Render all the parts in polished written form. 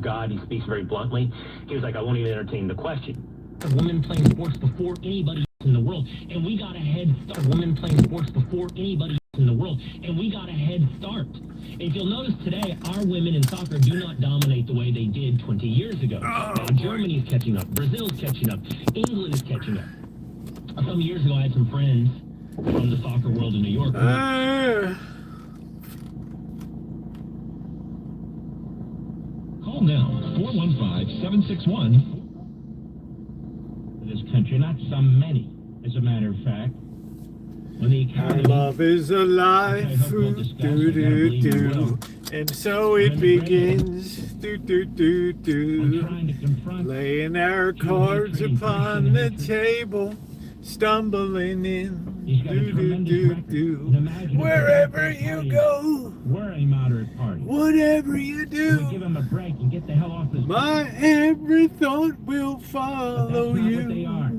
of God. He speaks very bluntly. He was like, I won't even entertain the question. Women playing sports before anybody in the world, and we got a head start. Women playing sports before anybody in the world, and we got a head start. And if you'll notice today, our women in soccer do not dominate the way they did 20 years ago. Now Germany's catching up, Brazil's catching up, England is catching up. Some years ago, I had some friends from the soccer world in New York. Call now, 415-761. This country, not some many, as a matter of fact. When the economy, love is alive, and so it begins, laying our cards upon the table, stumbling in, wherever you go, we're a moderate party. Whatever you do, give them a break and get the hell off this. My every thought will follow you. What they are.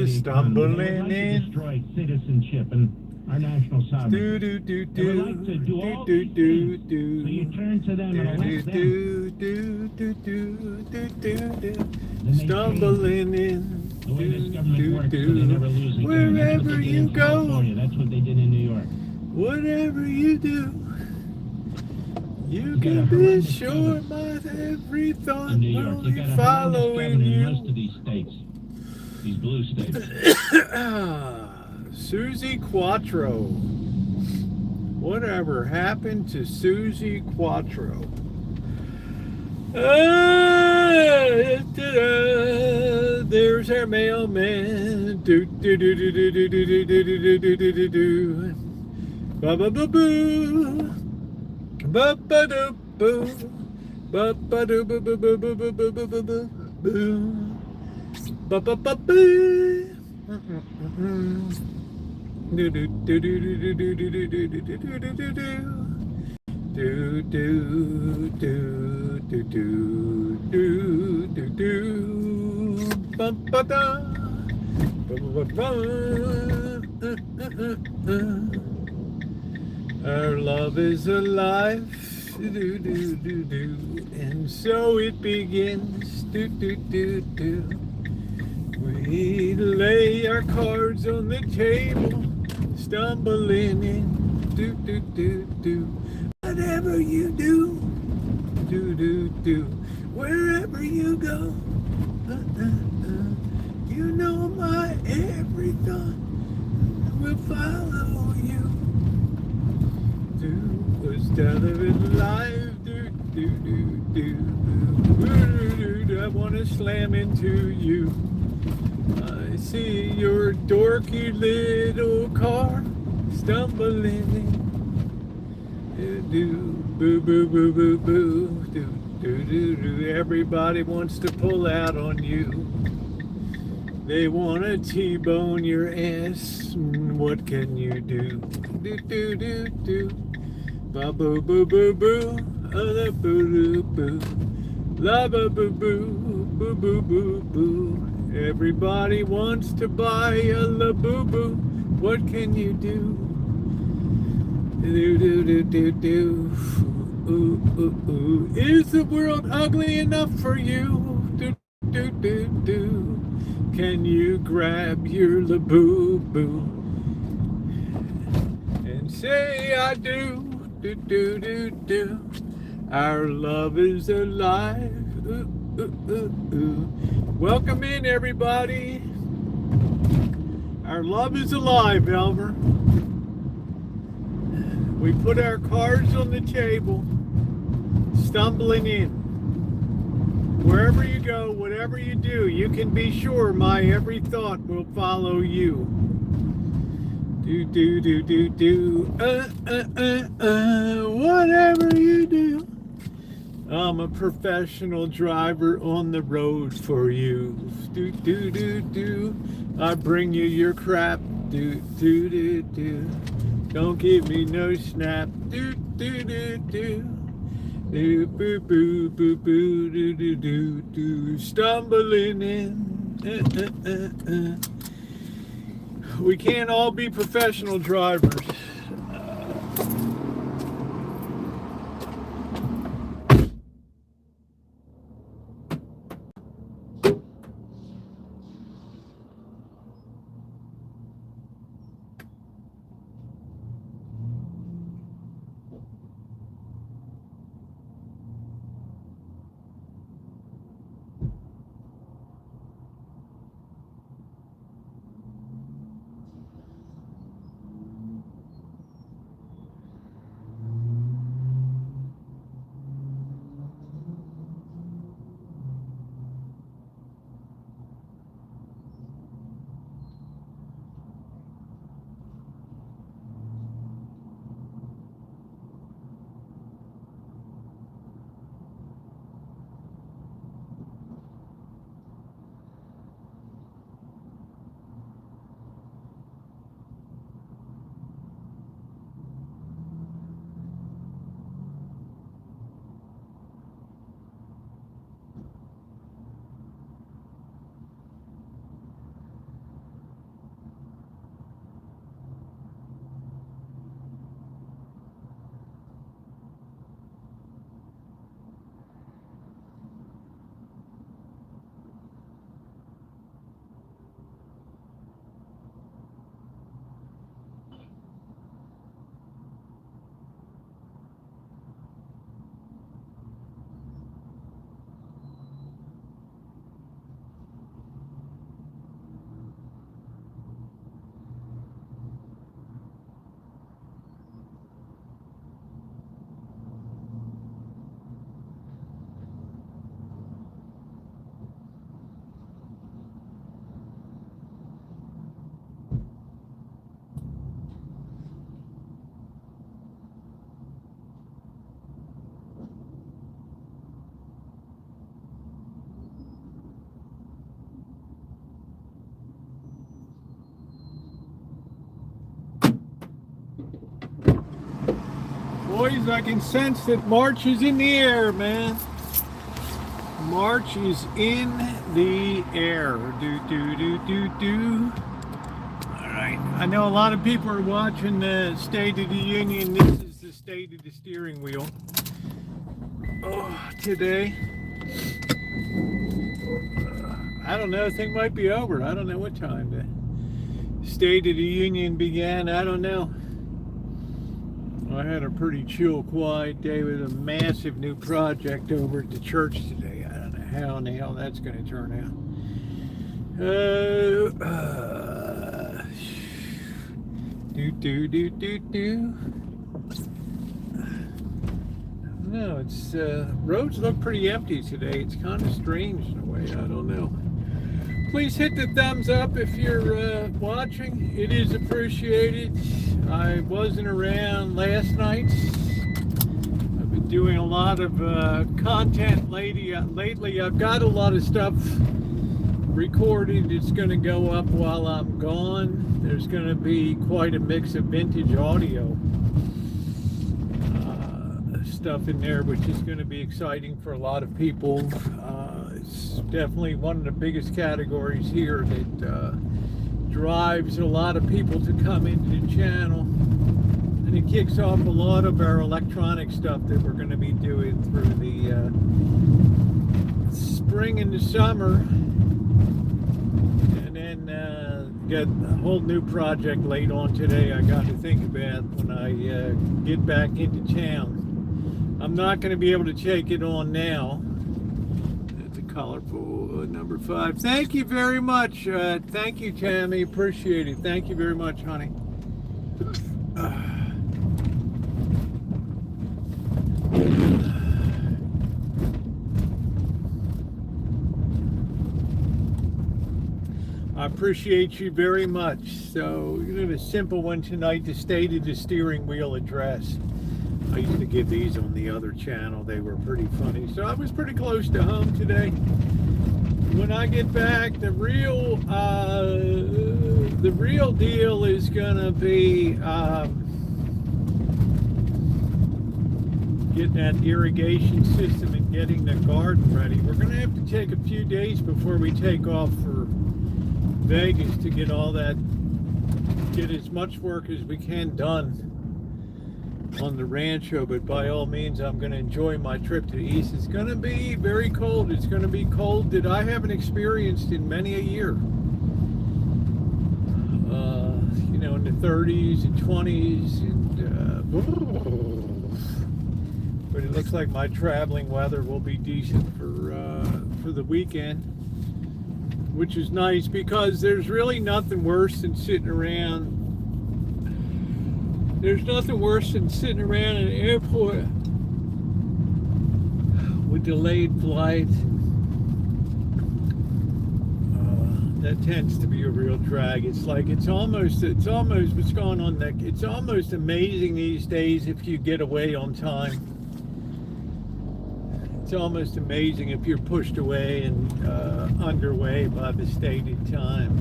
Stumbling in, destroy citizenship and our national sovereignty. They would like to do all these things. So you turn to them and elect them. Stumbling in, the way this government works, so they never lose again. wherever you go, that's what they did in New York. whatever you do, you can be sure my every thought will be following you. Most of these states, these blue states. Susie Quattro. Whatever happened to Susie Quattro? There's our mailman. Do do do do do do do do do do do do do do. Ba ba ba boo. Ba ba do boo. Ba ba do boo boo boo boo boo boo boo boo boo boo. Ba ba ba boo. Do do do do do do do do do do do do do do do. Do do do do do do do do ba ba da ba ba ba. Our love is alive, do do do do, and so it begins, do do do do. We lay our cards on the table, stumbling in, do do do do. Whatever you do, do do do. Wherever you go, you know my every thought will follow you. Do what's done of it live, do do do do do. I wanna slam into you. I see your dorky little car stumbling in. Do boo boo boo boo boo do do do do. Everybody wants to pull out on you. They want to T-bone your ass. What can you do? Do do do do. Ba boo boo boo boo. La boo boo boo. La boo boo boo boo boo boo boo. Everybody wants to buy a la boo boo. What can you do? Do do do do do. Ooh ooh ooh. Is the world ugly enough for you? Do do do do. Can you grab your la boo boo and say I do? Do do do do. Our love is alive. Ooh ooh ooh ooh. Welcome in, everybody. Our love is alive, Elmer. We put our cards on the table, stumbling in. Wherever you go, whatever you do, you can be sure my every thought will follow you. Do do do do do. Whatever you do. I'm a professional driver on the road for you. Do do do do. I bring you your crap. Do do do do. Don't give me no snap. Do do do do. Do boo boo boo boo do do do do. Stumbling in. We can't all be professional drivers. guys. I can sense that March is in the air, man. March is in the air. Do, do, do, do, do. All right. I know a lot of people are watching the State of the Union. This is the State of the Steering Wheel. Oh, today. I don't know. The thing might be over. I don't know what time the State of the Union began. I don't know. I had a pretty chill, quiet day with a massive new project over at the church today. I don't know how in the hell that's going to turn out. Do. No, it's roads look pretty empty today. It's kind of strange in a way. I don't know. Please hit the thumbs up if you're watching. It is appreciated. I wasn't around last night. I've been doing a lot of content lately. I've got a lot of stuff recorded. It's going to go up while I'm gone. There's going to be quite a mix of vintage audio stuff in there, which is going to be exciting for a lot of people. It's definitely one of the biggest categories here that drives a lot of people to come into the channel, and it kicks off a lot of our electronic stuff that we're going to be doing through the spring and the summer, and then get a whole new project laid on today I got to think about when I get back into town. I'm not going to be able to take it on now. That's a colorful number 5. Thank you very much. Thank you, Tammy. Appreciate it. Thank you very much, honey. I appreciate you very much. So, you know, a simple one tonight, the State of the Steering Wheel address. I used to give these on the other channel. They were pretty funny. So I was pretty close to home today. When I get back, the real deal is gonna be getting that irrigation system and getting the garden ready. We're gonna have to take a few days before we take off for Vegas to get all that, get as much work as we can done on the rancho, but by all means I'm going to enjoy my trip to the east. It's going to be very cold. It's going to be cold that I haven't experienced in many a year. You know, in the 30s and 20s, and but it looks like my traveling weather will be decent for the weekend, which is nice because there's really nothing worse than sitting around. There's nothing worse than sitting around in an airport with delayed flights. That tends to be a real drag. It's like it's almost what's going on there. It's almost amazing these days if you get away on time. It's almost amazing if you're pushed away and underway by the stated time.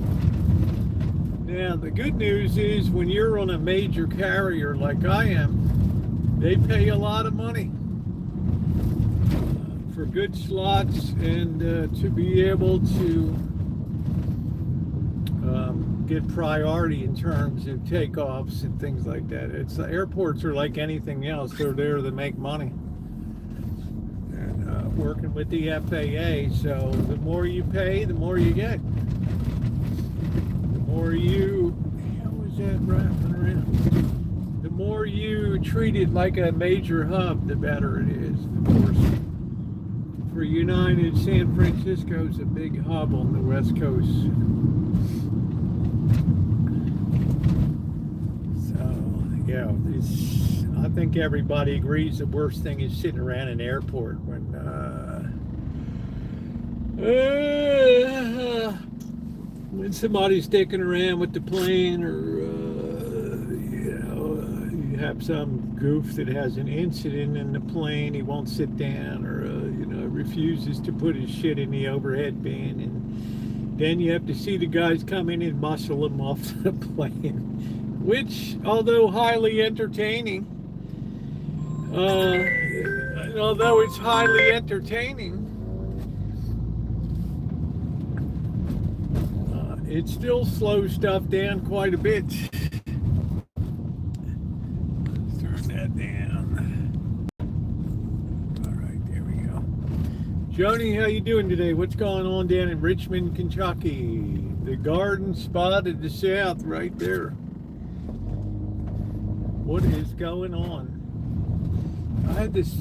Now, the good news is when you're on a major carrier like I am, they pay a lot of money for good slots and to be able to get priority in terms of takeoffs and things like that. It's airports are like anything else. They're there to make money. And working with the FAA, so the more you pay, the more you get. More you, how was that wrapping around? The more you treat it like a major hub, the better it is. Of course, for United, San Francisco is a big hub on the West Coast. So, yeah, I think everybody agrees the worst thing is sitting around an airport when somebody's sticking around with the plane, or you know, you have some goof that has an incident in the plane, he won't sit down, or you know, refuses to put his shit in the overhead bin, and then you have to see the guys come in and muscle him off the plane, which, although highly entertaining, And although it's highly entertaining, it still slows stuff down quite a bit. Let's turn that down. All right, there we go. Joni, how you doing today? What's going on down in Richmond, Kentucky? The garden spot at the south right there. What is going on? I have this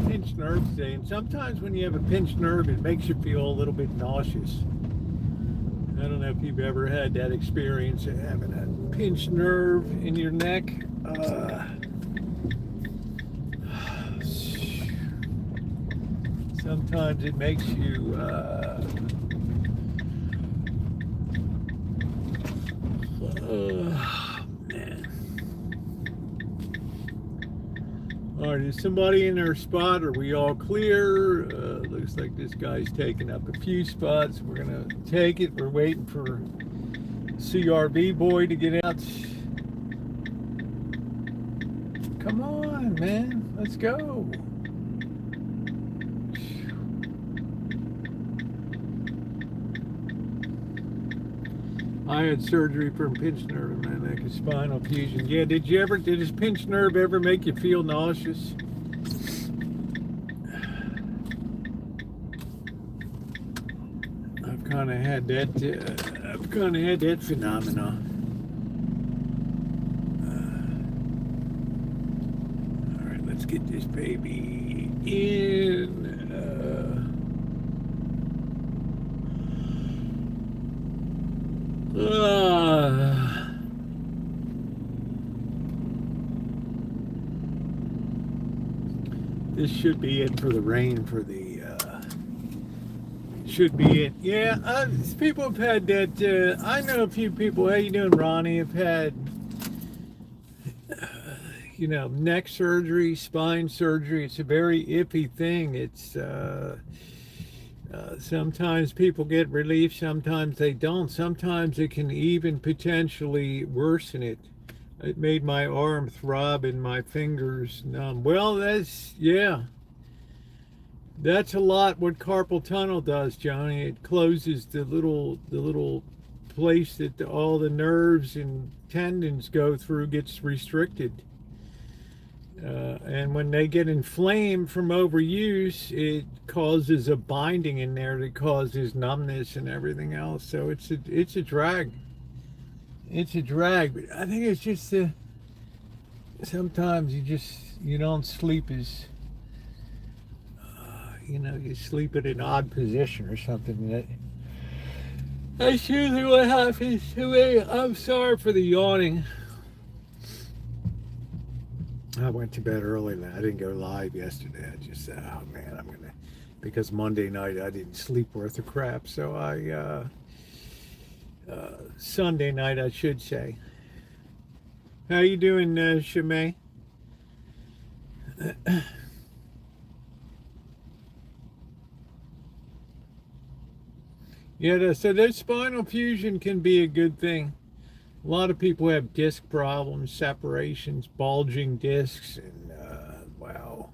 pinched nerve today, and sometimes when you have a pinched nerve, it makes you feel a little bit nauseous. I don't know if you've ever had that experience of having a pinched nerve in your neck. Sometimes it makes you man. All right, is somebody in their spot? Are we all clear? Looks like this guy's taking up a few spots. We're gonna take it. We're waiting for CRV boy to get out. Come on, man, let's go. I had surgery for a pinched nerve in my neck, a spinal fusion. Yeah, did this pinched nerve ever make you feel nauseous? I've kind of had that phenomenon. All right, let's get this baby in. This should be it for the rain for the should be it. Yeah, people have had that. I know a few people. How you doing, Ronnie? Have had neck surgery, spine surgery. It's a very iffy thing. It's sometimes people get relief, sometimes they don't. Sometimes it can even potentially worsen it. It made my arm throb and my fingers numb. Well, that's a lot what carpal tunnel does, Johnny. It closes the little place that all the nerves and tendons go through, gets restricted. And when they get inflamed from overuse, it causes a binding in there that causes numbness and everything else. So it's a drag. It's a drag. But I think it's just sometimes you don't sleep as you sleep at an odd position or something. That's usually what happens to me. I'm sorry for the yawning. I went to bed early. I didn't go live yesterday. I just said, oh man, because Monday night I didn't sleep worth a crap. So Sunday night I should say. How you doing, Shimei? Yeah, so that spinal fusion can be a good thing. A lot of people have disc problems, separations, bulging discs, and wow,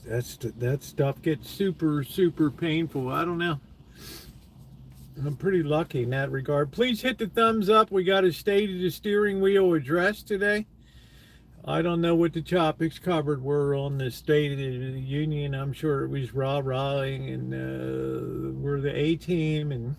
that stuff gets super painful. I don't know. I'm pretty lucky in that regard. Please hit the thumbs up. We got a State of the Steering Wheel address today. I don't know what the topics covered were on the State of the Union. I'm sure it was rah-rahing, and we're the A-team, and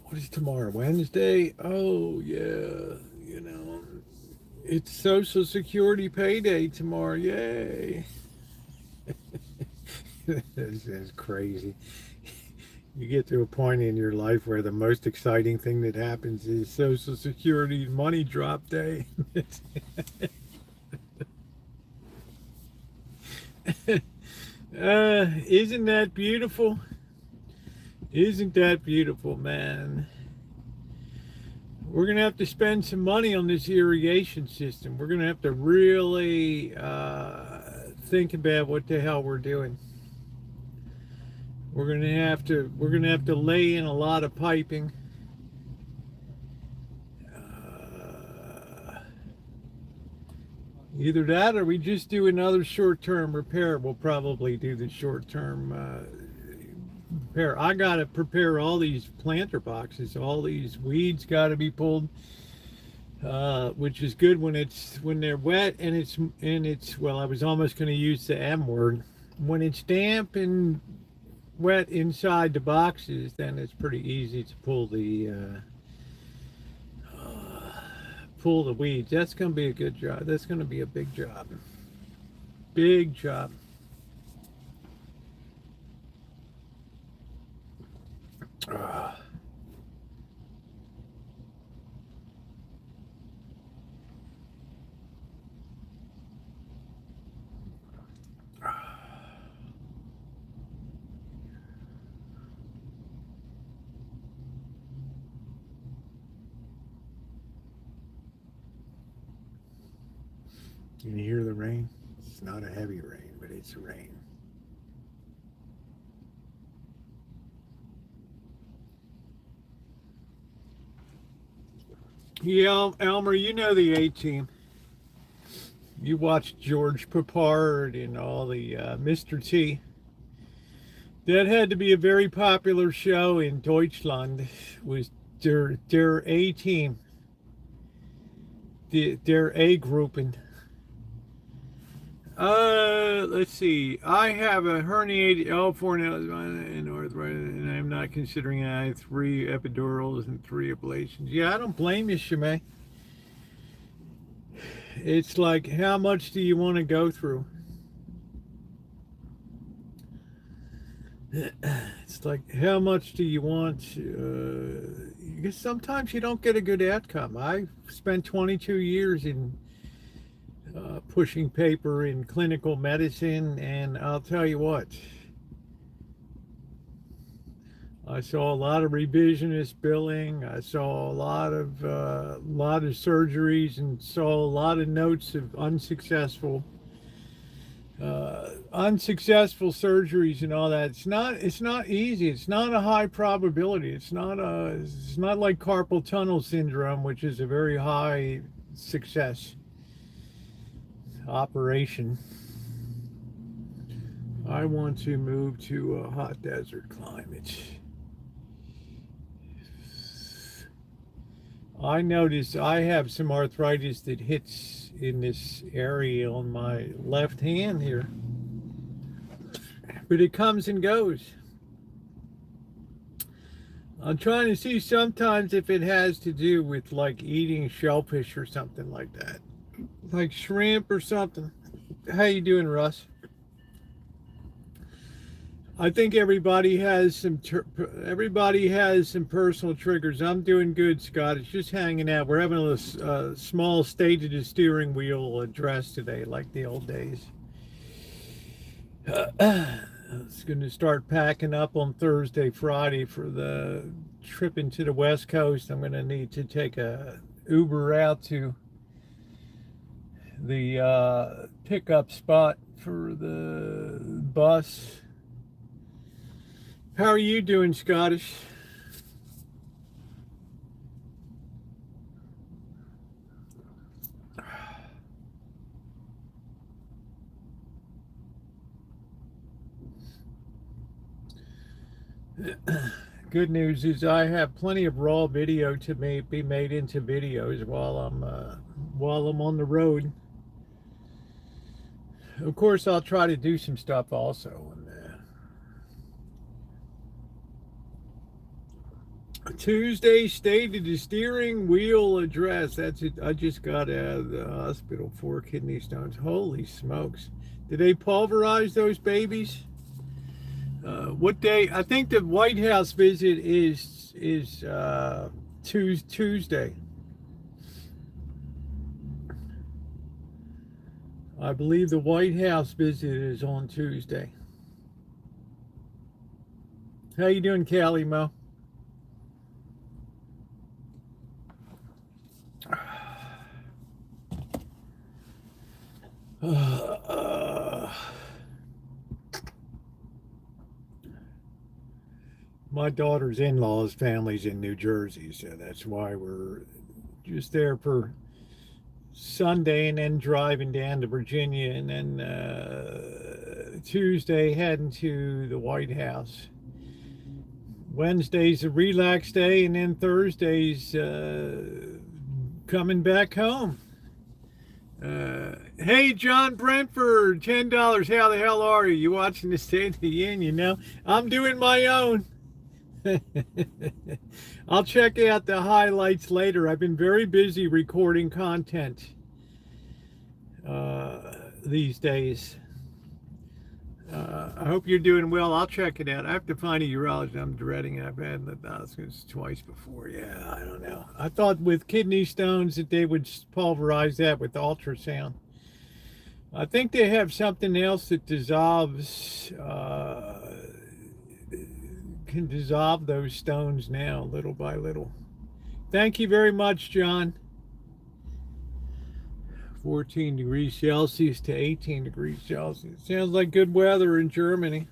what is tomorrow? Wednesday? Oh yeah, it's Social Security payday tomorrow. Yay! This is crazy. You get to a point in your life where the most exciting thing that happens is Social Security money drop day. Isn't that beautiful? Isn't that beautiful, man? we're going to have to spend some money on this irrigation system. We're going to have to really think about what the hell we're doing. We're going to have to lay in a lot of piping. Either that or we just do another short-term repair. We'll probably do the short-term repair. I got to prepare all these planter boxes. All these weeds got to be pulled, which is good when they're wet and it's well, I was almost going to use the M word. When it's damp and wet inside the boxes, then it's pretty easy to pull the weeds. That's going to be a good job. That's going to be a big job. Big job. Can you hear the rain? It's not a heavy rain, but it's rain. Yeah, Elmer, you know the A-Team. You watched George Papard and all the Mr. T. That had to be a very popular show in Deutschland. Was der A-Team. Der A-Gruppen. Let's see. I have a herniated L4 and arthritis, and I'm not considering I have 3 epidurals and 3 ablations. Yeah, I don't blame you, Shimei. It's like, how much do you want to go through? It's like, how much do you want? Because sometimes you don't get a good outcome. I spent 22 years in pushing paper in clinical medicine, and I'll tell you what, I saw a lot of revisionist billing. I saw a lot of surgeries, and saw a lot of notes of unsuccessful surgeries and all that. It's not easy. It's not a high probability. It's not like carpal tunnel syndrome, which is a very high success operation. I want to move to a hot desert climate. I notice I have some arthritis that hits in this area on my left hand here, but it comes and goes. I'm trying to see sometimes if it has to do with like eating shellfish or something like that, like shrimp or something. How you doing, Russ? I think everybody has some personal triggers. I'm doing good, Scott. It's just hanging out. We're having a small state of the steering wheel address today, like the old days. It's going to start packing up on Thursday, Friday for the trip into the West Coast. I'm going to need to take a Uber out to the pickup spot for the bus. How are you doing, Scottish? Good news is I have plenty of raw video to be made into videos while I'm on the road. Of course, I'll try to do some stuff also. Tuesday, state of the steering wheel address. That's it. I just got out of the hospital, 4 kidney stones. Holy smokes. Did they pulverize those babies? What day? I think the White House visit is Tuesday. I believe the White House visit is on Tuesday. How you doing, Callie Mo? My daughter's in-laws family's in New Jersey, so that's why we're just there for Sunday and then driving down to Virginia, and then Tuesday heading to the White House. Wednesday's a relax day, and then Thursday's coming back home. Hey, John Brentford, $10. How the hell are you? You watching the State of the Union now? I'm doing my own. I'll check out the highlights later. I've been very busy recording content these days. I hope you're doing well. I'll check it out. I have to find a urologist. I'm dreading it. I've had the diagnosis twice before. Yeah, I don't know. I thought with kidney stones that they would pulverize that with ultrasound. I think they have something else that dissolves, can dissolve those stones now, little by little. Thank you very much, John. 14 degrees Celsius to 18 degrees Celsius. Sounds like good weather in Germany.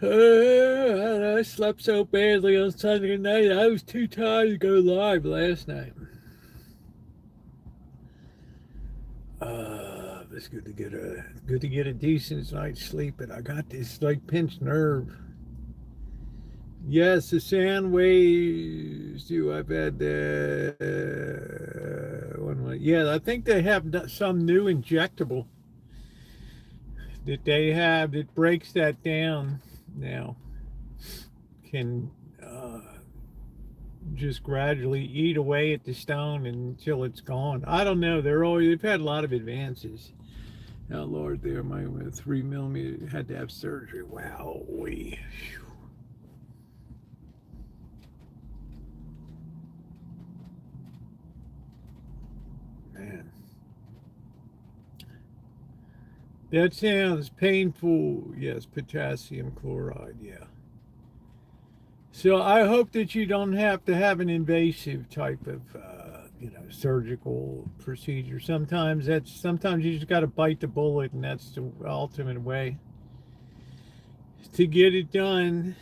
I slept so badly on Sunday night. I was too tired to go live last night. It's good to get a decent night's sleep, but I got this like pinched nerve. Yes, the sound waves do. I've had one. Yeah, I think they have some new injectable that they have that breaks that down now. Can just gradually eat away at the stone until it's gone. I don't know. They've had a lot of advances. Oh Lord, there my 3 millimeter had to have surgery. Wow, man, that sounds painful. Yes, potassium chloride. Yeah. So I hope that you don't have to have an invasive type of, surgical procedure. Sometimes you just got to bite the bullet, and that's the ultimate way to get it done.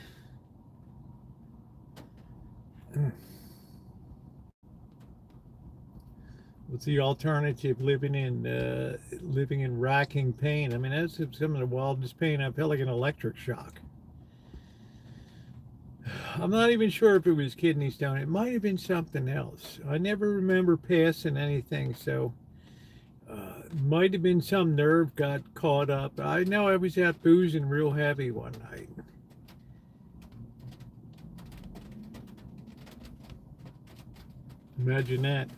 What's the alternative? Living in racking pain. I mean, that's some of the wildest pain. I felt like an electric shock. I'm not even sure if it was kidney stone. It might have been something else. I never remember passing anything, so might have been some nerve got caught up. I know I was out boozing real heavy one night. Imagine that.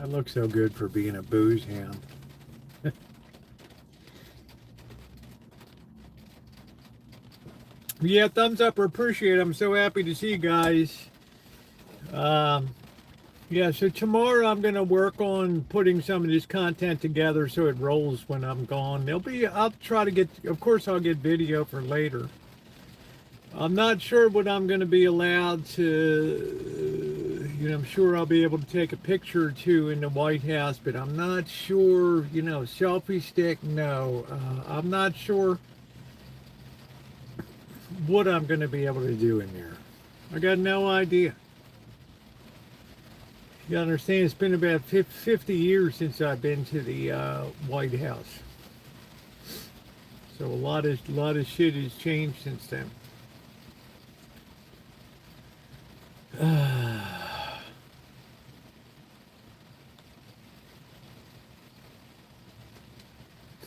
I look so good for being a booze hound. Yeah, thumbs up or appreciate it. I'm so happy to see you guys. Yeah, so tomorrow I'm going to work on putting some of this content together so it rolls when I'm gone. I'll try to get, of course I'll get video for later. I'm not sure what I'm going to be allowed to, I'm sure I'll be able to take a picture or two in the White House, but I'm not sure, selfie stick, no. I'm not sure what I'm going to be able to do in there. I got no idea. You understand, it's been about 50 years since I've been to the White House. So a lot of shit has changed since then.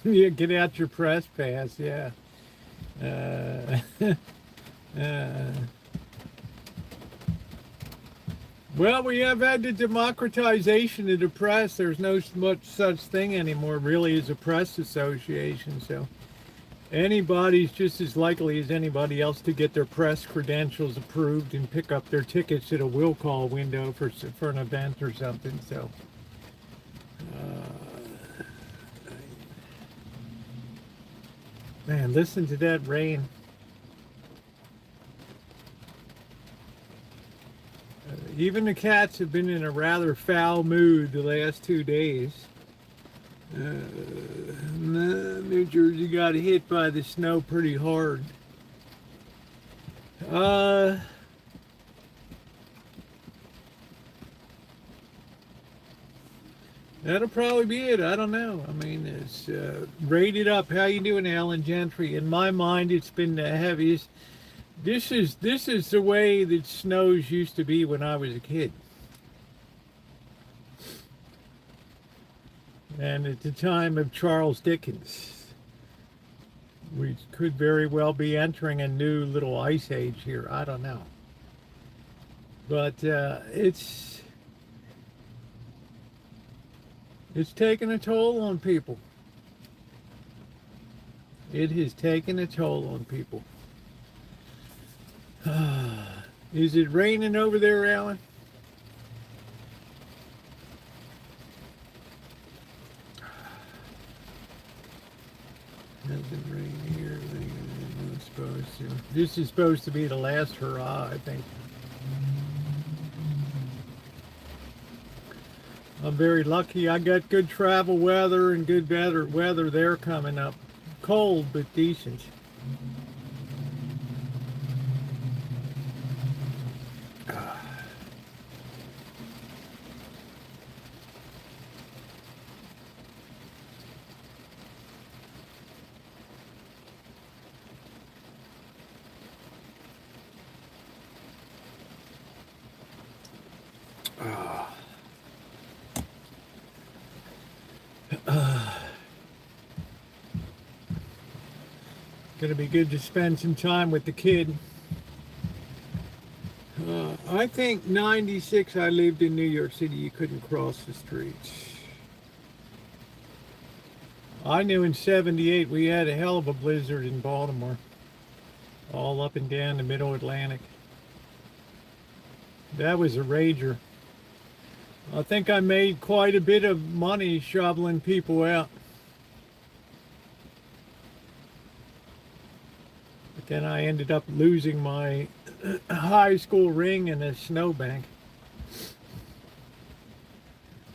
Yeah, get out your press pass, yeah. Well, we have had the democratization of the press. There's no much such thing anymore, really, as a press association. So anybody's just as likely as anybody else to get their press credentials approved and pick up their tickets at a will call window for an event or something. So, man, listen to that rain. Even the cats have been in a rather foul mood the last 2 days. New Jersey got hit by the snow pretty hard. That'll probably be it. I don't know. I mean, it's rated up. How you doing, Alan Gentry? In my mind, it's been the heaviest. This is the way that snows used to be when I was a kid. And at the time of Charles Dickens, we could very well be entering a new little ice age here. I don't know. But it's taken a toll on people. It has taken a toll on people. Is it raining over there, Alan? Doesn't rain here. It's supposed to. This is supposed to be the last hurrah, I think. I'm very lucky. I got good travel weather and good weather there coming up. Cold, but decent. Gonna be good to spend some time with the kid. I think 96 I lived in New York City, you couldn't cross the streets. I knew in 78 we had a hell of a blizzard in Baltimore. All up and down the middle Atlantic. That was a rager. I think I made quite a bit of money shoveling people out. But then I ended up losing my high school ring in a snowbank.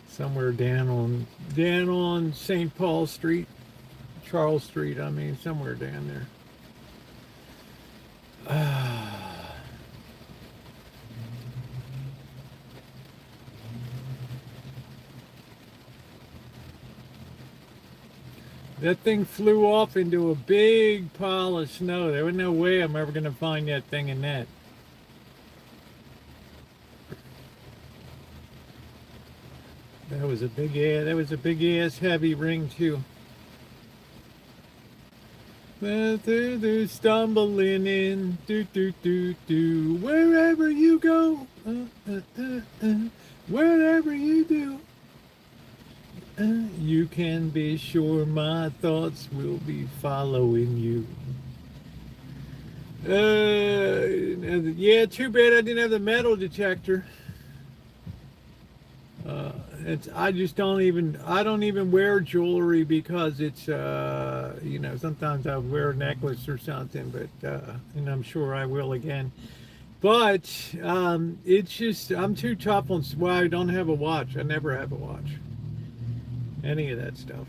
Somewhere down on St. Paul Street, Charles Street, I mean, somewhere down there. That thing flew off into a big pile of snow. There was no way I'm ever going to find that thing in that. That was a big ass heavy ring too. They're stumbling in, do. Wherever you go, wherever you do. You can be sure my thoughts will be following you. Yeah, too bad I didn't have the metal detector. I don't even wear jewelry because it's, sometimes I'll wear a necklace or something, but, and I'm sure I will again. But, it's just, I'm too tough on, well, I don't have a watch. I never have a watch. Any of that stuff.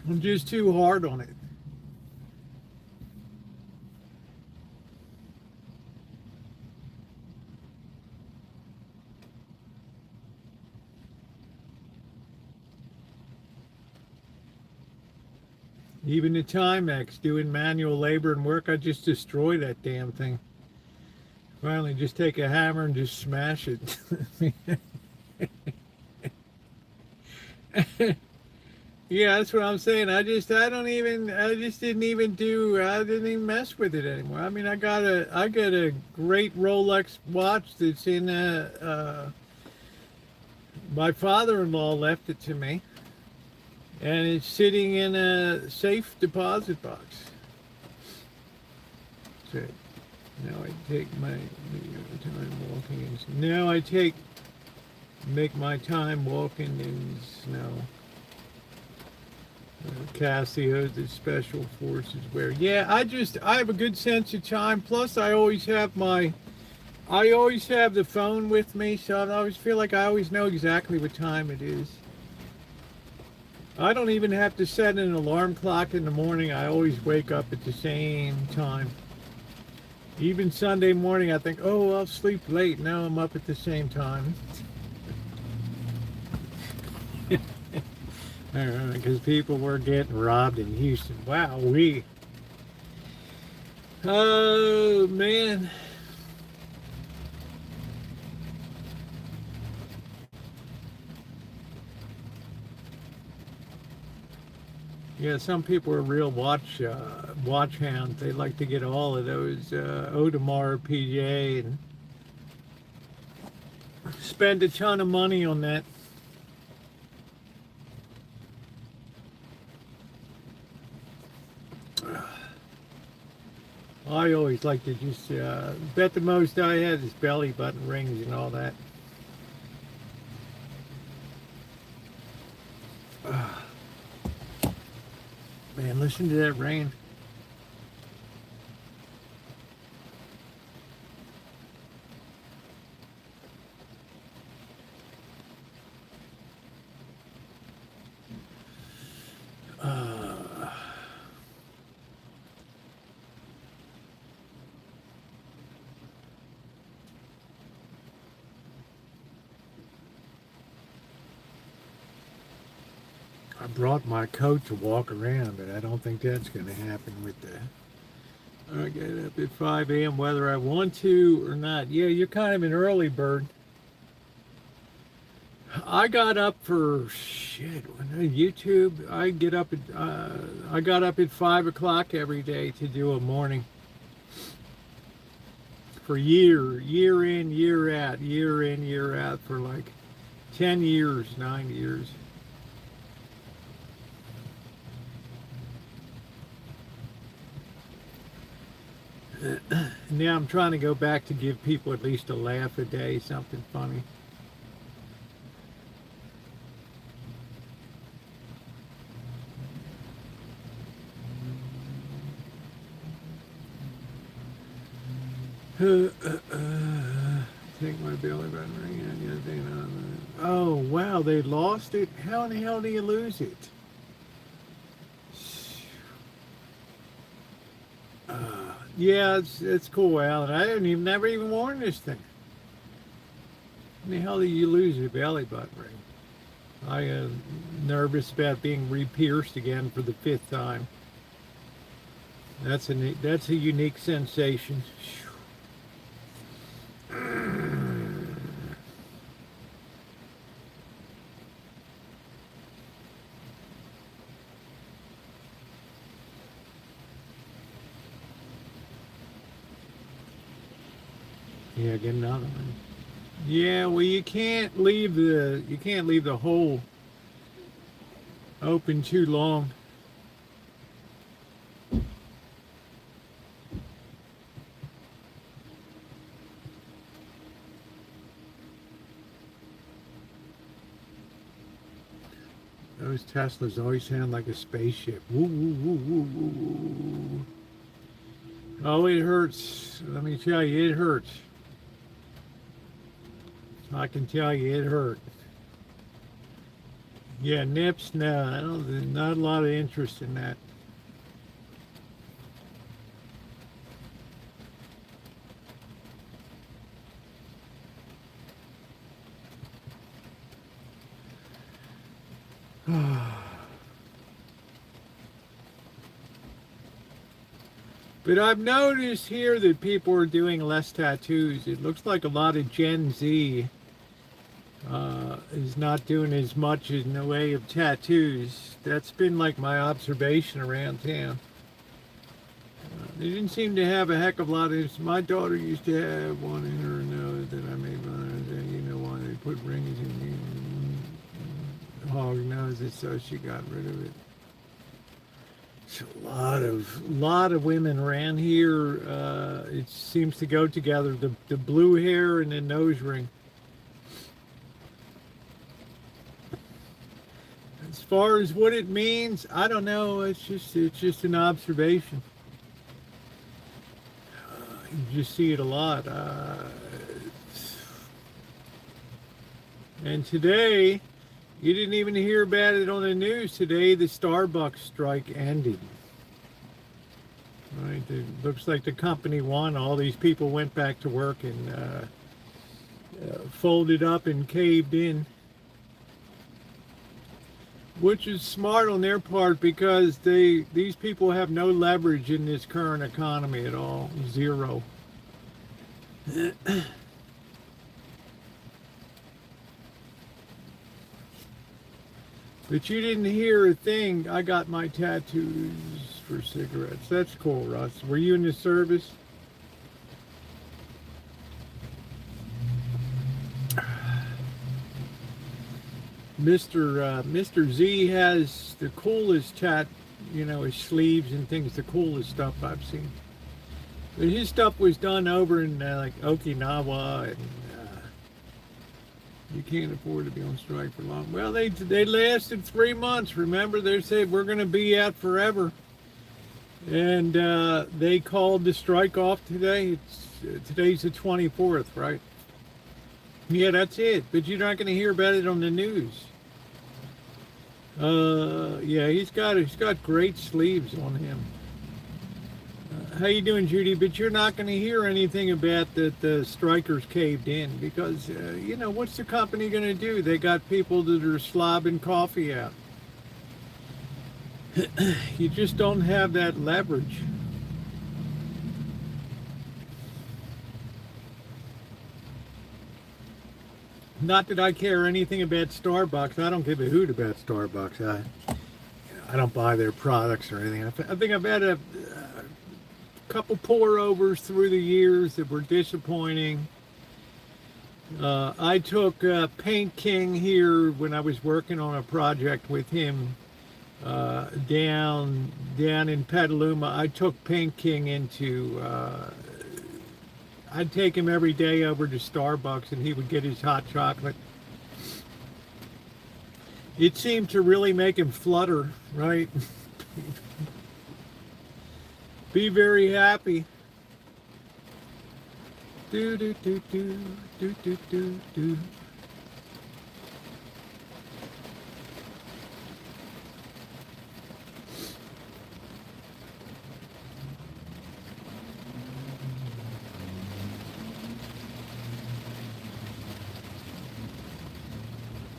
I'm just too hard on it. Even the Timex doing manual labor and work, I just destroy that damn thing. Finally, just take a hammer and just smash it. Yeah, that's what I'm saying. I didn't even mess with it anymore. I mean, I got a great Rolex watch that's in my father-in-law left it to me, and it's sitting in a safe deposit box. So now I take my time walking in. Now I make my time walking in snow. Casio, the special forces wear. Yeah, I have a good sense of time. Plus, I always have my I always have the phone with me, so I always feel like I always know exactly what time it is. I don't even have to set an alarm clock in the morning. I always wake up at the same time. Even Sunday morning, I think, oh, I'll sleep late. Now I'm up at the same time. Because people were getting robbed in Houston. Wow, oh, man. Yeah, some people are real watch hounds. They like to get all of those Audemars PJ and spend a ton of money on that. I always like to just bet the most I had is belly button rings and all that. Man, listen to that rain. I brought my coat to walk around, but I don't think that's going to happen with the... I get up at 5 a.m. whether I want to or not. Yeah, you're kind of an early bird. I got up for YouTube. I got up at 5 o'clock every day to do a morning for year in, year out for like 10 years, 9 years. Now I'm trying to go back to give people at least a laugh a day, something funny. Take my belly button ring. Oh wow, they lost it. How in the hell do you lose it? Yeah, it's cool, Alan. I never even worn this thing. How the hell do you lose your belly button ring? I am nervous about being re-pierced again for the 5th time. That's a unique sensation. Yeah, get another one. Yeah, well, you can't leave the hole open too long. Those Teslas always sound like a spaceship. Woo, woo, woo, woo, woo, woo. Oh, it hurts. Let me tell you, it hurts. I can tell you it hurt. Yeah, nips, no, not a lot of interest in that. But I've noticed here that people are doing less tattoos. It looks like a lot of Gen Z is not doing as much in the way of tattoos. That's been like my observation around town. They didn't seem to have a heck of a lot of... My daughter used to have one in her nose that I made fun of. You know why they put rings in hog noses, so she got rid of it. There's a lot of women around here. It seems to go together. The blue hair and the nose ring. As far as what it means, I don't know. It's just an observation. You just see it a lot. And today, you didn't even hear about it on the news. Today, the Starbucks strike ended. Right? It looks like the company won. All these people went back to work and folded up and caved in. Which is smart on their part because these people have no leverage in this current economy at all. Zero. But you didn't hear a thing. I got my tattoos for cigarettes. That's cool, Russ. Were you in the service? Mr. Z has the coolest his sleeves and things, the coolest stuff I've seen. But his stuff was done over in like Okinawa, and you can't afford to be on strike for long. Well, they lasted 3 months. Remember, they said we're going to be out forever, and they called the strike off today. Today's the 24th, right? Yeah, that's it. But you're not going to hear about it on the news. Yeah, he's got great sleeves on him. How you doing, Judy? But you're not going to hear anything about that the strikers caved in because, what's the company going to do? They got people that are slobbing coffee out. You just don't have that leverage. Not that I care anything about Starbucks. I don't give a hoot about Starbucks. I don't buy their products or anything. I think I've had a couple pour-overs through the years that were disappointing. I took Paint King here when I was working on a project with him down in Petaluma. I took Paint King into I'd take him every day over to Starbucks and he would get his hot chocolate. It seemed to really make him flutter, right? Be very happy. Do do do do do do do do.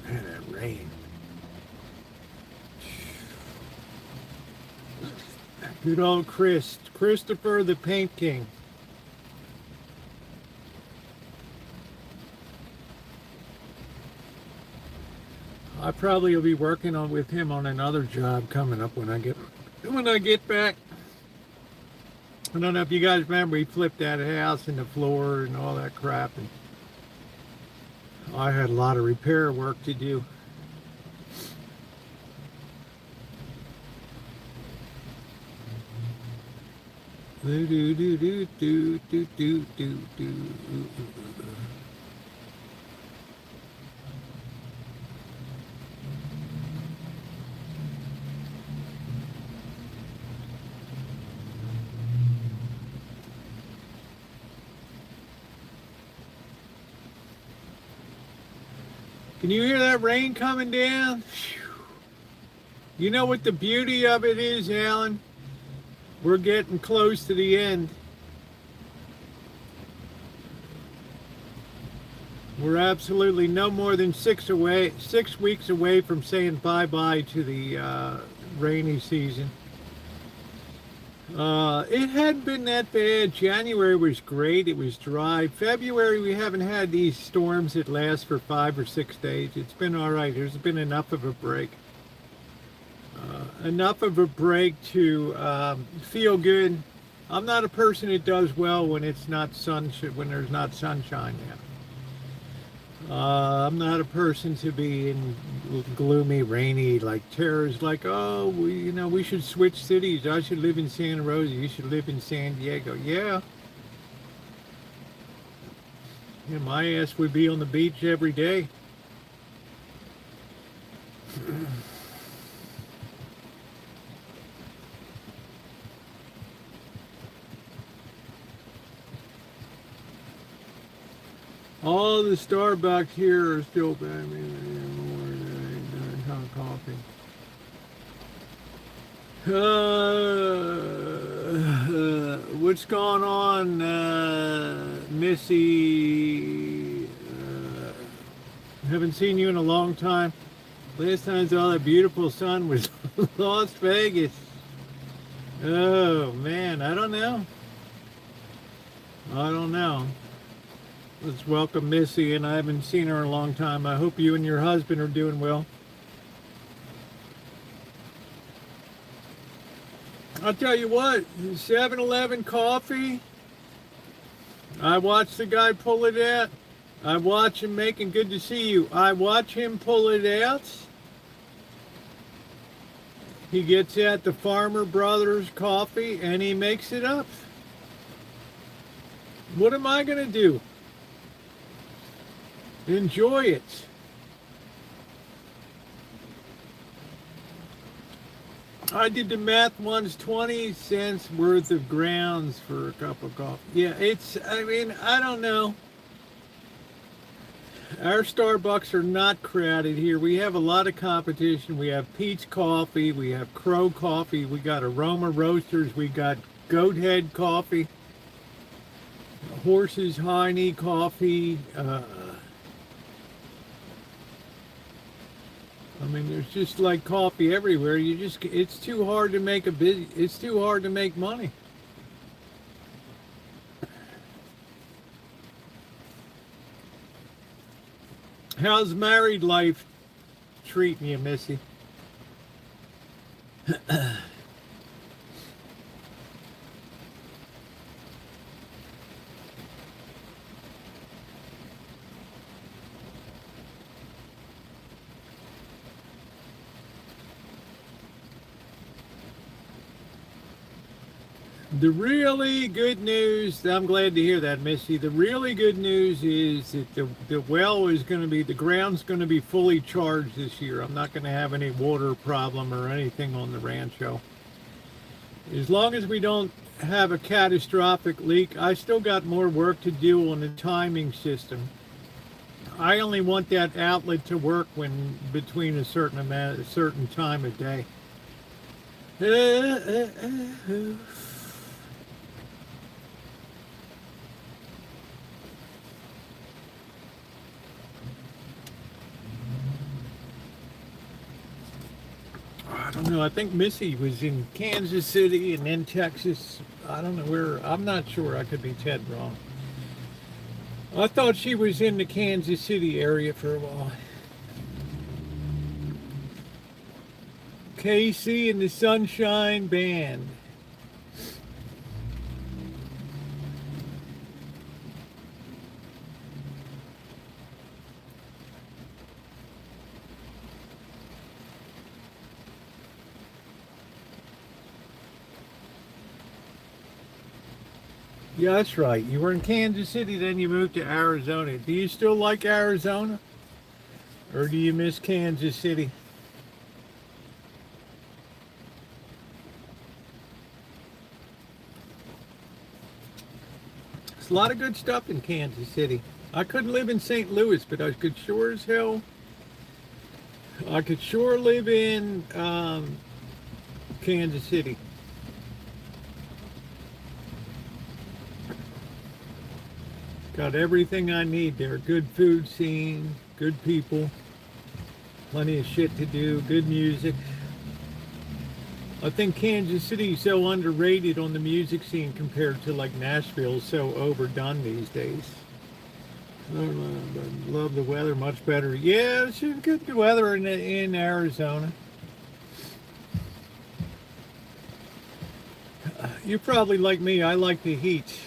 Man, that rain. Good old Christopher the Paint King. I probably will be working with him on another job coming up when I get back. I don't know if you guys remember, he flipped that house and the floor and all that crap, and I had a lot of repair work to do. Do do do do do do do do do. Can you hear that rain coming down? You know what the beauty of it is, Alan? We're getting close to the end. We're absolutely no more than 6 weeks away from saying bye-bye to the rainy season. It hadn't been that bad. January was great. It was dry. February, we haven't had these storms that last for 5 or 6 days. It's been all right. There's been enough of a break. Enough of a break to feel good. I'm not a person that does well when it's not when there's not sunshine now. I'm not a person to be in gloomy, rainy, like Tara's like, oh, we should switch cities. I should live in Santa Rosa. You should live in San Diego. Yeah. My ass would be on the beach every day. All the Starbucks here are still bad. Coffee. What's going on, Missy? Haven't seen you in a long time. Last time I saw that beautiful sun was Las Vegas. Oh man, I don't know. Let's welcome Missy, and I haven't seen her in a long time. I hope you and your husband are doing well. I'll tell you what, 7-Eleven coffee, I watched the guy pull it out. I watch him making, good to see you. I watch him pull it out. He gets at the Farmer Brothers coffee and he makes it up. What am I going to do? Enjoy it. I did the math once, 20 cents worth of grounds for a cup of coffee. Yeah, I don't know. Our Starbucks are not crowded here. We have a lot of competition. We have Pete's Coffee, we have Crow Coffee, we got Aroma Roasters, we got Goat Head Coffee, Horse's Hiney Coffee. I mean, there's just like coffee everywhere. It's too hard to make it's too hard to make money. How's married life treating you, Missy? The really good news, I'm glad to hear that, Missy. The really good news is that the well is going to be, the ground's going to be fully charged this year. I'm not going to have any water problem or anything on the rancho. As long as we don't have a catastrophic leak, I still got more work to do on the timing system. I only want that outlet to work when between a certain time of day. I don't know. I think Missy was in Kansas City and then Texas. I don't know where. I'm not sure. I could be dead wrong. I thought she was in the Kansas City area for a while. KC and the Sunshine Band. Yeah, that's right. You were in Kansas City, then you moved to Arizona. Do you still like Arizona? Or do you miss Kansas City? There's a lot of good stuff in Kansas City. I couldn't live in St. Louis, but I could sure as hell. I could sure live in Kansas City. Got everything I need there. Good food scene, good people, plenty of shit to do, good music. I think Kansas City is so underrated on the music scene compared to like Nashville, so overdone these days. I love the weather much better. Yeah, it's good weather in Arizona. You're probably like me, I like the heat.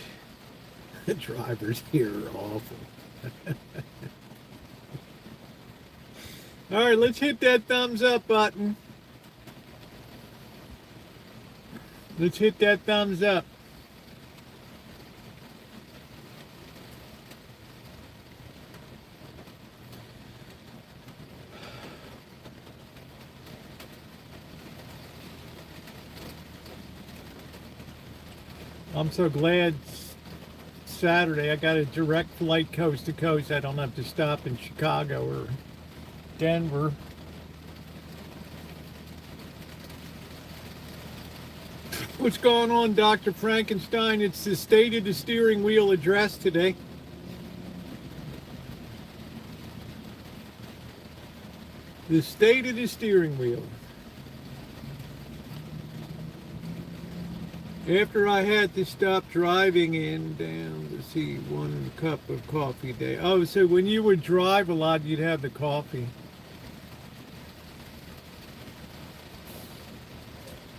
The drivers here are awful. All right, let's hit that thumbs up button. Let's hit that thumbs up. I'm so glad Saturday. I got a direct flight coast to coast. I don't have to stop in Chicago or Denver. What's going on, Dr. Frankenstein? It's the State of the Steering Wheel address today. The state of the steering wheel. After I had to stop driving and down to see 1 cup of coffee a day. Oh, so when you would drive a lot, you'd have the coffee.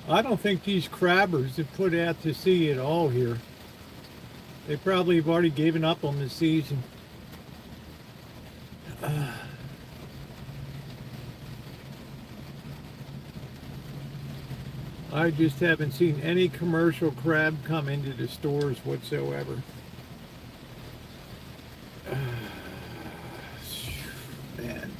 I don't think these crabbers have put out to sea at all here. They probably have already given up on the season. I just haven't seen any commercial crab come into the stores whatsoever. Man.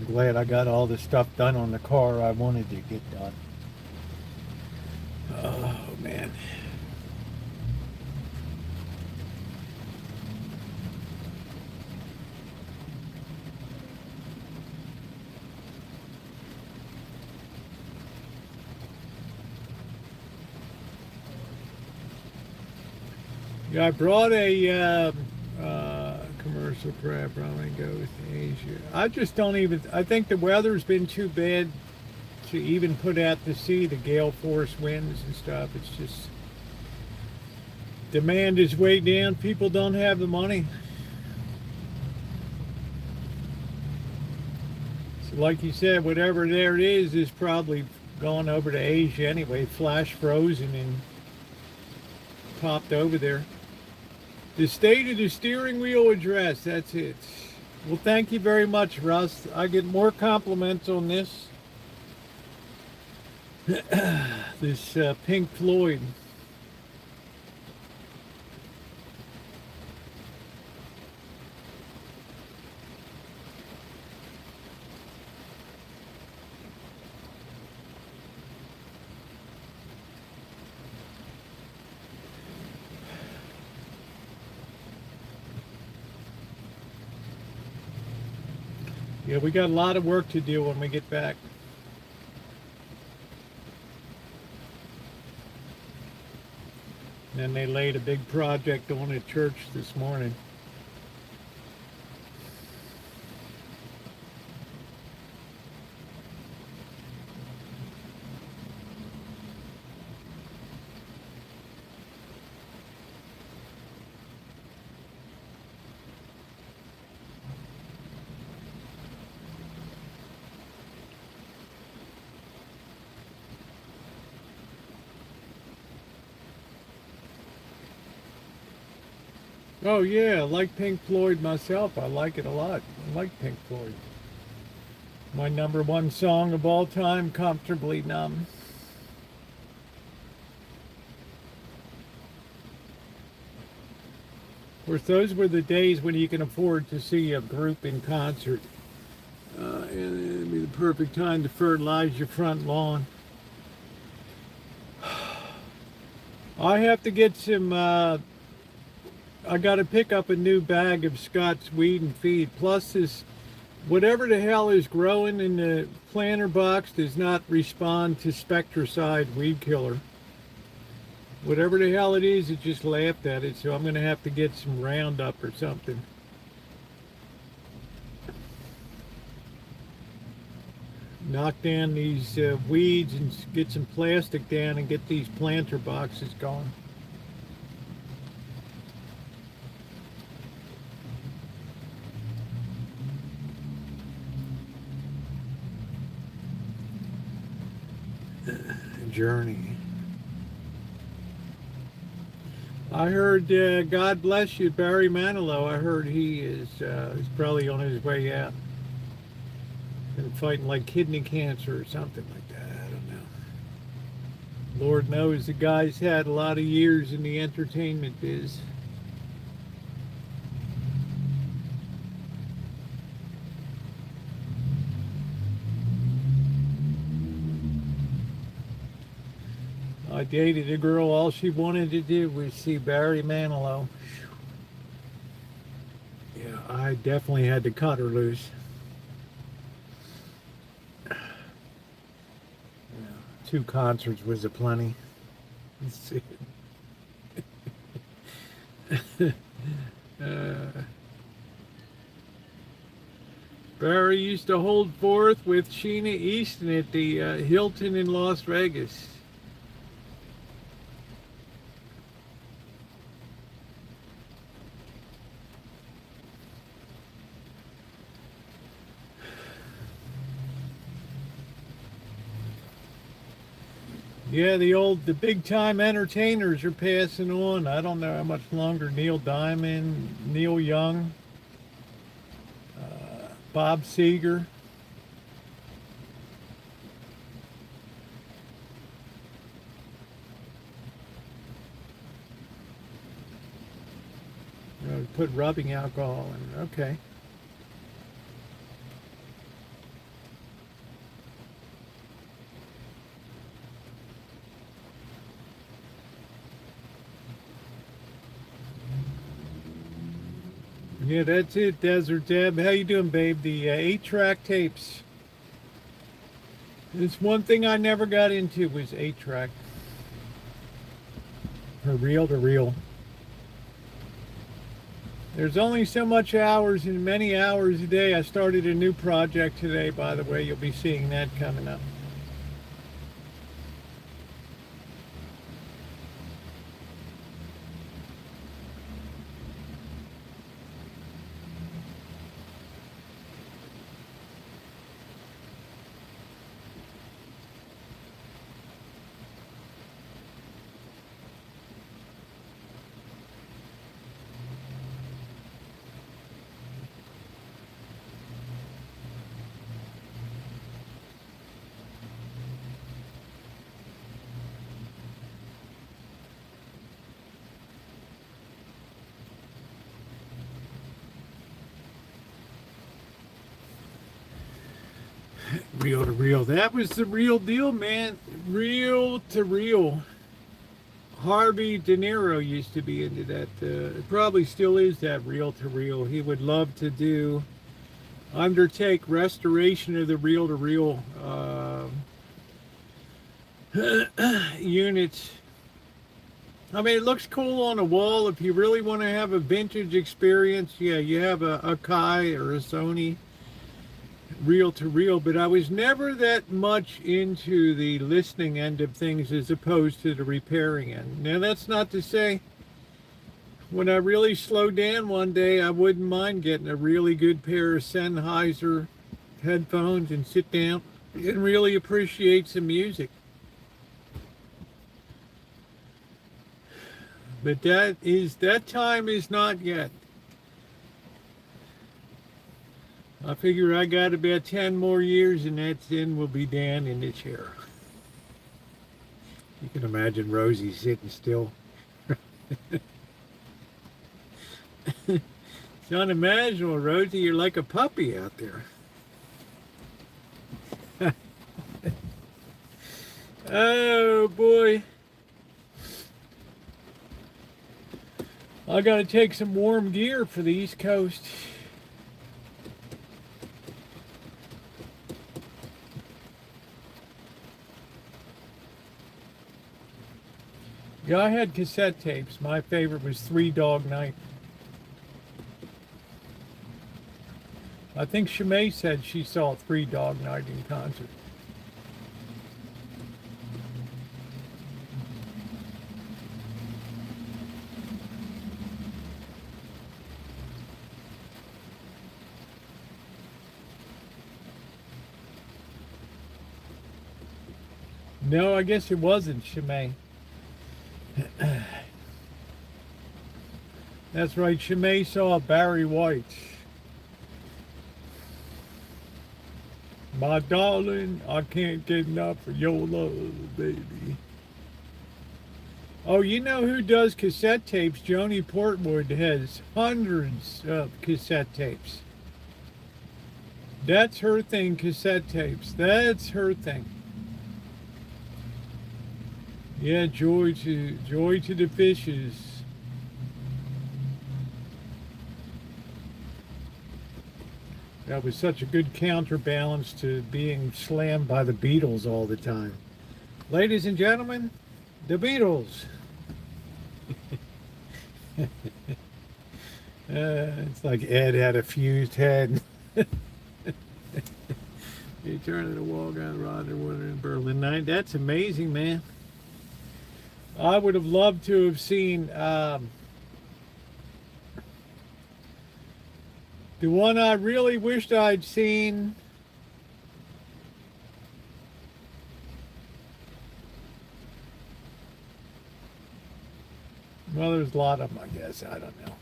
Glad I got all the stuff done on the car I wanted to get done. Oh, man. Yeah, I brought a commercial crab probably goes to Asia. I just don't even, I think the weather's been too bad to even put out to sea, the gale force winds and stuff. It's just, demand is way down. People don't have the money. So like you said, whatever there is probably gone over to Asia anyway, flash frozen and popped over there. The state of the steering wheel address, that's it. Well, thank you very much, Russ. I get more compliments on this. This Pink Floyd. Yeah, we got a lot of work to do when we get back. And they laid a big project on at church this morning. Oh yeah, I like Pink Floyd myself. I like it a lot. I like Pink Floyd. My #1 song of all time, Comfortably Numb. Of course, those were the days when you can afford to see a group in concert. And it'd be the perfect time to fertilize your front lawn. I have to get some I got to pick up a new bag of Scott's weed and feed. Plus this, whatever the hell is growing in the planter box does not respond to Spectracide weed killer. Whatever the hell it is, it just laughed at it. So I'm going to have to get some Roundup or something. Knock down these weeds and get some plastic down and get these planter boxes going. Journey. I heard, God bless you, Barry Manilow. I heard he's probably on his way out. Been fighting like kidney cancer or something like that. I don't know. Lord knows the guy's had a lot of years in the entertainment biz. I dated a girl, all she wanted to do was see Barry Manilow. Yeah, I definitely had to cut her loose. Yeah, 2 concerts was a plenty. Barry used to hold forth with Sheena Easton at the Hilton in Las Vegas. Yeah, the big time entertainers are passing on. I don't know how much longer. Neil Diamond, Neil Young, Bob Seger. Put rubbing alcohol in. Okay. Yeah, that's it, Desert Deb. How you doing, babe? The 8-track tapes. It's one thing I never got into was 8-track. Or reel to reel. There's only so much hours and many hours a day. I started a new project today, by the way. You'll be seeing that coming up. Reel to reel. That was the real deal, man. Reel to reel. Harvey De Niro used to be into that. It probably still is that reel to reel. He would love to undertake restoration of the reel to reel units. I mean, it looks cool on a wall. If you really want to have a vintage experience, yeah, you have a Kai or a Sony reel to reel, but I was never that much into the listening end of things as opposed to the repairing end. Now, that's not to say when I really slow down one day, I wouldn't mind getting a really good pair of Sennheiser headphones and sit down and really appreciate some music. But that time is not yet. I figure I got about 10 more years and then we'll be down in the chair. You can imagine Rosie sitting still. It's unimaginable, Rosie. You're like a puppy out there. Oh, boy. I got to take some warm gear for the East Coast. Yeah, I had cassette tapes. My favorite was Three Dog Night. I think Shimei said she saw Three Dog Night in concert. No, I guess it wasn't Shimei. That's right, Shimei saw Barry White. My darling, I can't get enough of your love, baby. Oh, you know who does cassette tapes? Joni Portwood has hundreds of cassette tapes. That's her thing, cassette tapes. That's her thing. Yeah, joy to the fishes. That was such a good counterbalance to being slammed by the Beatles all the time. Ladies and gentlemen, the Beatles. It's like Ed had a fused head. He turned the wall gun Roger Water in Berlin night. That's amazing, man. I would have loved to have seen the one I really wished I'd seen. Well, there's a lot of them, I guess. I don't know.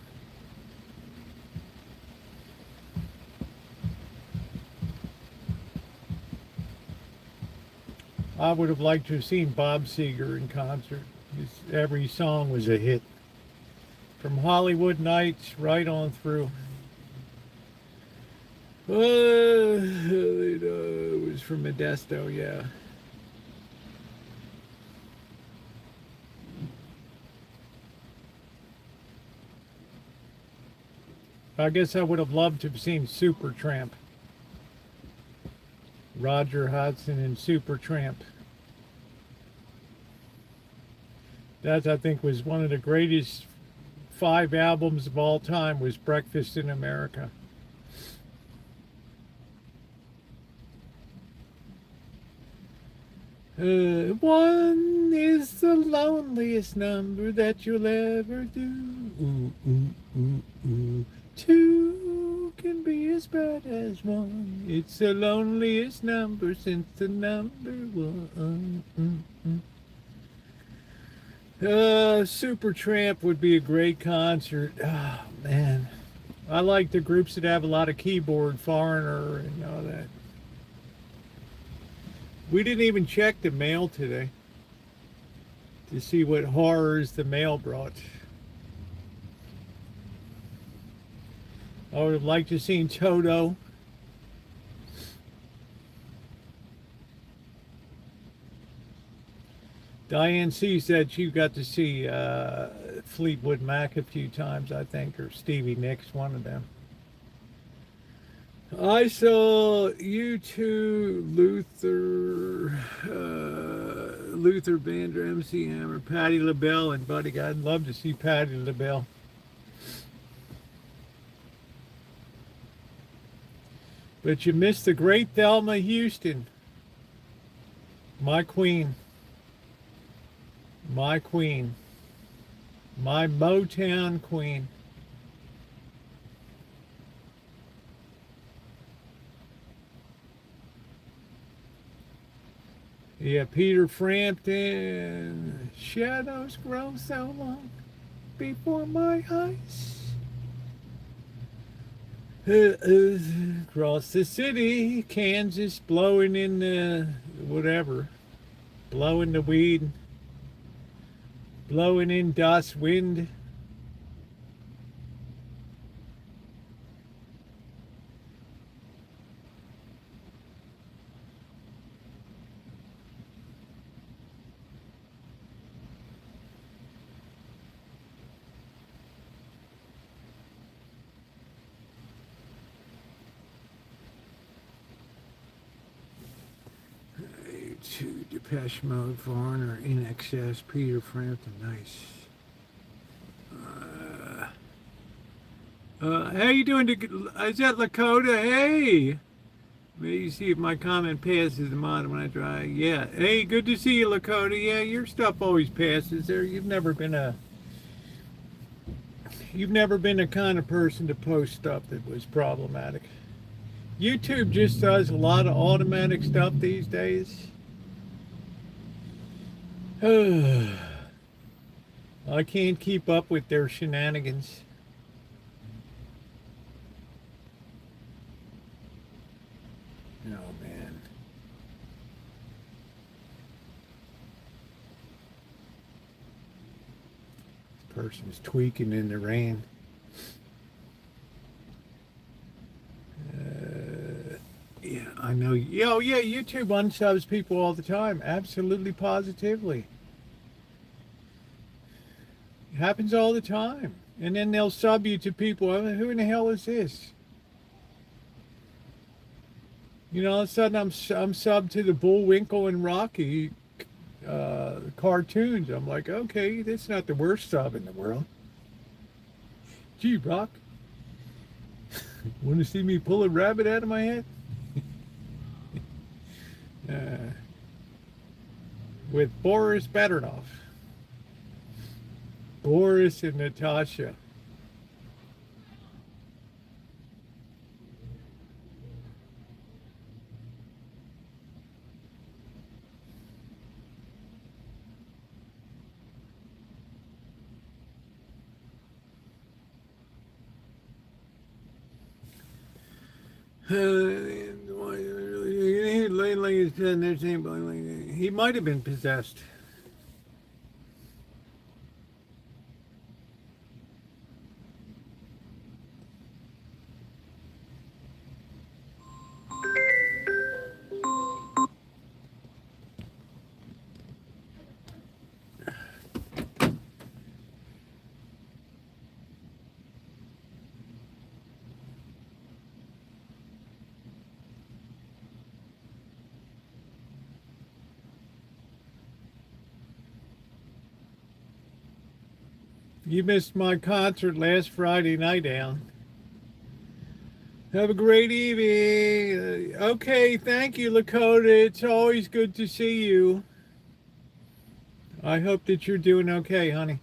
I would have liked to have seen Bob Seger in concert. Every song was a hit. From Hollywood Nights right on through. It was from Modesto, yeah. I guess I would have loved to have seen Supertramp. Roger Hodgson and Supertramp. That, I think, was one of the greatest 5 albums of all time, was Breakfast in America. One is the loneliest number that you'll ever do. Ooh, ooh, ooh, ooh. 2 can be as bad as 1. It's the loneliest number since the number 1. Supertramp would be a great concert. Oh, man. I like the groups that have a lot of keyboard, Foreigner and all that. We didn't even check the mail today to see what horrors the mail brought. I would have liked to have seen Toto. Diane C. said she got to see Fleetwood Mac a few times, I think, or Stevie Nicks, one of them. I saw U2, Luther Vandross, MC Hammer, Patti LaBelle, and Buddy Guy. I'd love to see Patti LaBelle. But you missed the great Thelma Houston. My queen. My queen. My Motown queen. Yeah, Peter Frampton. Shadows grow so long before my eyes. Across the city, Kansas, blowing in the whatever, blowing the weed, blowing in dust, wind. To Depeche Mode, Foreigner, In Excess, Peter Frampton, nice. How you doing? Is that Lakota? Hey! Maybe see if my comment passes the mod when I try. Yeah. Hey, good to see you, Lakota. Yeah, your stuff always passes there. You've never been the kind of person to post stuff that was problematic. YouTube just does a lot of automatic stuff these days. I can't keep up with their shenanigans. Oh, man. person's tweaking in the rain. Yeah, I know. Yeah, oh, yeah, YouTube unsubs people all the time. Absolutely, positively. It happens all the time. And then they'll sub you to people. I mean, who in the hell is this? You know, all of a sudden I'm subbed to the Bullwinkle and Rocky cartoons. I'm like, okay, that's not the worst sub in the world. Gee, Rock, want to see me pull a rabbit out of my head? With Boris Bedernov. Boris and Natasha. He might have been possessed. You missed my concert last Friday night, Alan. Have a great evening. Okay, thank you, Lakota. It's always good to see you. I hope that you're doing okay, honey.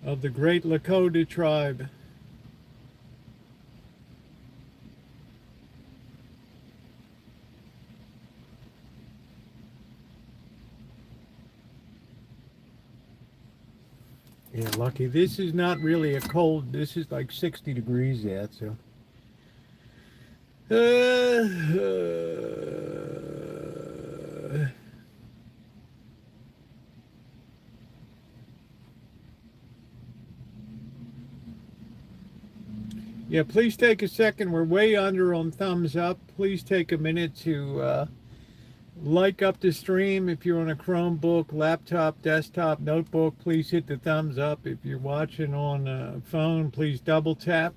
Of the great Lakota tribe. Yeah, lucky. This is not really a cold. This is like 60 degrees yet, so. Yeah, please take a second. We're way under on thumbs up. Please take a minute to like up the stream. If you're on a Chromebook, laptop, desktop, notebook, please hit the thumbs up. If you're watching on a phone, please double tap.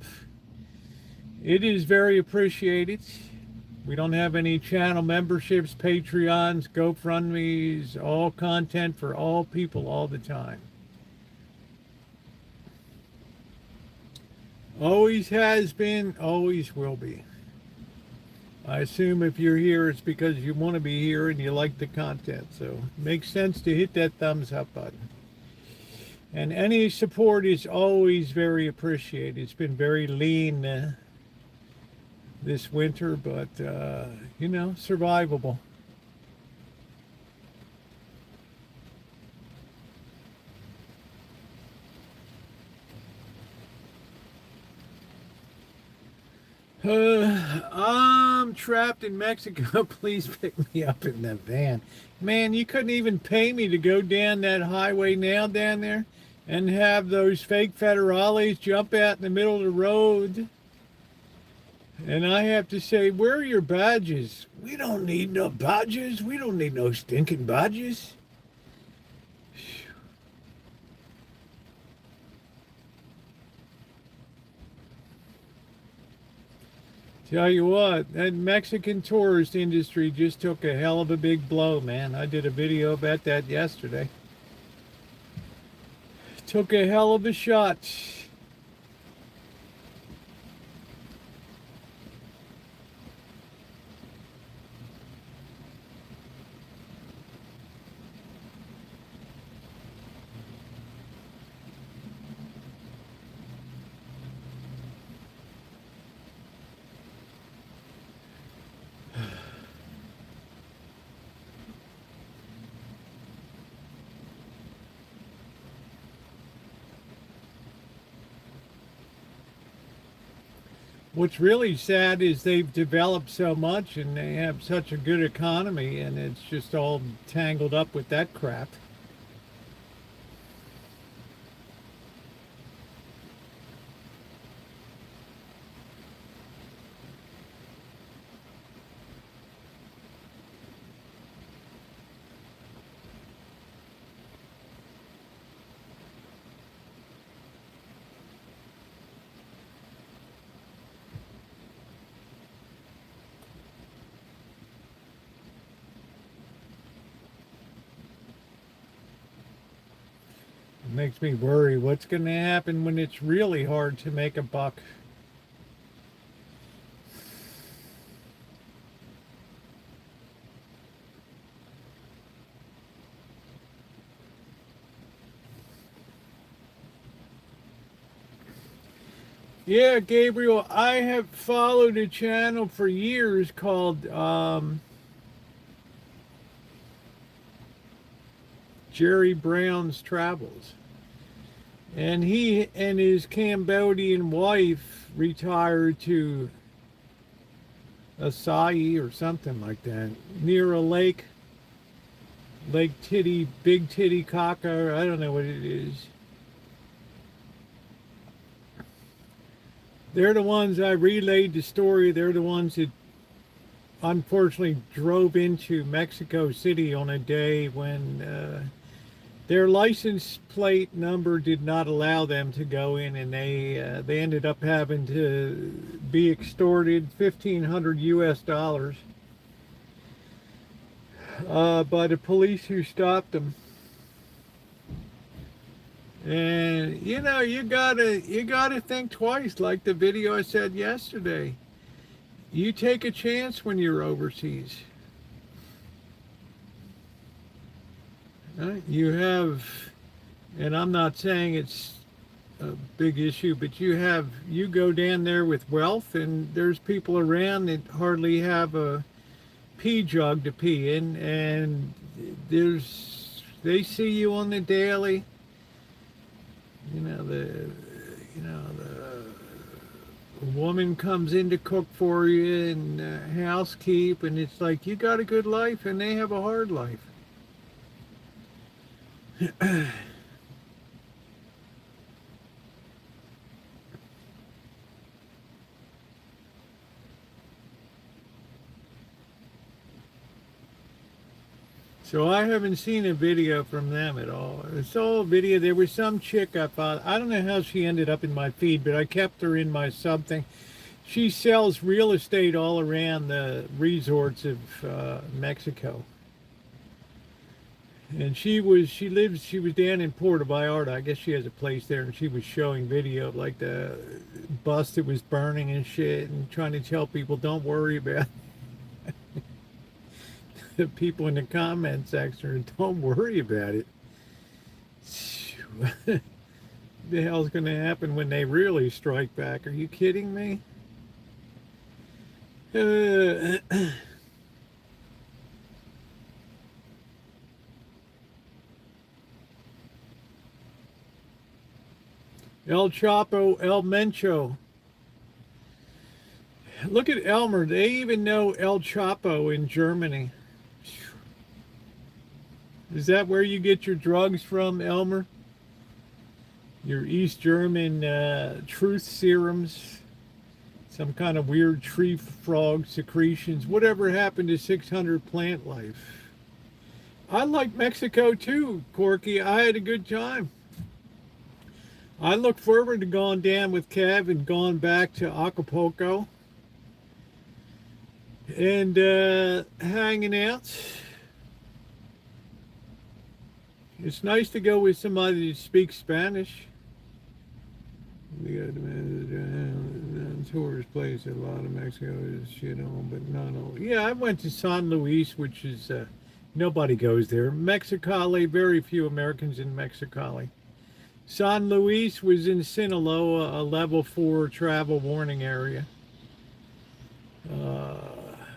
It is very appreciated. We don't have any channel memberships, Patreons, GoFundMes, all content for all people all the time. Always has been, always will be. I assume if you're here, it's because you want to be here and you like the content. So it makes sense to hit that thumbs up button. And any support is always very appreciated. It's been very lean this winter, but, you know, survivable. I'm trapped in Mexico. Please pick me up in the van. Man, you couldn't even pay me to go down that highway now down there and have those fake federales jump out in the middle of the road. And I have to say, where are your badges? We don't need no badges. We don't need no stinking badges. Tell you what, that Mexican tourist industry just took a hell of a big blow, man. I did a video about that yesterday. Took a hell of a shot. What's really sad is they've developed so much and they have such a good economy, and it's just all tangled up with that crap. Makes me worry. What's going to happen when it's really hard to make a buck? Yeah, Gabriel, I have followed a channel for years called Jerry Brown's Travels. And he and his Cambodian wife retired to Acai or something like that, near a lake, Lake Titty, Big Titicaca, I don't know what it is. They're the ones I relayed the story. They're the ones that unfortunately drove into Mexico City on a day when their license plate number did not allow them to go in, and they ended up having to be extorted $1,500 by the police who stopped them. And you know, you gotta think twice, like the video I said yesterday. You take a chance when you're overseas. You have, and I'm not saying it's a big issue, but you go down there with wealth, and there's people around that hardly have a pee jug to pee in, and they see you on the daily. The woman comes in to cook for you and housekeep, and it's like you got a good life and they have a hard life. So I haven't seen a video from them at all. I saw a video. There was some chick I found. I don't know how she ended up in my feed, but I kept her in my something. She sells real estate all around the resorts of Mexico. And she was down in Puerto Vallarta. I guess she has a place there, and she was showing video of like the bus that was burning and shit, and trying to tell people don't worry about it. The people in the comment section, don't worry about it. What the hell's going to happen when they really strike back? Are you kidding me? El Chapo, El Mencho. Look at Elmer. They even know El Chapo in Germany. Is that where you get your drugs from, Elmer? Your East German truth serums? Some kind of weird tree frog secretions? Whatever happened to 600 plant life? I like Mexico too, Corky. I had a good time. I look forward to going down with Kev and going back to Acapulco and hanging out. It's nice to go with somebody that speaks Spanish. We got a tourist place. A lot of Mexico is shit on, but not all. Yeah, I went to San Luis, which is nobody goes there. Mexicali, very few Americans in Mexicali. San Luis was in Sinaloa, a level 4 travel warning area.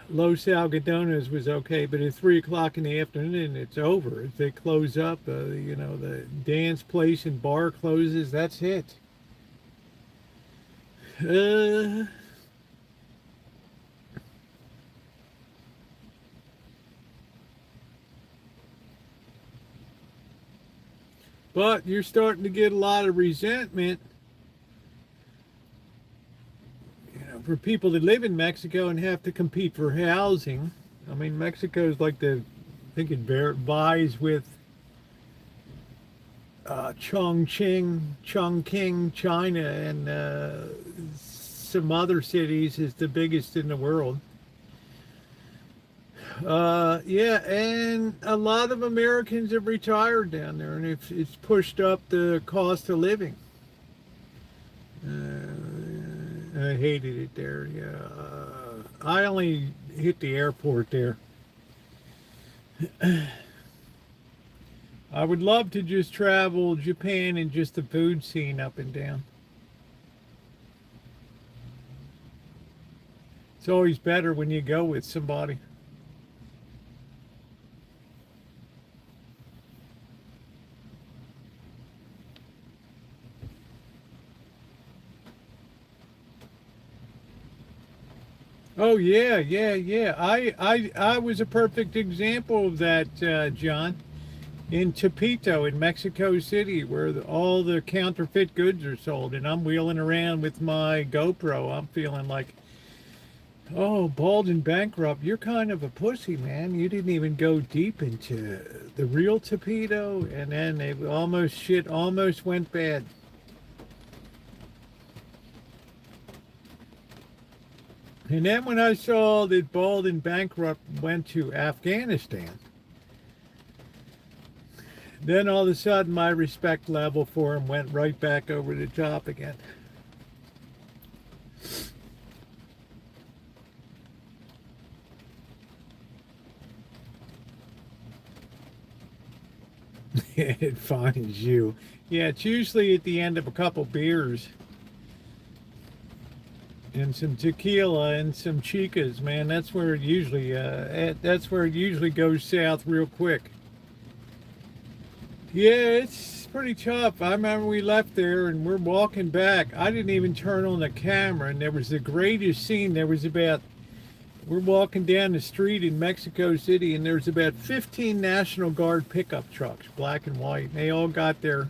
Los Algodones was okay, but at 3 o'clock in the afternoon, it's over. They close up, the dance place and bar closes, that's it. But you're starting to get a lot of resentment, for people that live in Mexico and have to compete for housing. I mean, Mexico is like I think it vies with Chongqing, China, and some other cities is the biggest in the world. Yeah, and a lot of Americans have retired down there, and it's pushed up the cost of living. I hated it there. Yeah, I only hit the airport there. I would love to just travel Japan and just the food scene up and down. It's always better when you go with somebody. Oh yeah, yeah, yeah. I was a perfect example of that, John. In Tepito, in Mexico City, where all the counterfeit goods are sold, and I'm wheeling around with my GoPro. I'm feeling like, oh, bald and bankrupt. You're kind of a pussy, man. You didn't even go deep into the real Tepito, and then shit almost went bad. And then when I saw that Bald and Bankrupt went to Afghanistan, then all of a sudden my respect level for him went right back over the top again. It finds you. Yeah, it's usually at the end of a couple beers and some tequila and some chicas, man. That's where it usually goes south real quick. Yeah, it's pretty tough. I remember we left there and we're walking back. I didn't even turn on the camera, and there was the greatest scene. We're walking down the street in Mexico City, and there's about 15 National Guard pickup trucks, black and white. And they all got their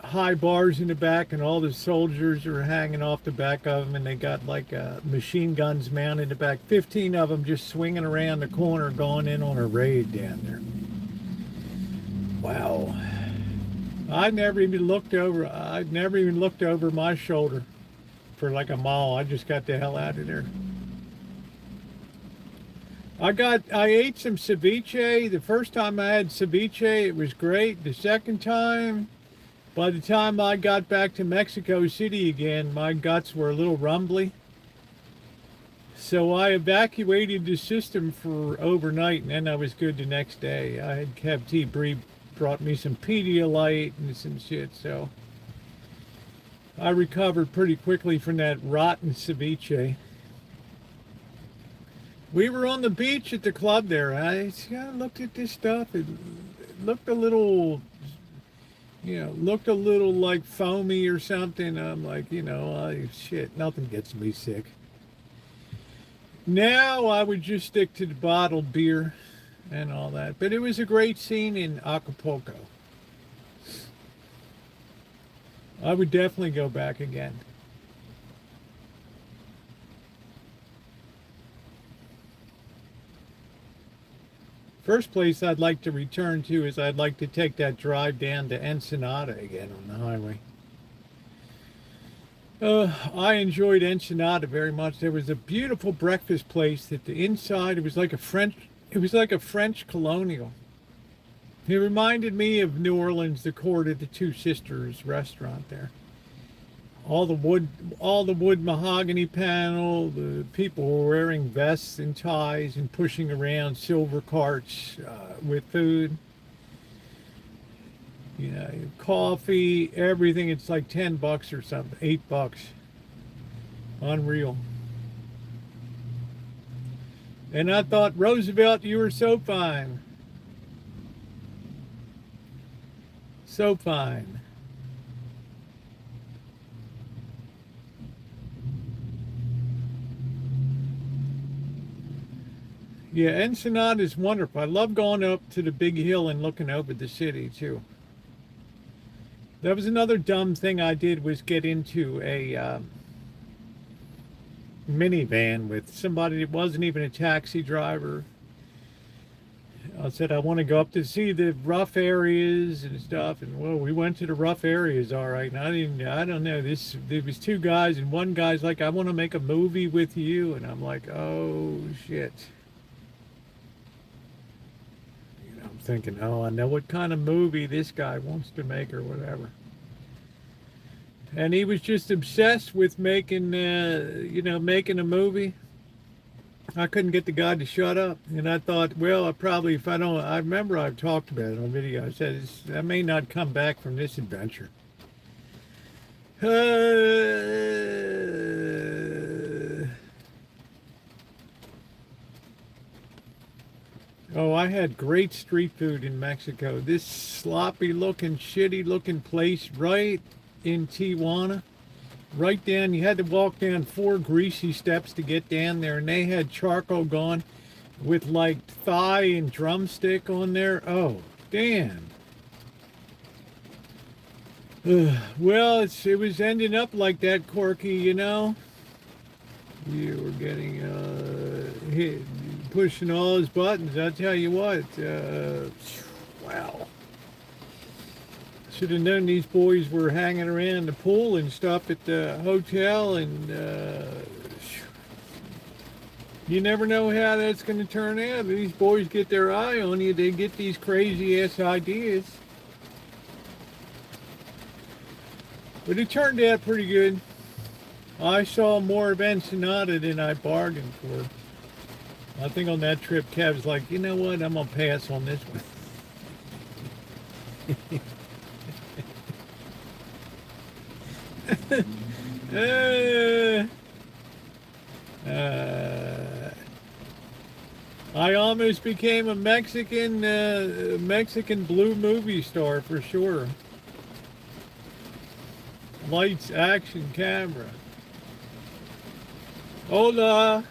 high bars in the back, and all the soldiers are hanging off the back of them, and they got like machine guns mounted in the back. 15 of them just swinging around the corner, going in on a raid down there. Wow. I'd never even looked over my shoulder for like a mile. I just got the hell out of there. I ate some ceviche. The first time I had ceviche, it was great. The second time, by the time I got back to Mexico City again, my guts were a little rumbly. So I evacuated the system for overnight, and then I was good the next day. I had Kev Bree brought me some Pedialyte and some shit, so I recovered pretty quickly from that rotten ceviche. We were on the beach at the club there. I looked at this stuff. It looked a little, looked a little like foamy or something. I'm like, shit, nothing gets me sick. Now I would just stick to the bottled beer and all that. But it was a great scene in Acapulco. I would definitely go back again. First place I'd like to return to is I'd like to take that drive down to Ensenada again on the highway. I enjoyed Ensenada very much. There was a beautiful breakfast place that the inside, it was like a French colonial. It reminded me of New Orleans, the Court of the Two Sisters restaurant there. All the wood mahogany panel, the people were wearing vests and ties and pushing around silver carts with food. Coffee, everything. It's like $10 or something, $8. Unreal. And I thought, Roosevelt, you were so fine. So fine. Yeah, Ensenada is wonderful. I love going up to the big hill and looking over the city, too. That was another dumb thing I did, was get into a minivan with somebody that wasn't even a taxi driver. I said, I want to go up to see the rough areas and stuff. And, well, we went to the rough areas, all right. And I don't know, there was two guys, and one guy's like, I want to make a movie with you. And I'm like, oh, shit. thinking, oh, I know what kind of movie this guy wants to make or whatever. And he was just obsessed with making, making a movie. I couldn't get the guy to shut up. And I thought, well, I remember I've talked about it on video. I said, I may not come back from this adventure. Oh, I had great street food in Mexico. This sloppy looking, shitty looking place right in Tijuana. Right down, you had to walk down 4 greasy steps to get down there, and they had charcoal gone with like thigh and drumstick on there. Oh, damn. Well, it was ending up like that, Corky, you know. You were getting hit, pushing all his buttons. I tell you what, wow. Should have known these boys were hanging around the pool and stuff at the hotel, and you never know how that's going to turn out. These boys get their eye on you, they get these crazy ass ideas. But it turned out pretty good. I saw more of Ensenada than I bargained for. I think on that trip, Kev's like, you know what, I'm going to pass on this one. I almost became a Mexican blue movie star for sure. Lights, action, camera. Hola.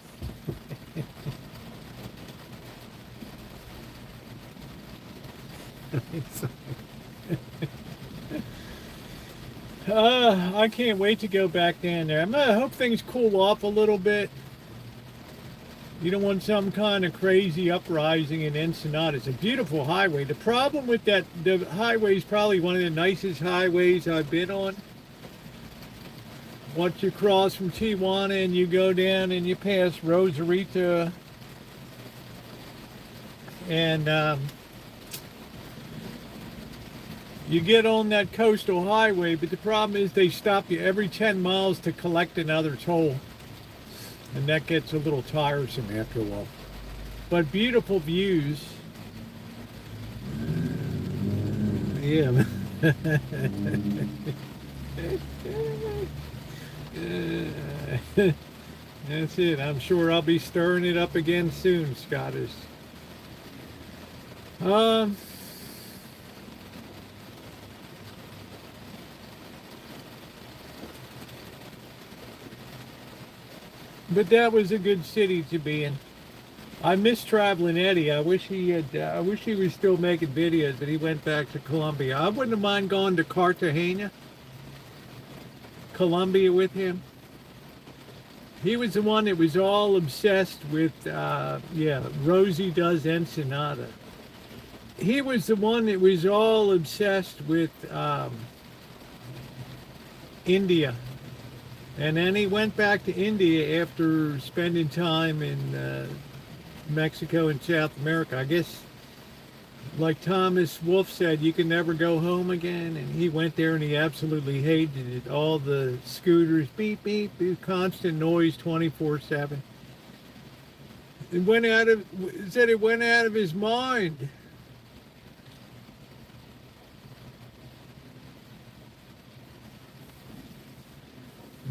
I can't wait to go back down there. I hope things cool off a little bit. You don't want some kind of crazy uprising in Ensenada. It's a beautiful highway. The problem with the highway is probably one of the nicest highways I've been on. Once you cross from Tijuana and you go down and you pass Rosarito, and you get on that coastal highway, but the problem is they stop you every 10 miles to collect another toll, and that gets a little tiresome after a while. But beautiful views. Yeah. That's it. I'm sure I'll be stirring it up again soon, Scottish. But that was a good city to be in. I miss traveling Eddie. I wish he was still making videos, but he went back to Colombia. I wouldn't mind going to Cartagena, Colombia with him. He was the one that was all obsessed with, Rosie does Ensenada. He was the one that was all obsessed with India. And then he went back to India after spending time in Mexico and South America. I guess, like Thomas Wolfe said, you can never go home again. And he went there and he absolutely hated it. All the scooters, beep, beep, beep, constant noise 24/7. It went out of his mind.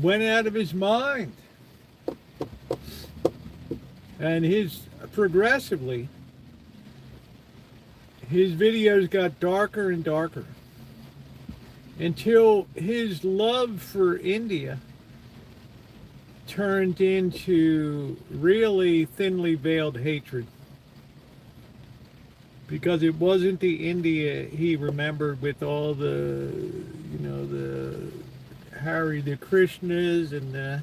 Went out of his mind. And progressively, his videos got darker and darker until his love for India turned into really thinly veiled hatred. Because it wasn't the India he remembered with all the Hare the Krishnas and the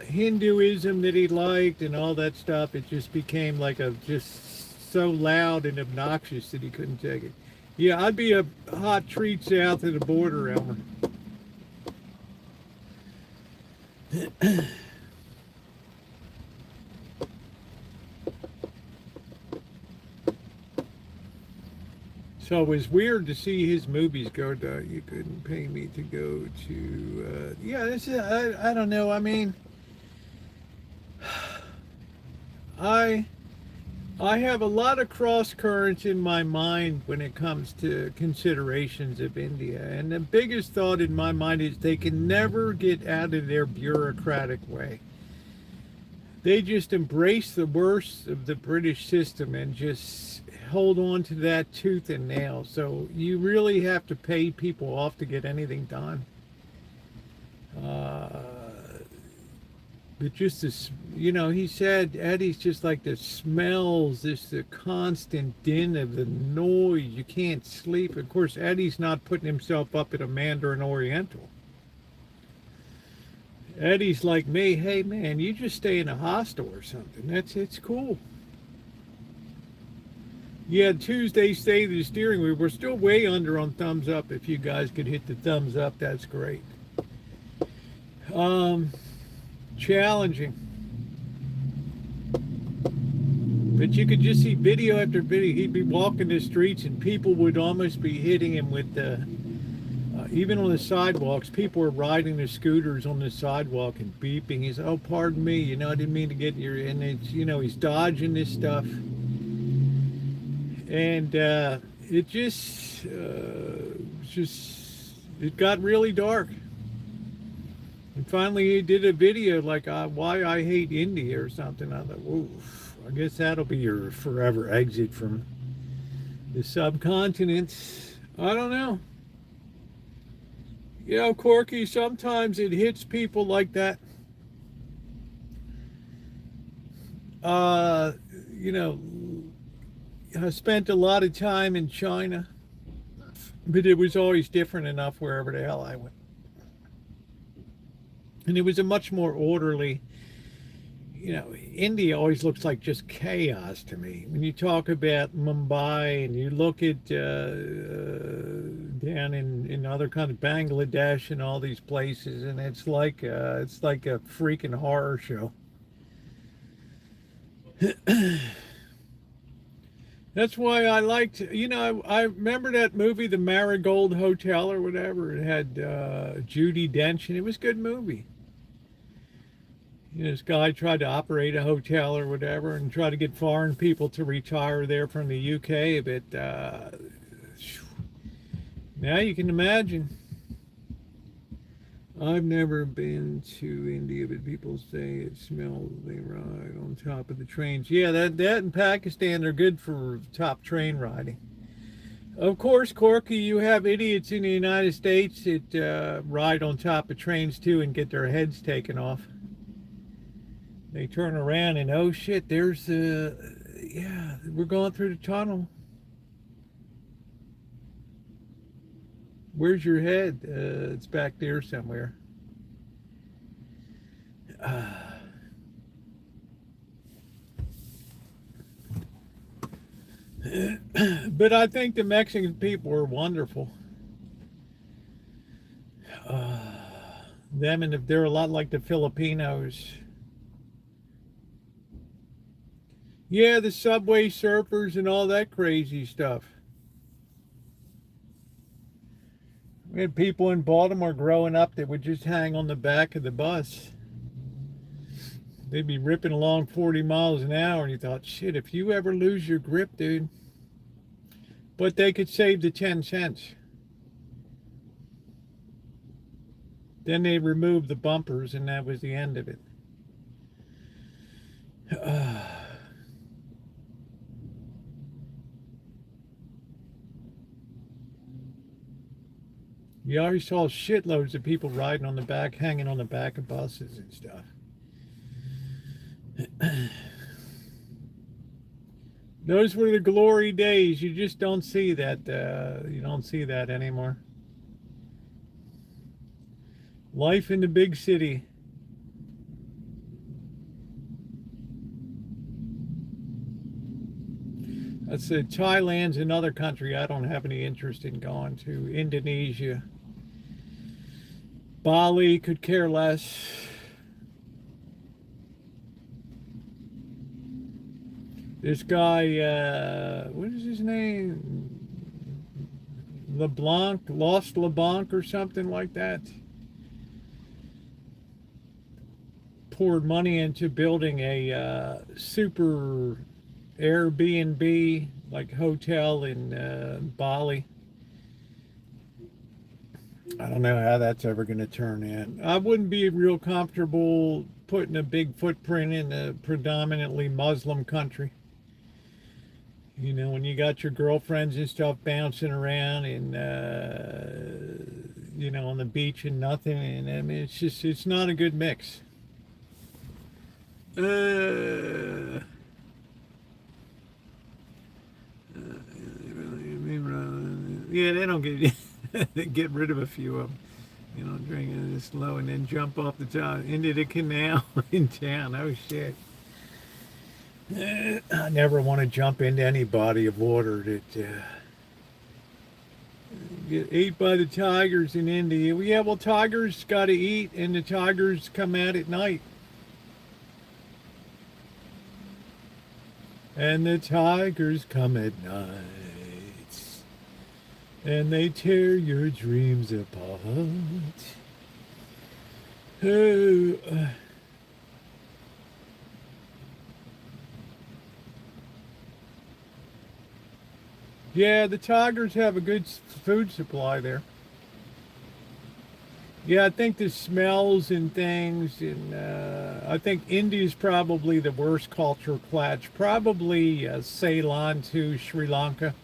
Hinduism that he liked and all that stuff. It just became like just so loud and obnoxious that he couldn't take it. Yeah, I'd be a hot treat south of the border, Elmer. So it was weird to see his movies go to, you couldn't pay me to go to, yeah, this is, I don't know. I mean, I I have a lot of cross currents in my mind when it comes to considerations of India. And the biggest thought in my mind is they can never get out of their bureaucratic way. They just embrace the worst of the British system and just hold on to that tooth and nail. So you really have to pay people off to get anything done. But just this, he said Eddie's just like the smells, the constant din of the noise. You can't sleep. Of course, Eddie's not putting himself up at a Mandarin Oriental. Eddie's like me. Hey, man, you just stay in a hostel or something. It's cool. Yeah, Tuesday, stay the steering wheel. We're still way under on thumbs up. If you guys could hit the thumbs up, that's great. Challenging. But you could just see video after video. He'd be walking the streets and people would almost be hitting him with even on the sidewalks, people were riding their scooters on the sidewalk and beeping. He's, oh, pardon me, I didn't mean to get in your, and it's, he's dodging this stuff. And it it got really dark. And finally he did a video like why I hate India or something. I thought, whoa, I guess that'll be your forever exit from the subcontinent. I don't know. Corky, sometimes it hits people like that. I spent a lot of time in China, but it was always different enough wherever the hell I went. And it was a much more orderly, India always looks like just chaos to me. When you talk about Mumbai and you look at down in other kind of Bangladesh and all these places, and it's like a freaking horror show. That's why I liked, I remember that movie, The Marigold Hotel or whatever. It had Judi Dench, and it was a good movie. This guy tried to operate a hotel or whatever and try to get foreign people to retire there from the UK. But now you can imagine. I've never been to India, but people say it smells. They ride on top of the trains. Yeah, that in Pakistan, they're good for top train riding. Of course, Corky, you have idiots in the United States that ride on top of trains too and get their heads taken off. They turn around and, oh shit, there's we're going through the tunnel. Where's your head? It's back there somewhere. But I think the Mexican people are wonderful. Them, and they're a lot like the Filipinos. Yeah, the subway surfers and all that crazy stuff. We had people in Baltimore growing up that would just hang on the back of the bus. They'd be ripping along 40 miles an hour, and you thought, shit, if you ever lose your grip, dude. But they could save the 10 cents. Then they removed the bumpers, and that was the end of it. You always saw shitloads of people riding on the back, hanging on the back of buses and stuff. Those were the glory days. You just don't see that. You don't see that anymore. Life in the big city. That's Thailand's another country I don't have any interest in going to. Indonesia. Bali, could care less. This guy, what is his name? Lost LeBlanc or something like that. Poured money into building a super Airbnb like hotel in Bali. I don't know how that's ever going to turn in. I wouldn't be real comfortable putting a big footprint in a predominantly Muslim country. You know, when you got your girlfriends and stuff bouncing around and, you know, on the beach and nothing. And I mean, it's not a good mix. Yeah, they don't get rid of a few of them. You know, drinking this low and then jump off the top into the canal in town. Oh shit! I never want to jump into any body of water that get ate by the tigers in India. Well, yeah, well, tigers got to eat, and the tigers come out at night. And the tigers come at night, and they tear your dreams apart. Oh. Yeah, the tigers have a good food supply there. Yeah, I think the smells and things, and I think India's probably the worst culture clash. Probably Ceylon to Sri Lanka.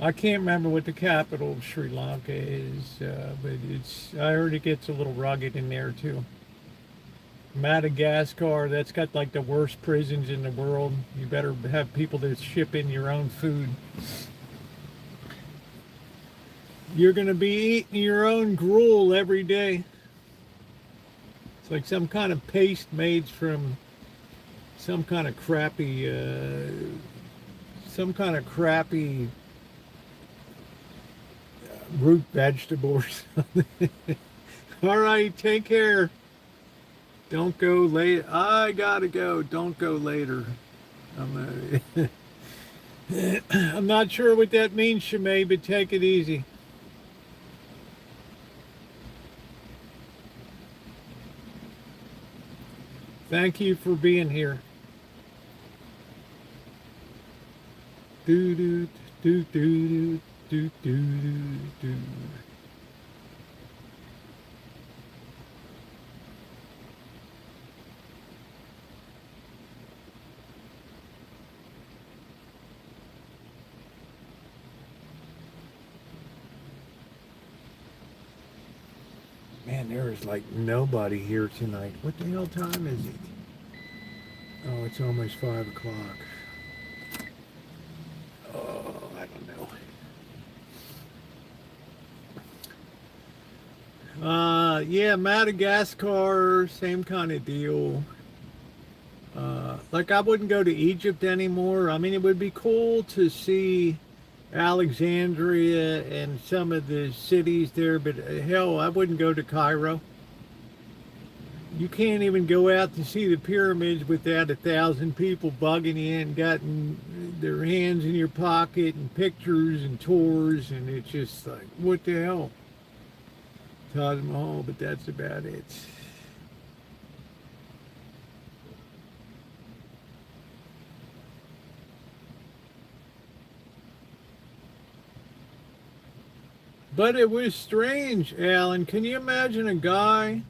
I can't remember what the capital of Sri Lanka is, but I heard it gets a little rugged in there too. Madagascar, that's got like the worst prisons in the world. You better have people that ship in your own food. You're going to be eating your own gruel every day. It's like some kind of paste made from some kind of crappy root vegetable or something. All right, take care. Don't go late. I gotta go. Don't go later. I'm not sure what that means, Shimei, but take it easy. Thank you for being here. Do do do do do do do do. Man, there is like nobody here tonight. What the hell time is it? Oh, it's almost 5 o'clock. Oh, I don't know. Yeah, Madagascar, same kind of deal. Like I wouldn't go to Egypt anymore. I mean, it would be cool to see Alexandria and some of the cities there, but hell, I wouldn't go to Cairo. You can't even go out to see the pyramids without 1,000 people bugging you and gotten their hands in your pocket and pictures and tours, and it's just like, what the hell? Taj Mahal, but that's about it. But it was strange, Alan. Can you imagine a guy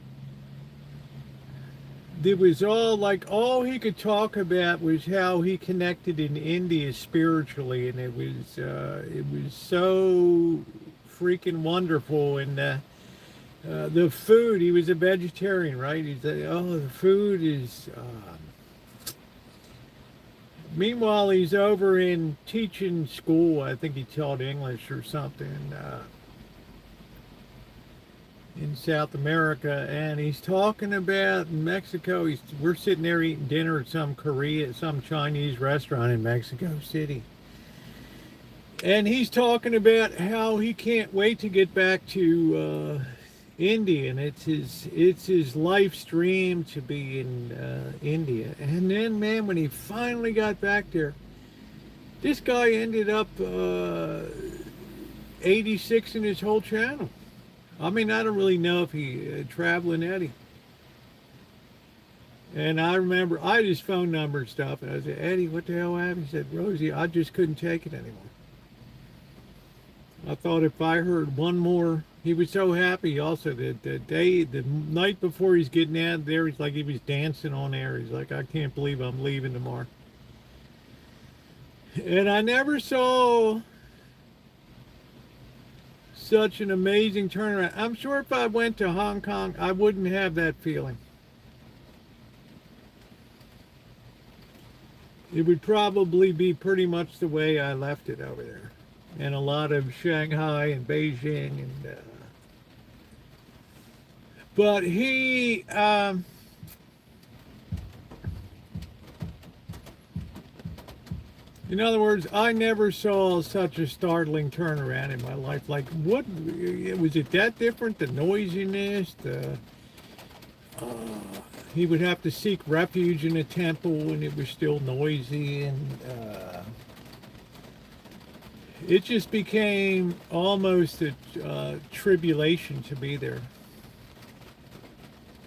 that was all he could talk about was how he connected in India spiritually, and it was so freaking wonderful. And the food, he was a vegetarian, right? He's like, oh, the food is. Meanwhile, he's over in teaching school. I think he taught English or something. In South America, and he's talking about Mexico. We're sitting there eating dinner at some Chinese restaurant in Mexico City, and he's talking about how he can't wait to get back to India, and it's his life dream to be in India. And then, man, when he finally got back there, this guy ended up 86 in his whole channel. I mean, I don't really know if he traveling Eddie. And I remember I had his phone number and stuff, and I said, Eddie, what the hell happened? He said, Rosie, I just couldn't take it anymore. I thought if I heard one more, he was so happy also that the night before he's getting out of there, he's like he was dancing on air. He's like, I can't believe I'm leaving tomorrow. And I never saw such an amazing turnaround. I'm sure if I went to Hong Kong, I wouldn't have that feeling. It would probably be pretty much the way I left it over there. And a lot of Shanghai and Beijing. And but he... in other words, I never saw such a startling turnaround in my life. Like, what was it that different? The noisiness, he would have to seek refuge in a temple when it was still noisy, and it just became almost a tribulation to be there.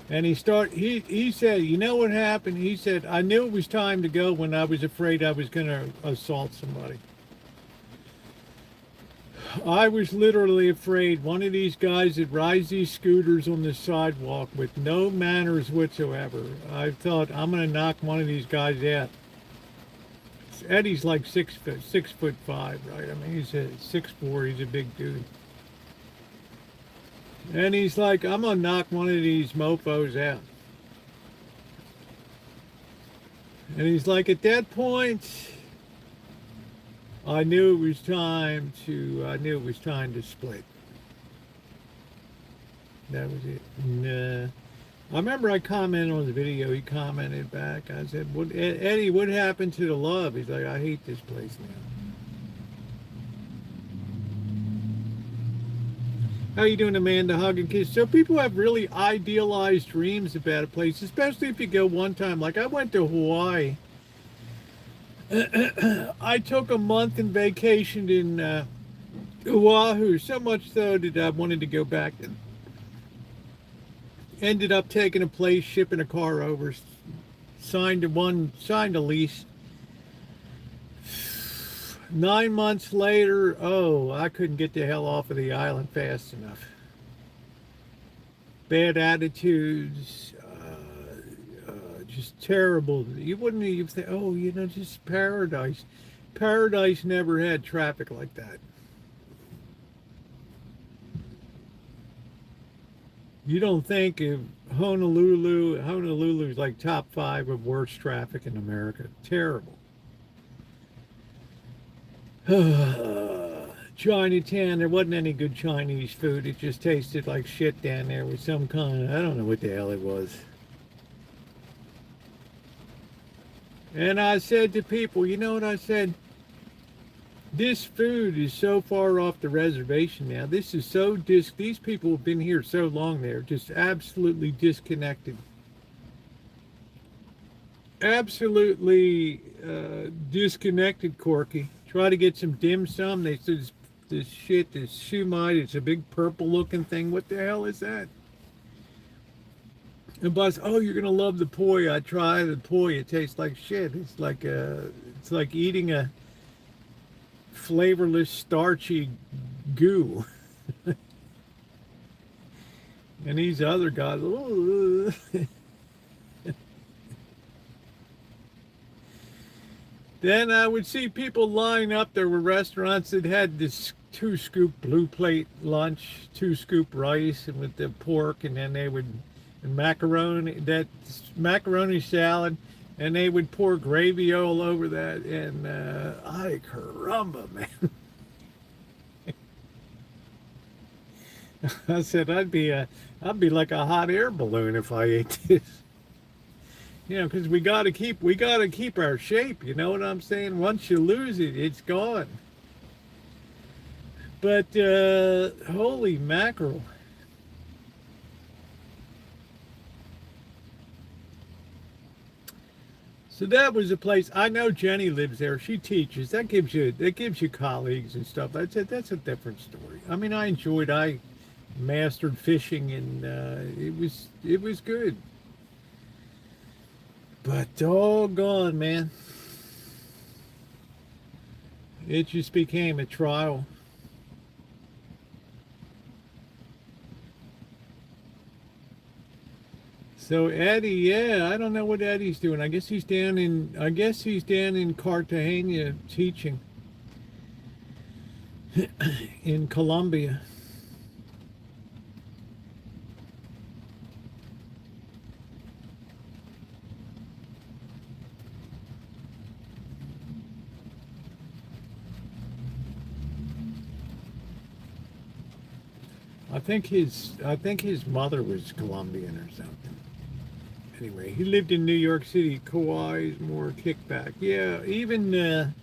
And he said, you know what happened? He said, I knew it was time to go when I was afraid I was going to assault somebody. I was literally afraid one of these guys that rides these scooters on the sidewalk with no manners whatsoever. I thought, I'm going to knock one of these guys out. Eddie's like 6'5", right? I mean, he's 6'4", he's a big dude. And he's like, I'm going to knock one of these mofos out. And he's like, at that point, I knew it was time to split. That was it. And, I remember I commented on the video, he commented back. I said, Eddie, what happened to the love? He's like, I hate this place now. How you doing, Amanda? Hug and kiss. So people have really idealized dreams about a place, especially if you go one time. Like I went to Hawaii. I took a month and vacationed in Oahu, so much so that I wanted to go back. And ended up taking a place, shipping a car over, signed a lease. 9 months later, I couldn't get the hell off of the island fast enough. Bad attitudes, just terrible. You wouldn't even think, just paradise. Paradise never had traffic like that. You don't think of Honolulu's like top 5 of worst traffic in America. Terrible. Chinatown, there wasn't any good Chinese food. It just tasted like shit down there with some kind of, I don't know what the hell it was. And I said to people, you know what I said? This food is so far off the reservation now. This is so these people have been here so long, they're just absolutely disconnected. Absolutely disconnected, Corky. Try to get some dim sum. They said this shumai, it's a big purple looking thing. What the hell is that? And boss, you're gonna love the poi. I tried the poi. It tastes like shit. It's like eating a flavorless, starchy goo. And these other guys, Then I would see people line up. There were restaurants that had this 2-scoop blue plate lunch, 2-scoop rice, and with the pork, and then they would macaroni salad, and they would pour gravy all over that, and ay caramba, man. I said I'd be like a hot air balloon if I ate this. Because we gotta keep our shape. You know what I'm saying? Once you lose it, it's gone. But holy mackerel! So that was a place. I know Jenny lives there. She teaches. That gives you colleagues and stuff. That's a different story. I mean, I mastered fishing, and it was good. But doggone, man, it just became a trial. So Eddie, yeah, I don't know what Eddie's doing. I guess he's down in Cartagena teaching in Colombia. I think his mother was Colombian or something. Anyway, he lived in New York City. Kauai's more kickback. Yeah, even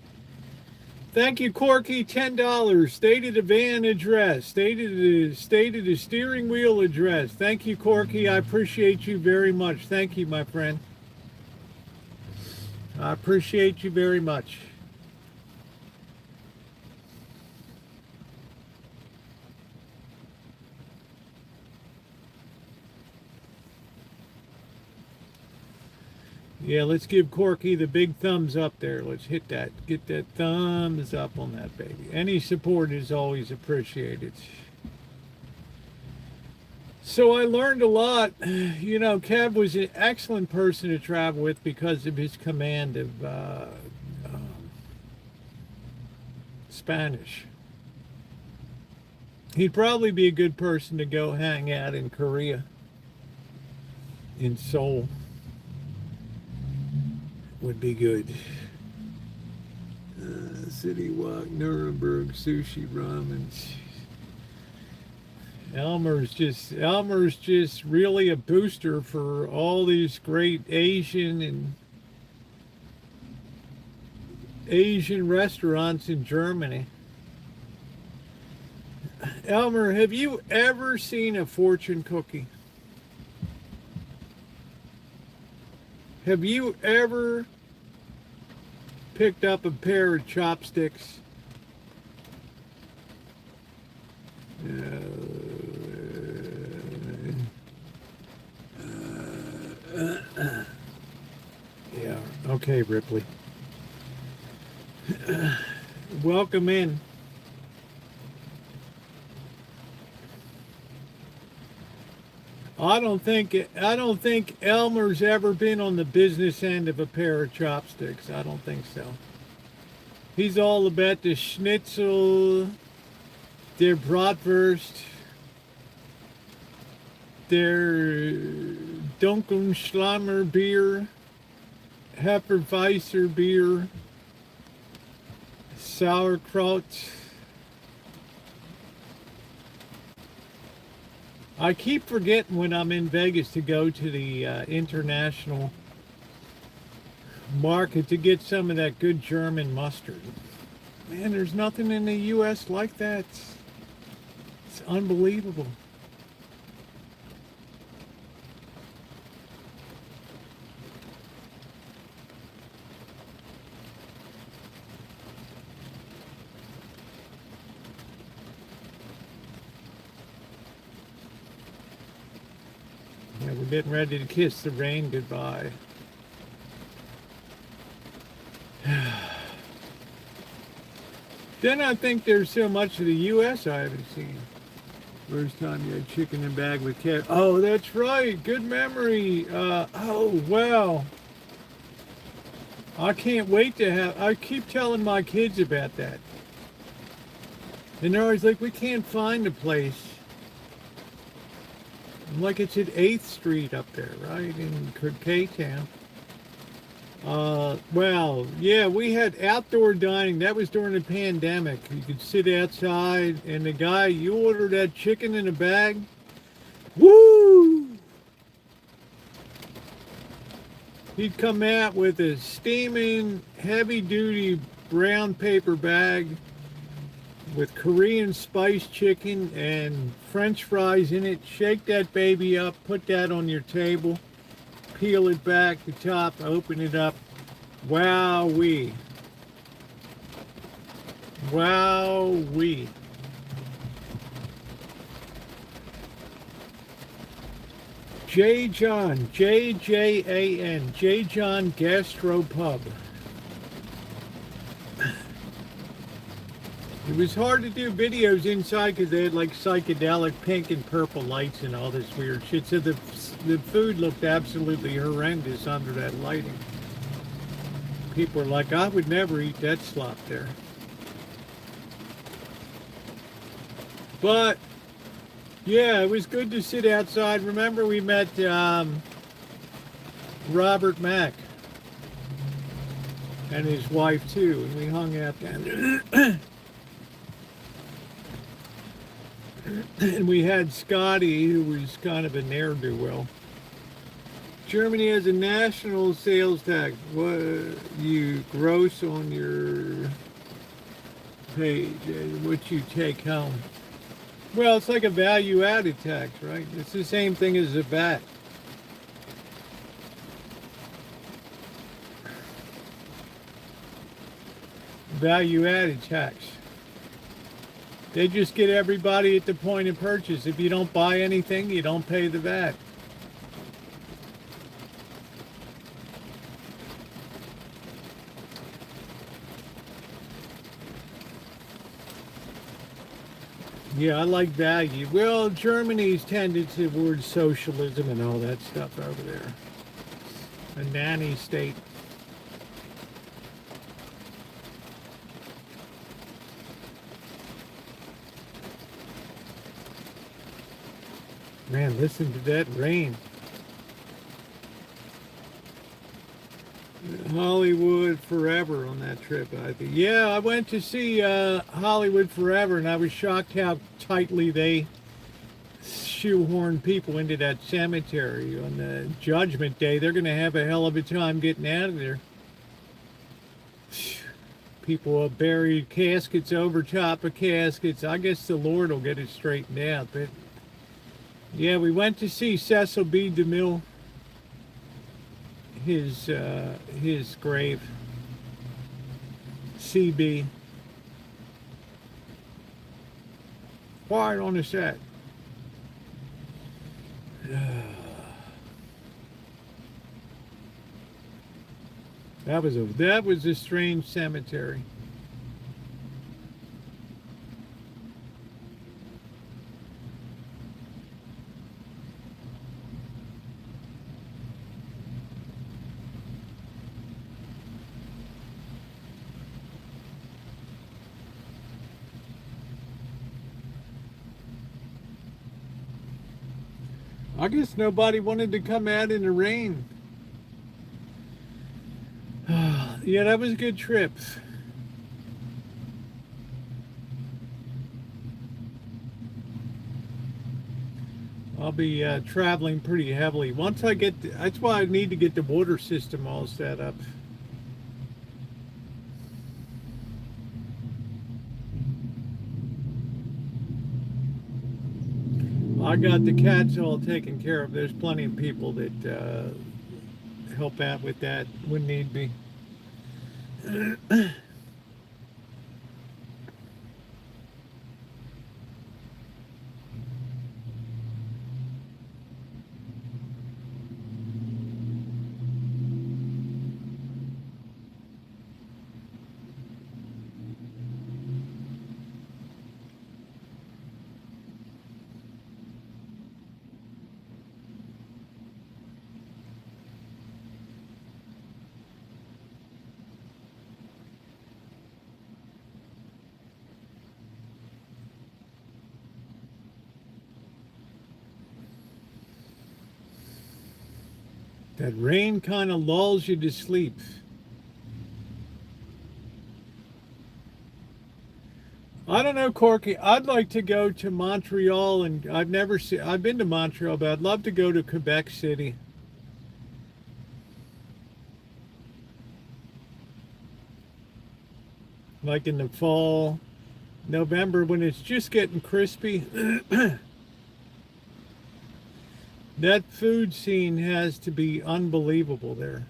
thank you, Corky, $10. Stated a van address. Stated a steering wheel address. Thank you, Corky. I appreciate you very much. Thank you, my friend. I appreciate you very much. Yeah, let's give Corky the big thumbs up there. Let's hit that. Get that thumbs up on that baby. Any support is always appreciated. So I learned a lot. You know, Kev was an excellent person to travel with because of his command of Spanish. He'd probably be a good person to go hang out in Korea, in Seoul. Would be good. City Walk, Nuremberg, sushi, ramen. Elmer's just really a booster for all these great Asian restaurants in Germany. Elmer, have you ever seen a fortune cookie? Have you ever picked up a pair of chopsticks? Yeah, okay, Ripley. Welcome in. I don't think Elmer's ever been on the business end of a pair of chopsticks. I don't think so. He's all about the schnitzel, their bratwurst, their Dunkelschlammer beer, Hefeweizen beer, sauerkraut. I keep forgetting when I'm in Vegas to go to the international market to get some of that good German mustard. Man, there's nothing in the U.S. like that. It's unbelievable. Yeah, we're getting ready to kiss the rain goodbye. Then I think there's so much of the U.S. I haven't seen. First time you had chicken in bag with cat. Oh, that's right. Good memory. Oh, wow. I can't wait to have... I keep telling my kids about that. And they're always like, we can't find a place. Like it's at 8th Street up there, right, in K-Town. Well, yeah, we had outdoor dining. That was during the pandemic. You could sit outside, and the guy, you order that chicken in a bag. Woo! He'd come out with a steaming, heavy-duty brown paper bag with Korean spiced chicken and French fries in it. Shake that baby up, put that on your table, peel it back, the top, open it up, Wowee. Wowee. J. John, J-J-A-N, J. John Gastropub. It was hard to do videos inside because they had like psychedelic pink and purple lights and all this weird shit. So the food looked absolutely horrendous under that lighting. People were like, I would never eat that slop there. But yeah, it was good to sit outside. Remember we met Robert Mack and his wife too, and we hung out down there. And we had Scotty, who was kind of a ne'er-do-well. Germany has a national sales tax. What you gross on your page, what you take home. Well, it's like a value-added tax, right? It's the same thing as a VAT. Value-added tax. They just get everybody at the point of purchase. If you don't buy anything, you don't pay the VAT. Yeah, I like value. Well, Germany's tended towards socialism and all that stuff over there. A nanny state. Man, listen to that rain. Hollywood Forever on that trip, I think. Yeah, I went to see Hollywood Forever, and I was shocked how tightly they shoehorn people into that cemetery on the Judgment Day. They're going to have a hell of a time getting out of there. People have buried caskets over top of caskets. I guess the Lord will get it straightened out, but yeah, we went to see Cecil B. DeMille, his grave. CB. Quiet on the set. That was a strange cemetery. I guess nobody wanted to come out in the rain. Yeah, that was a good trip. I'll be traveling pretty heavily. Once I get, that's why I need to get the water system all set up. I got the cats all taken care of. There's plenty of people that help out with that when need be. That rain kind of lulls you to sleep. I don't know, Corky. I'd like to go to Montreal, and I've been to Montreal, but I'd love to go to Quebec City. Like in the fall, November, when it's just getting crispy. That food scene has to be unbelievable there.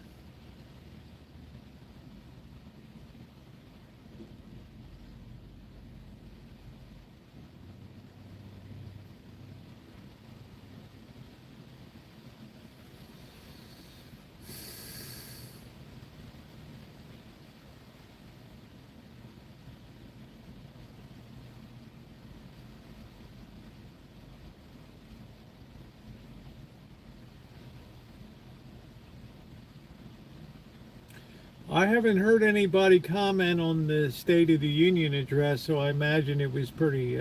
I haven't heard anybody comment on the State of the Union address, so I imagine it was pretty,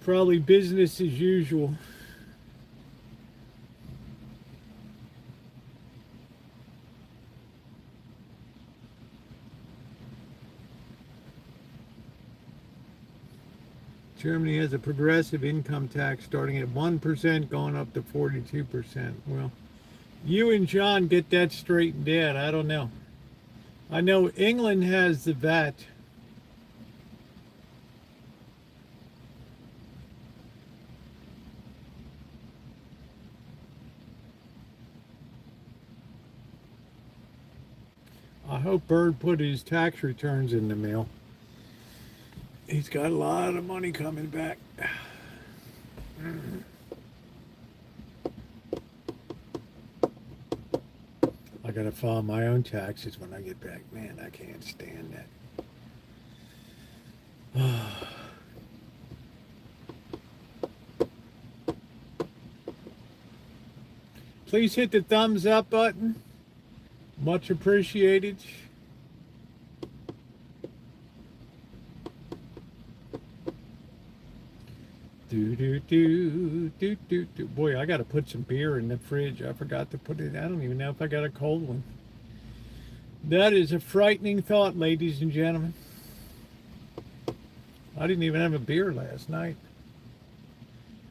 probably business as usual. Germany has a progressive income tax starting at 1%, going up to 42%. Well, you and John get that straightened out. I don't know. I know England has the VAT. I hope Bird put his tax returns in the mail. He's got a lot of money coming back. I gotta file my own taxes when I get back. Man, I can't stand that. Please hit the thumbs up button. Much appreciated. Do. Boy, I got to put some beer in the fridge. I forgot to put it. I don't even know if I got a cold one. That is a frightening thought, ladies and gentlemen. I didn't even have a beer last night.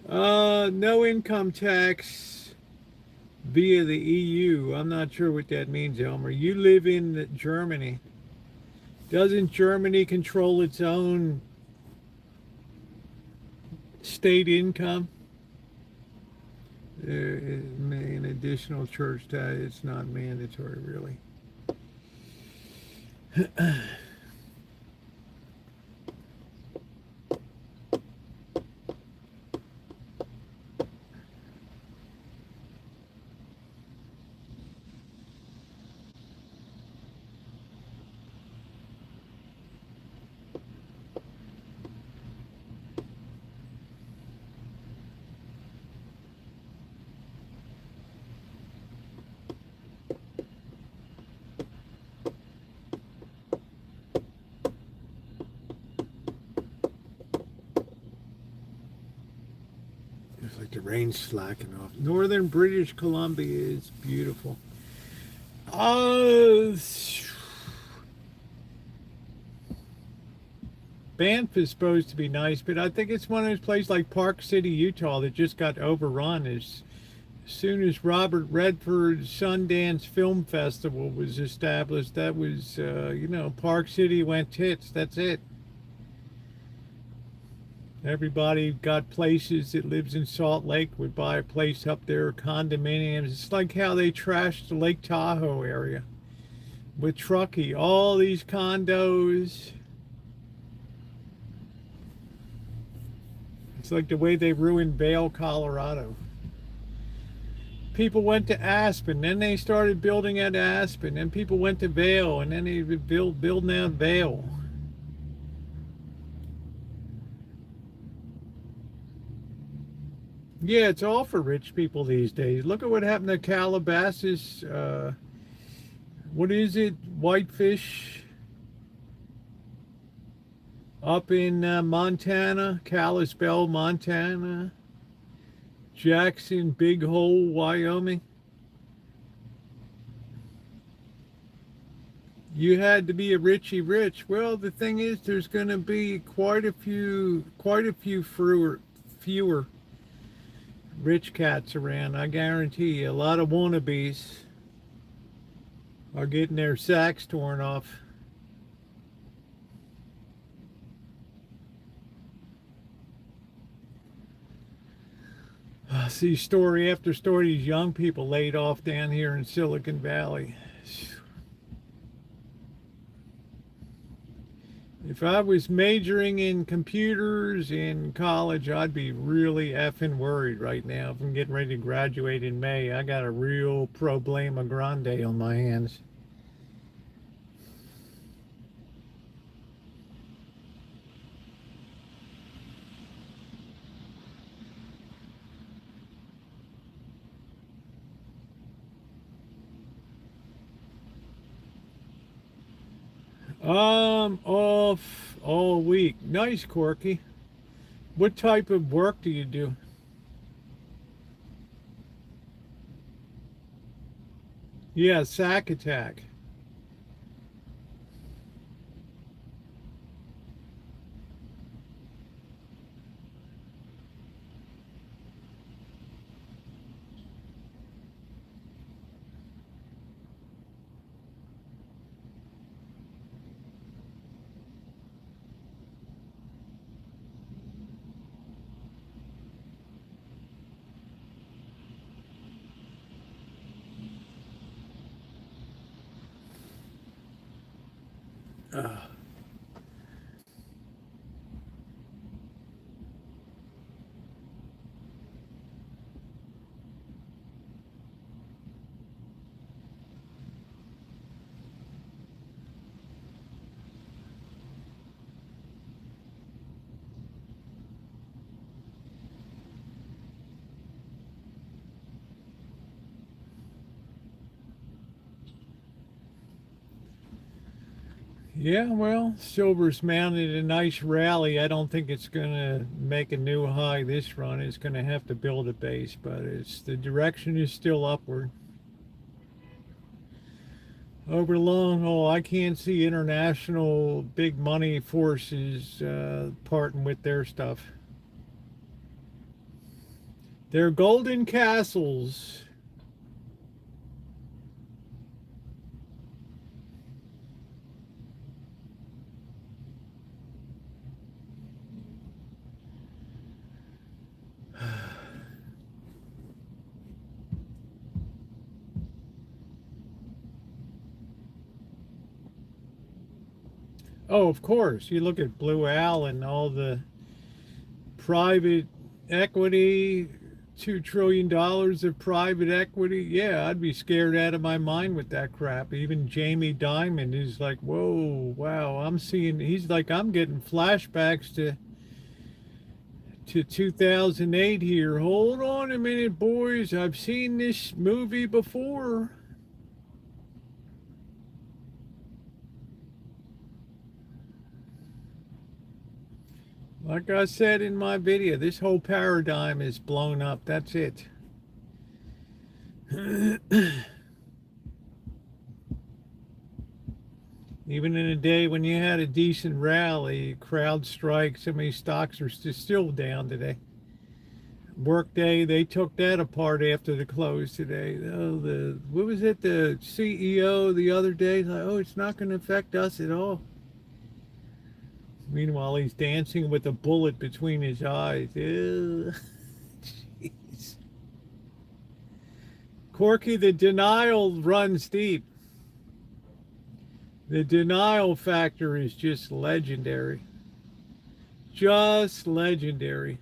No income tax via the EU. I'm not sure what that means, Elmer. You live in Germany. Doesn't Germany control its own state income? An additional church tax. It's not mandatory, really. It's like the rain's slacking off. Northern British Columbia is beautiful. Banff is supposed to be nice, but I think it's one of those places like Park City, Utah that just got overrun. As soon as Robert Redford's Sundance Film Festival was established, that was, Park City went tits. That's it. Everybody got places that lives in Salt Lake would buy a place up there, condominiums. It's like how they trashed the Lake Tahoe area with Truckee. All these condos. It's like the way they ruined Vail, Colorado. People went to Aspen, then they started building at Aspen, then people went to Vail, and then they would building out Vail. Yeah, it's all for rich people these days. Look at what happened to Calabasas. What is it? Whitefish up in Montana, Kalispell, Montana. Jackson, Big Hole, Wyoming. You had to be a Richie Rich. Well, the thing is, there's going to be quite a few fewer rich cats around. I guarantee you, a lot of wannabes are getting their sacks torn off. I see story after story, these young people laid off down here in Silicon Valley. If I was majoring in computers in college, I'd be really effing worried right now. If I'm getting ready to graduate in May, I got a real problema grande on my hands. Off all week. Nice, Corky. What type of work do you do? Yeah, sack attack. Yeah, well, silver's mounted a nice rally. I don't think it's going to make a new high this run. It's going to have to build a base, but the direction is still upward. Over the long haul, I can't see international big money forces parting with their stuff. They're golden castles. Oh, of course. You look at Blue Al and all the private equity, $2 trillion of private equity. Yeah, I'd be scared out of my mind with that crap. Even Jamie Dimon is like, whoa, wow. He's like, I'm getting flashbacks to 2008 here. Hold on a minute, boys. I've seen this movie before. Like I said in my video, this whole paradigm is blown up. That's it. Even in a day when you had a decent rally, crowd strike, so many stocks are still down today. Workday, they took that apart after the close today. Oh, what was it? The CEO the other day, like, oh, it's not going to affect us at all. Meanwhile, he's dancing with a bullet between his eyes. Ew. Jeez. Corky, the denial runs deep. The denial factor is just legendary. Just legendary.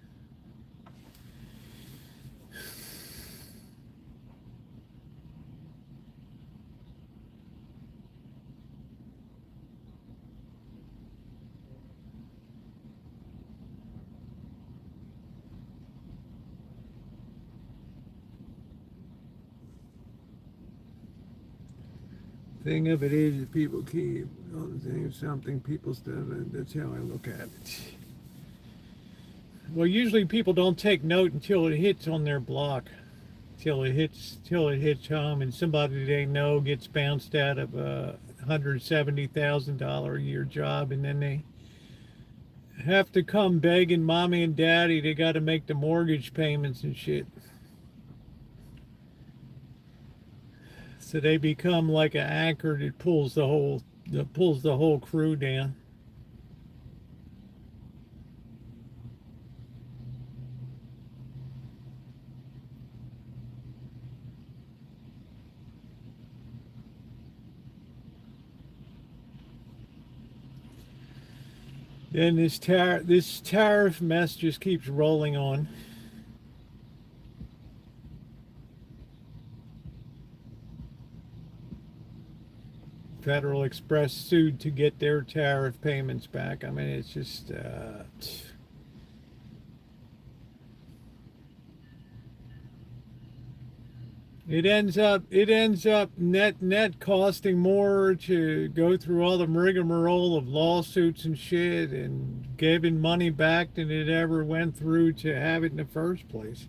Thing of it is, people keep saying something, people stuff. That's how I look at it. Well, usually people don't take note until it hits on their block, till it hits home, and somebody they know gets bounced out of a $170,000 a year job, and then they have to come begging mommy and daddy. They got to make the mortgage payments and shit. So they become like an anchor that pulls the whole crew down. Then this tariff mess just keeps rolling on. Federal Express sued to get their tariff payments back. I mean, it's just It ends up net costing more to go through all the rigmarole of lawsuits and shit and giving money back than it ever went through to have it in the first place.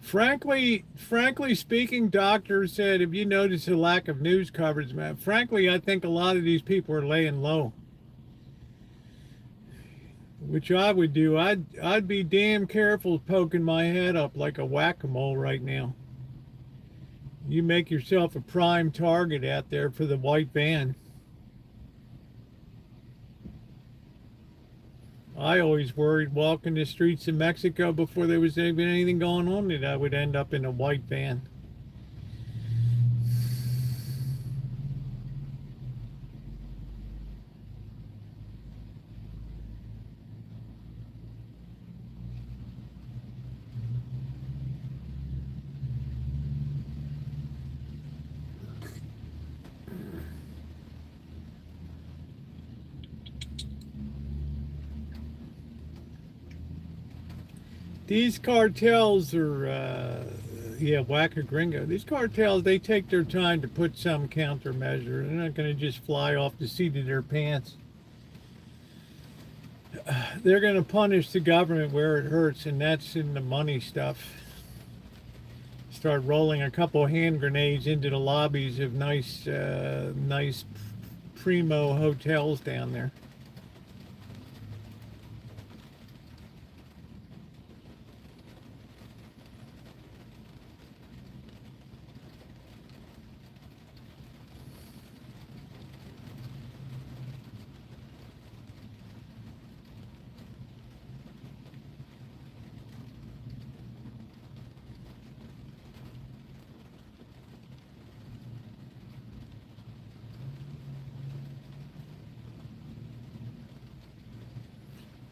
Frankly speaking, doctors said, if you notice a lack of news coverage, man, frankly, I think a lot of these people are laying low, which I would do. I'd be damn careful poking my head up like a whack-a-mole right now. You make yourself a prime target out there for the white van. I always worried walking the streets of Mexico before there was even anything going on that I would end up in a white van. These cartels are, whack a gringo. These cartels, they take their time to put some countermeasure. They're not going to just fly off the seat of their pants. They're going to punish the government where it hurts, and that's in the money stuff. Start rolling a couple hand grenades into the lobbies of nice primo hotels down there.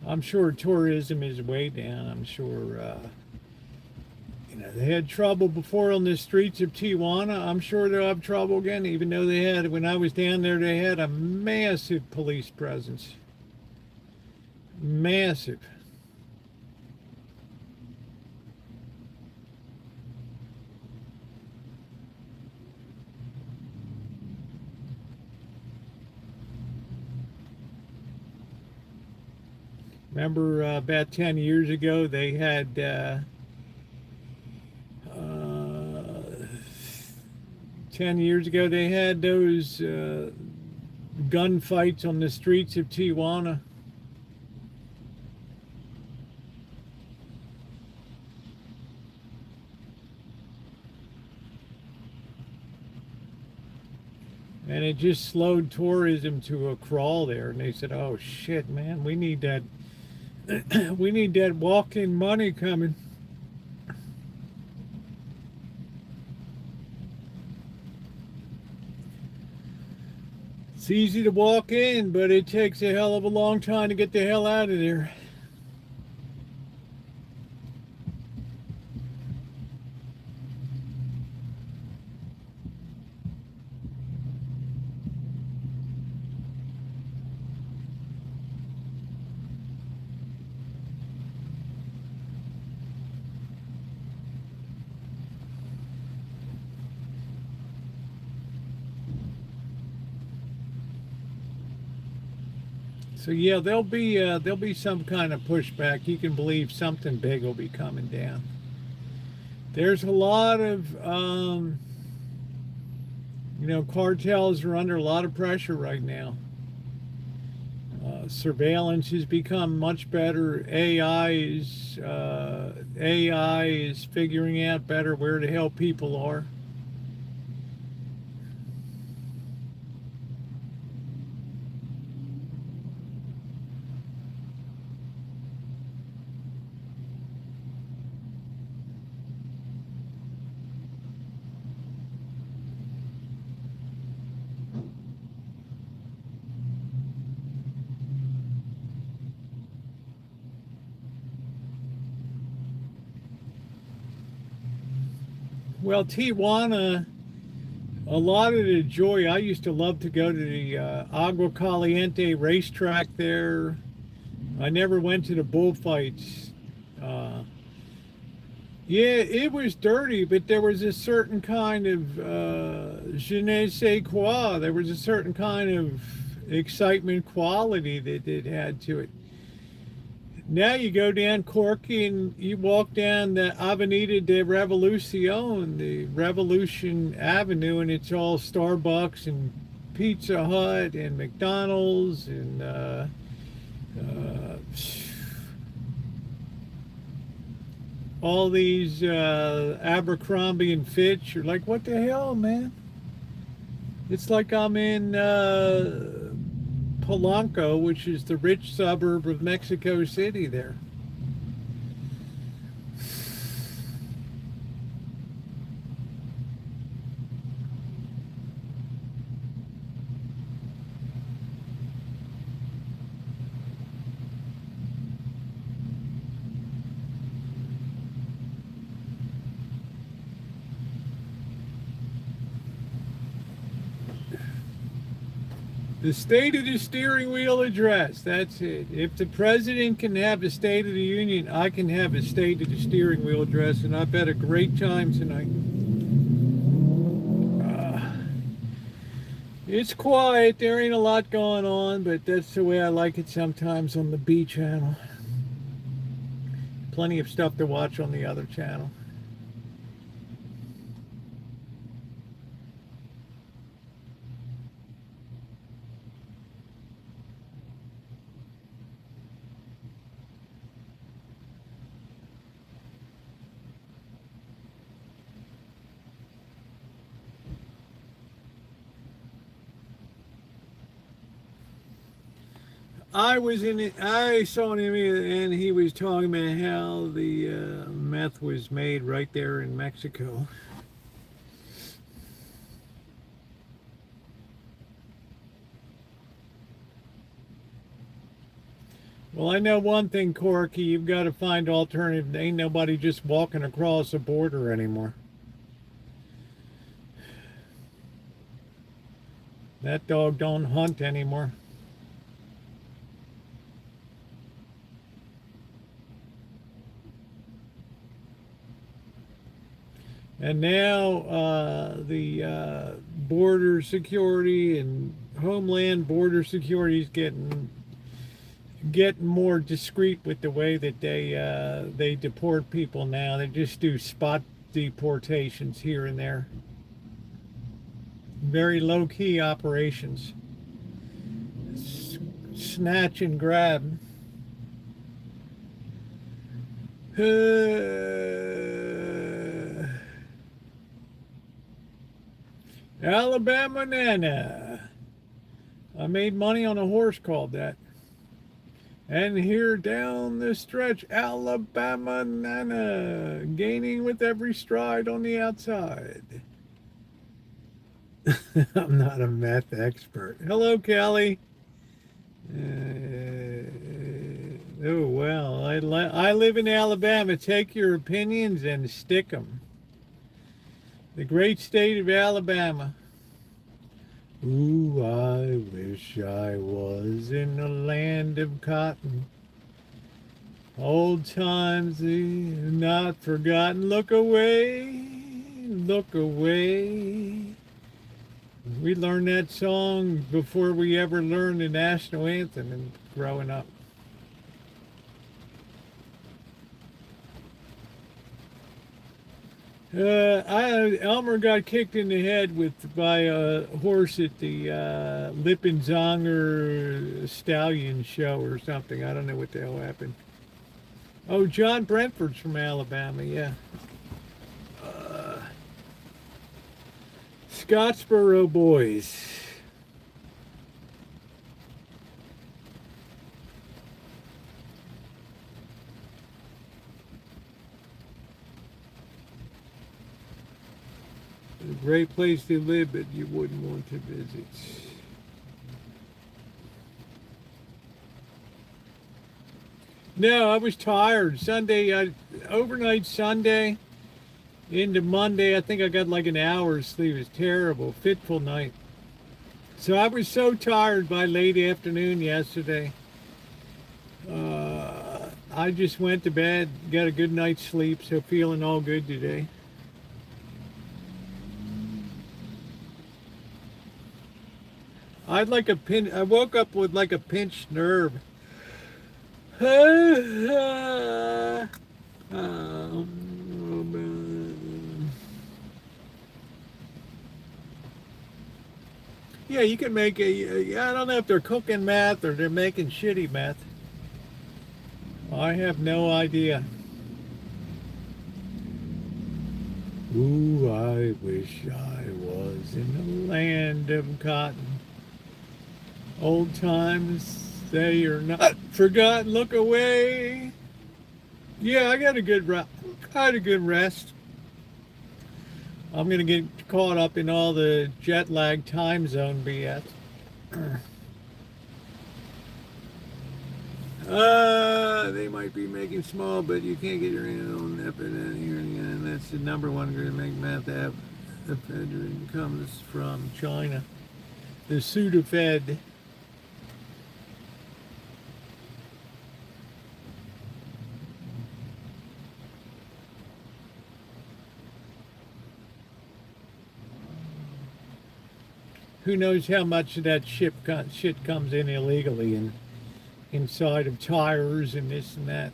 I'm sure tourism is way down. I'm sure, they had trouble before on the streets of Tijuana. I'm sure they'll have trouble again, even though when I was down there, they had a massive police presence. Massive. Remember about 10 years ago, they had 10 years ago, they had those gunfights on the streets of Tijuana. And it just slowed tourism to a crawl there. And they said, oh shit, man, we need that we need that walk-in money coming. It's easy to walk in, but it takes a hell of a long time to get the hell out of there. So yeah, there'll be some kind of pushback. You can believe something big will be coming down. There's a lot of cartels are under a lot of pressure right now. Surveillance has become much better. AI is figuring out better where the hell people are. Well, Tijuana, a lot of the joy. I used to love to go to the Agua Caliente racetrack there. I never went to the bullfights. Uh, yeah, it was dirty, but there was a certain kind of je ne sais quoi. There was a certain kind of excitement quality that it had to it. Now you go down Corky and you walk down the Avenida de Revolucion, the Revolution Avenue, and it's all Starbucks and Pizza Hut and McDonald's and all these Abercrombie and Fitch. You're like, what the hell, man? It's like I'm in Polanco, which is the rich suburb of Mexico City there. The State of the Steering Wheel address. That's it. If the president can have a State of the Union, I can have a State of the Steering Wheel address, and I've had a great time tonight. It's quiet. There ain't a lot going on, but that's the way I like it sometimes on the B channel. Plenty of stuff to watch on the other channel. I saw him and he was talking about how the meth was made right there in Mexico. Well, I know one thing, Corky, you've got to find alternative. There ain't nobody just walking across the border anymore. That dog don't hunt anymore. And now the border security and Homeland Border Security is getting more discreet with the way that they deport people now. They just do spot deportations here and there. Very low-key operations. Snatch and grab. Alabama Nana. I made money on a horse called that. And here down the stretch, Alabama Nana, gaining with every stride on the outside. I'm not a meth expert. Hello, Kelly. Oh, well, I live in Alabama. Take your opinions and stick them. The great state of Alabama. Ooh, I wish I was in the land of cotton. Old times not forgotten. Look away, look away. We learned that song before we ever learned the national anthem and growing up. Elmer got kicked in the head by a horse at the Lippenzonger Stallion show or something. I don't know what the hell happened. Oh, John Brentford's from Alabama, yeah. Scottsboro boys. A great place to live, but you wouldn't want to visit. No, I was tired. Overnight Sunday, into Monday. I think I got like an hour's sleep. It was terrible, fitful night. So I was so tired by late afternoon yesterday. I just went to bed, got a good night's sleep, so feeling all good today. I woke up with like a pinched nerve. Yeah, you can make I don't know if they're cooking meth or they're making shitty meth. I have no idea. Ooh, I wish I was in the land of cotton. Old times, they are not forgotten. Look away. Yeah, I got a good rest. I'm gonna get caught up in all the jet lag time zone BS. They might be making small, but you can't get your hands on ephedrine here and that's the number one going to make meth. Ephedrine comes from China. The Sudafed. Who knows how much of that shit comes in illegally and inside of tires and this and that.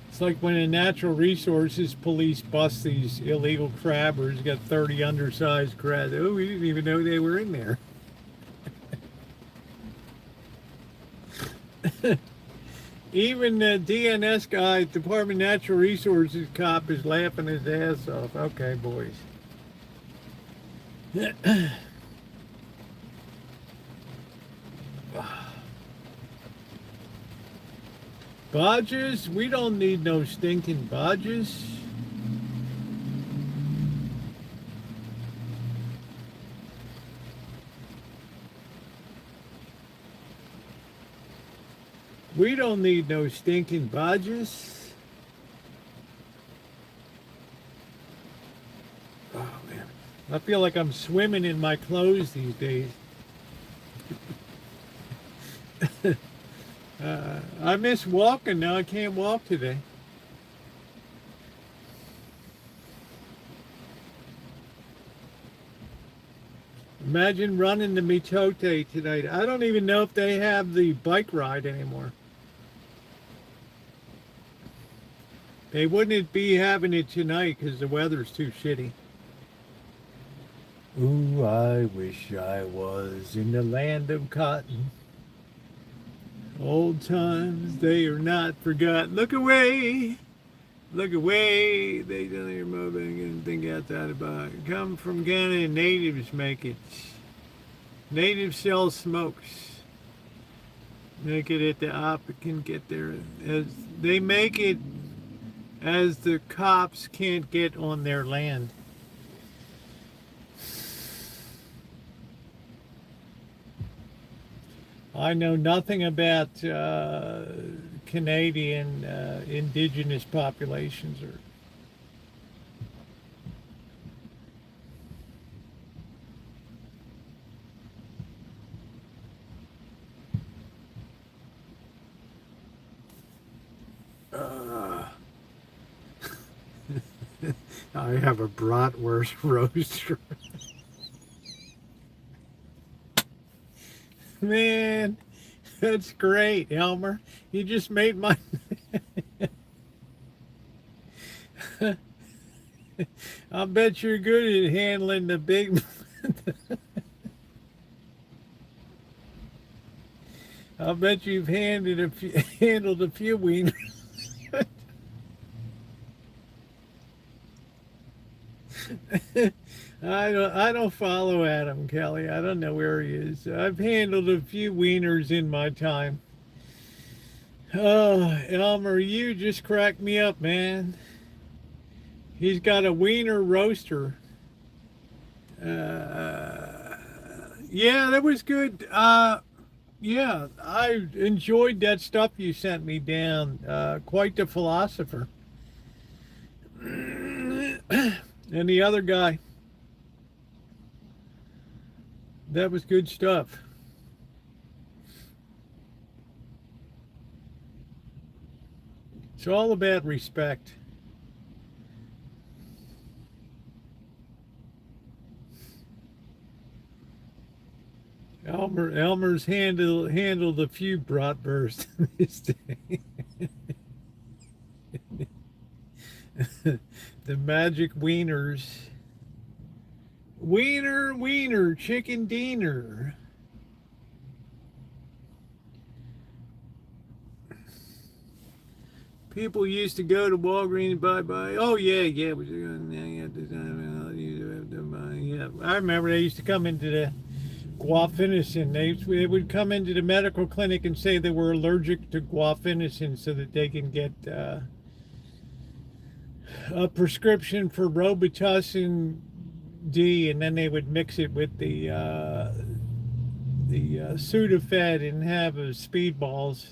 It's like when the natural resources police bust these illegal crabbers, got 30 undersized crabs. Oh, we didn't even know they were in there. Even the DNS guy, Department of Natural Resources cop, is laughing his ass off. Okay, boys. Bodges? We don't need no stinking bodges. We don't need no stinking bodges. Oh, man. I feel like I'm swimming in my clothes these days. I miss walking. Now I can't walk today. Imagine running to Mitote tonight. I don't even know if they have the bike ride anymore. They wouldn't be having it tonight because the weather's too shitty. Ooh, I wish I was in the land of cotton. Old times, they are not forgotten. Look away. Look away. They don't hear moving and think outside about it. Come from Ghana and natives make it. Natives sell smokes. Make it at the op. It can get there. As they make it as the cops can't get on their land. I know nothing about Canadian indigenous populations or I have a bratwurst roaster. Man, that's great, Elmer. You just made my... I'll bet you're good at handling the big... I'll bet you've handled a few wieners. I don't follow Adam Kelly. I don't know where he is. I've handled a few wieners in my time. Oh, Elmer, you just cracked me up, man. He's got a wiener roaster. Yeah, that was good. Yeah, I enjoyed that stuff you sent me down. Quite the philosopher. And the other guy, that was good stuff. It's all about respect. Elmer's handled a few bratwurst this day. The magic wieners. Wiener, chicken diener. People used to go to Walgreens and buy. Oh yeah. Yeah, I remember they used to come into the guaifenesin. They would come into the medical clinic and say they were allergic to guaifenesin so that they can get a prescription for Robitussin D, and then they would mix it with the Sudafed and have speedballs.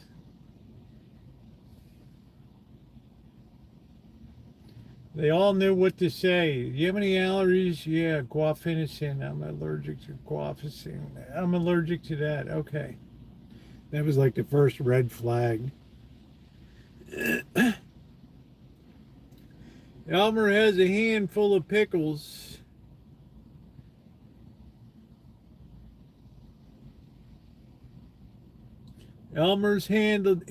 They all knew what to say. You have any allergies? Yeah, guaifenesin. I'm allergic to guaifenesin. I'm allergic to that. Okay. That was like the first red flag. Elmer has a handful of pickles. Elmer's fondled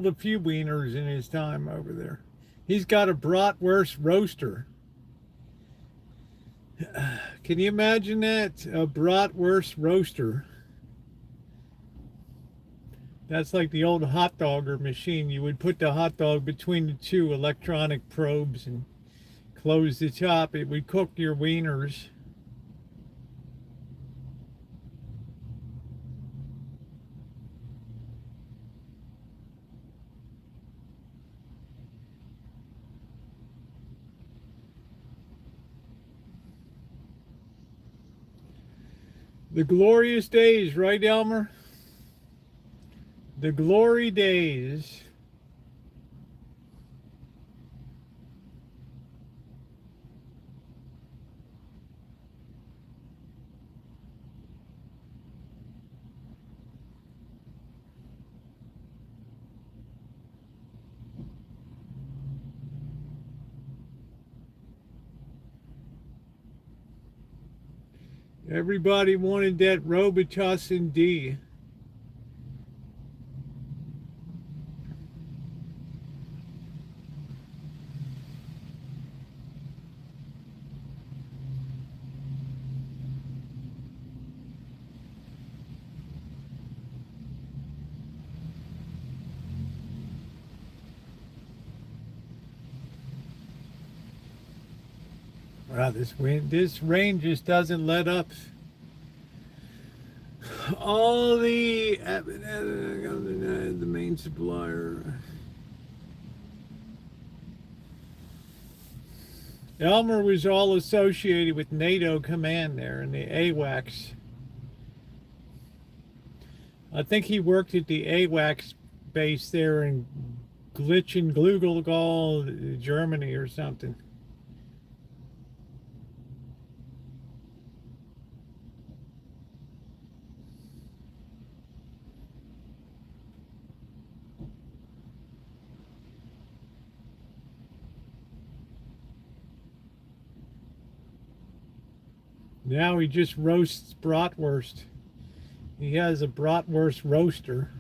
a few wieners in his time over there. He's got a bratwurst roaster. Can you imagine that? A bratwurst roaster. That's like the old hot dogger machine. You would put the hot dog between the two electronic probes and close the top. It would cook your wieners. The glorious days, right, Elmer? The glory days. Everybody wanted that Robitussin D. Wow, this rain just doesn't let up. All the main supplier. Elmer was all associated with NATO command there in the AWACS. I think he worked at the AWACS base there in Glugelgall, Germany or something. Now he just roasts bratwurst. He has a bratwurst roaster.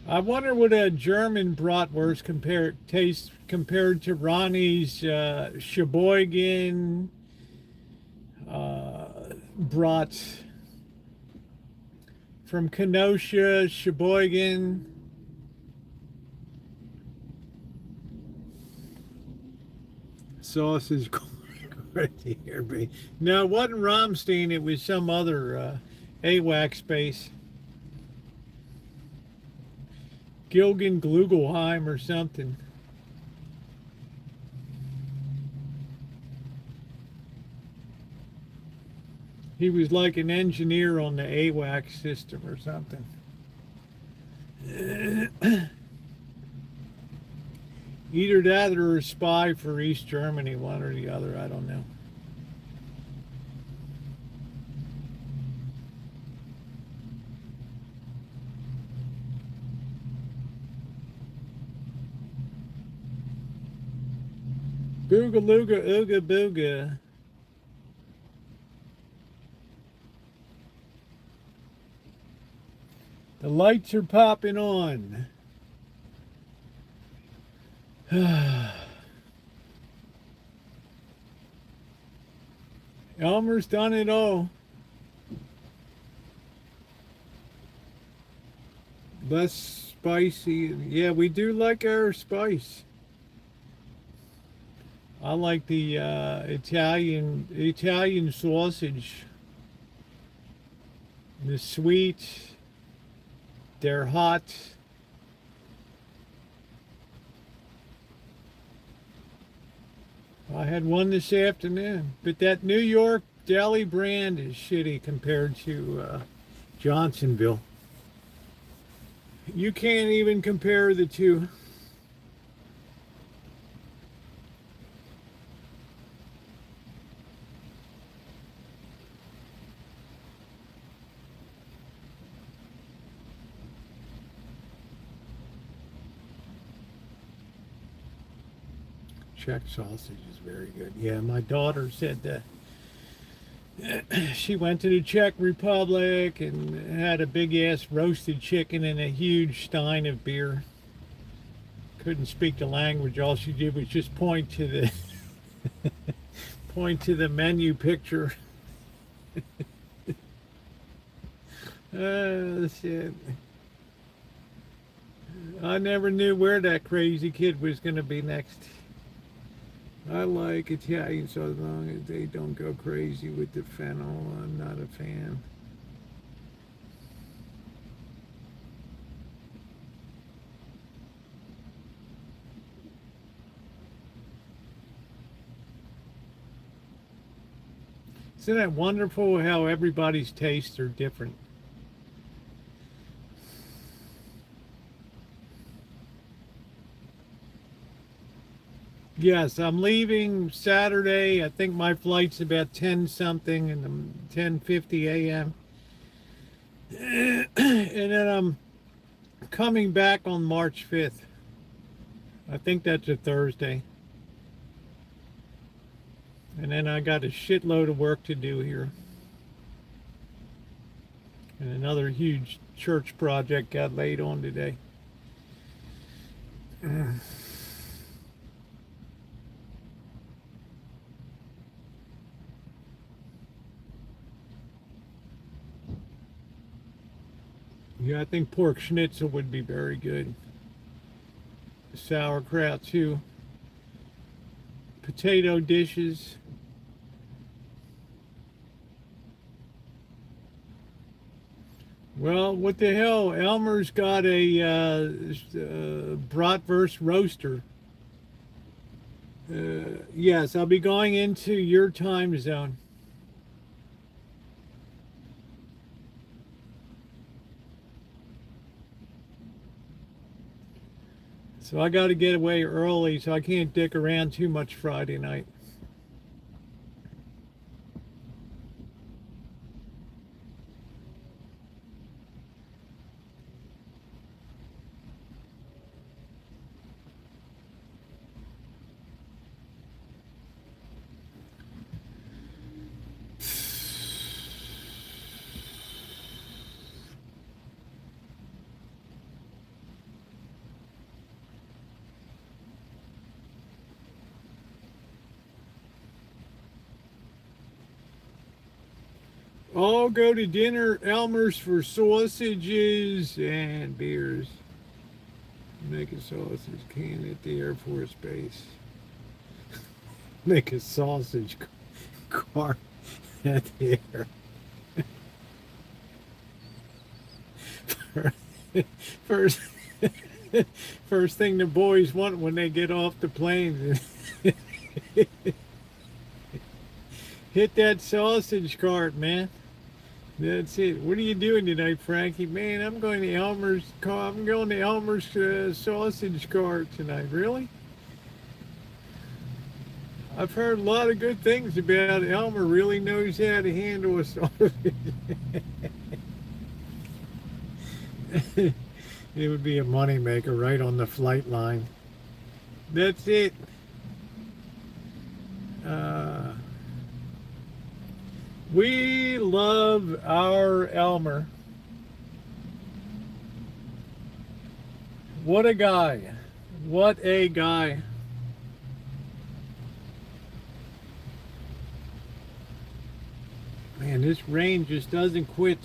I wonder what a German bratwurst tastes compared to Ronnie's Sheboygan brat from Kenosha, Sheboygan. Sauce is right here, baby. No, it wasn't Ramstein. It was some other AWACS base. Gilgan Glugelheim or something. He was like an engineer on the AWACS system or something. Either that or a spy for East Germany, one or the other, I don't know. Booga looga ooga booga. The lights are popping on. Elmer's done it all. Less spicy. Yeah, we do like our spice. I like the Italian sausage. The sweet. They're hot. I had one this afternoon, but that New York deli brand is shitty compared to Johnsonville. You can't even compare the two. Czech sausage is very good. Yeah, my daughter said that she went to the Czech Republic and had a big ass roasted chicken and a huge stein of beer. Couldn't speak the language. All she did was just point to the point to the menu picture. Shit. I never knew where that crazy kid was going to be next. I like Italian so as long as they don't go crazy with the fennel. I'm not a fan. Isn't that wonderful how everybody's tastes are different? Yes, I'm leaving Saturday. I think my flight's about 10 something and 10:50 a.m. And then I'm coming back on March 5th. I think that's a Thursday. And then I got a shitload of work to do here. And another huge church project got laid on today. Yeah, I think pork schnitzel would be very good. Sauerkraut too. Potato dishes. Well, what the hell? Elmer's got a bratwurst roaster. Yes, I'll be going into your time zone. So I got to get away early, so I can't dick around too much Friday night. I'll go to dinner, Elmer's for sausages and beers. Make a sausage can at the Air Force Base. Make a sausage car at the air. First, first thing the boys want when they get off the plane Hit that sausage cart, man. That's it. What are you doing tonight, Frankie? Man, I'm going to Elmer's sausage cart tonight. Really? I've heard a lot of good things about Elmer. Really knows how to handle a sausage. It would be a moneymaker right on the flight line. That's it. We love our Elmer. What a guy. What a guy. Man, this rain just doesn't quit.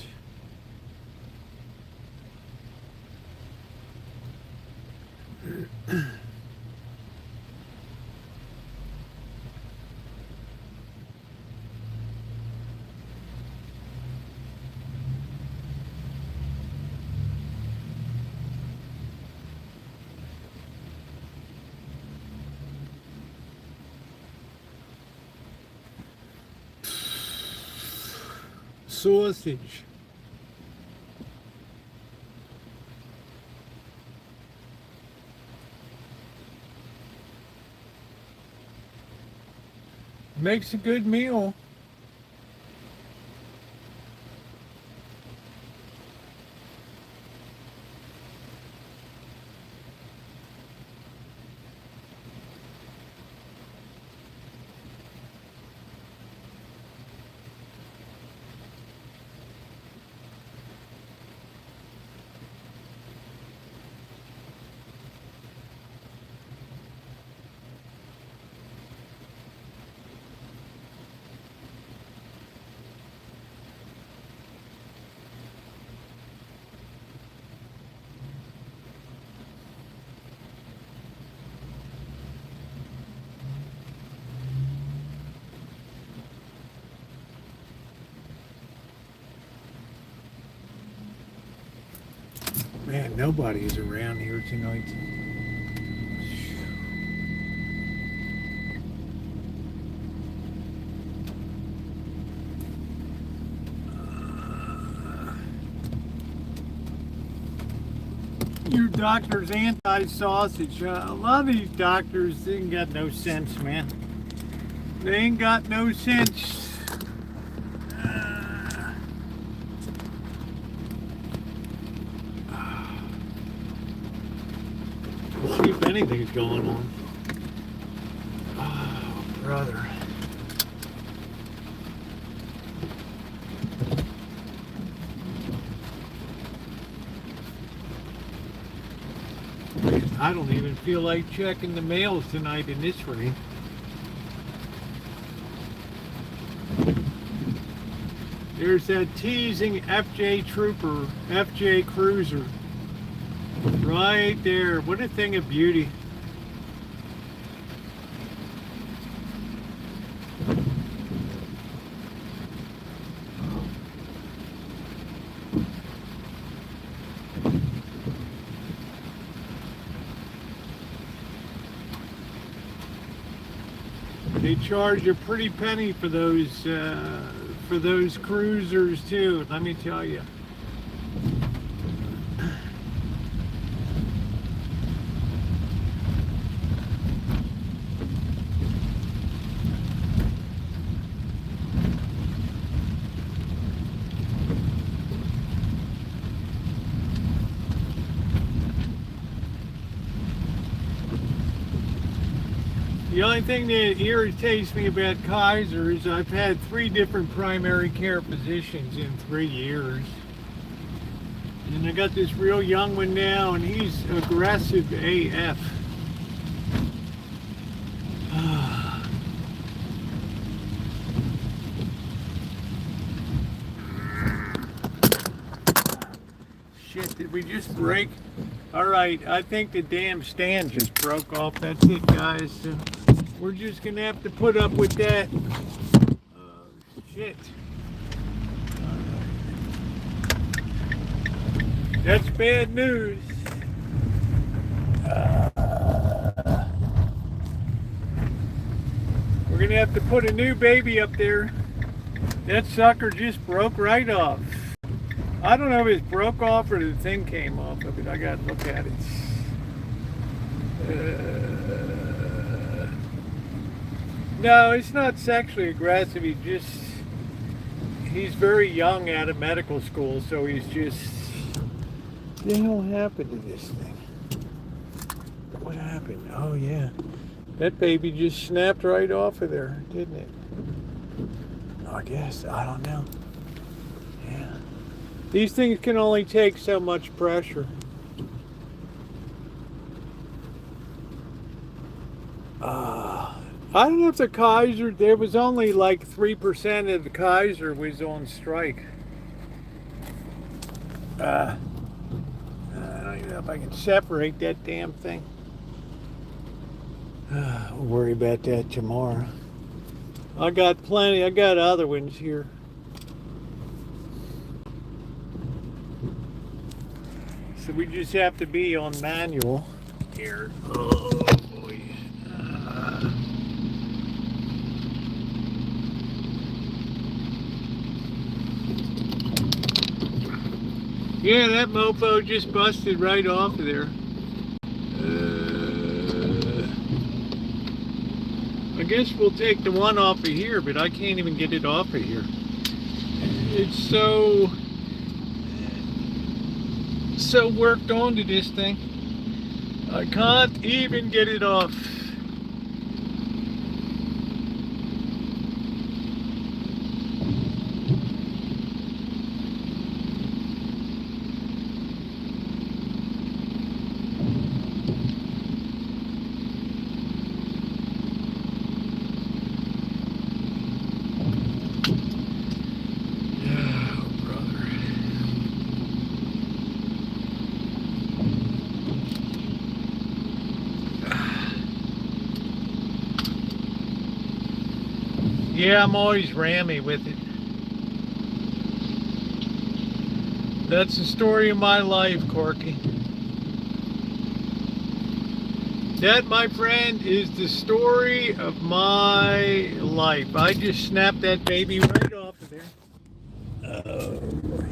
Sausage. Makes a good meal. Man, nobody's around here tonight. Your doctor's anti-sausage. A lot of these doctors, they ain't got no sense, man. They ain't got no sense. See if anything's going on. Oh, brother. I don't even feel like checking the mails tonight in this rain. There's that teasing FJ Trooper, FJ Cruiser. Right there. What a thing of beauty. They charge a pretty penny for those cruisers too, let me tell you. The only thing that irritates me about Kaiser is I've had 3 different primary care physicians in 3 years. And I got this real young one now, and he's aggressive AF. Shit, did we just break? Alright, I think the damn stand just broke off. That's it, guys. We're just gonna have to put up with that. Shit. That's bad news. We're gonna have to put a new baby up there. That sucker just broke right off. I don't know if it broke off or the thing came off of it. I gotta look at it. No, it's not sexually aggressive. He's very young out of medical school, so he's just. What the hell happened to this thing? What happened? Oh yeah, that baby just snapped right off of there, didn't it? I guess, I don't know. Yeah. These things can only take so much pressure. I don't know if the Kaiser, there was only like 3% of the Kaiser was on strike. I don't even know if I can separate that damn thing. We'll worry about that tomorrow. I got plenty, I got other ones here. So we just have to be on manual here. Oh boy. Yeah, that mofo just busted right off of there. I guess we'll take the one off of here, but I can't even get it off of here. It's so worked onto this thing. I can't even get it off. Yeah, I'm always rammy with it. That's the story of my life, Corky. That, my friend, is the story of my life. I just snapped that baby right off of there. Oh boy.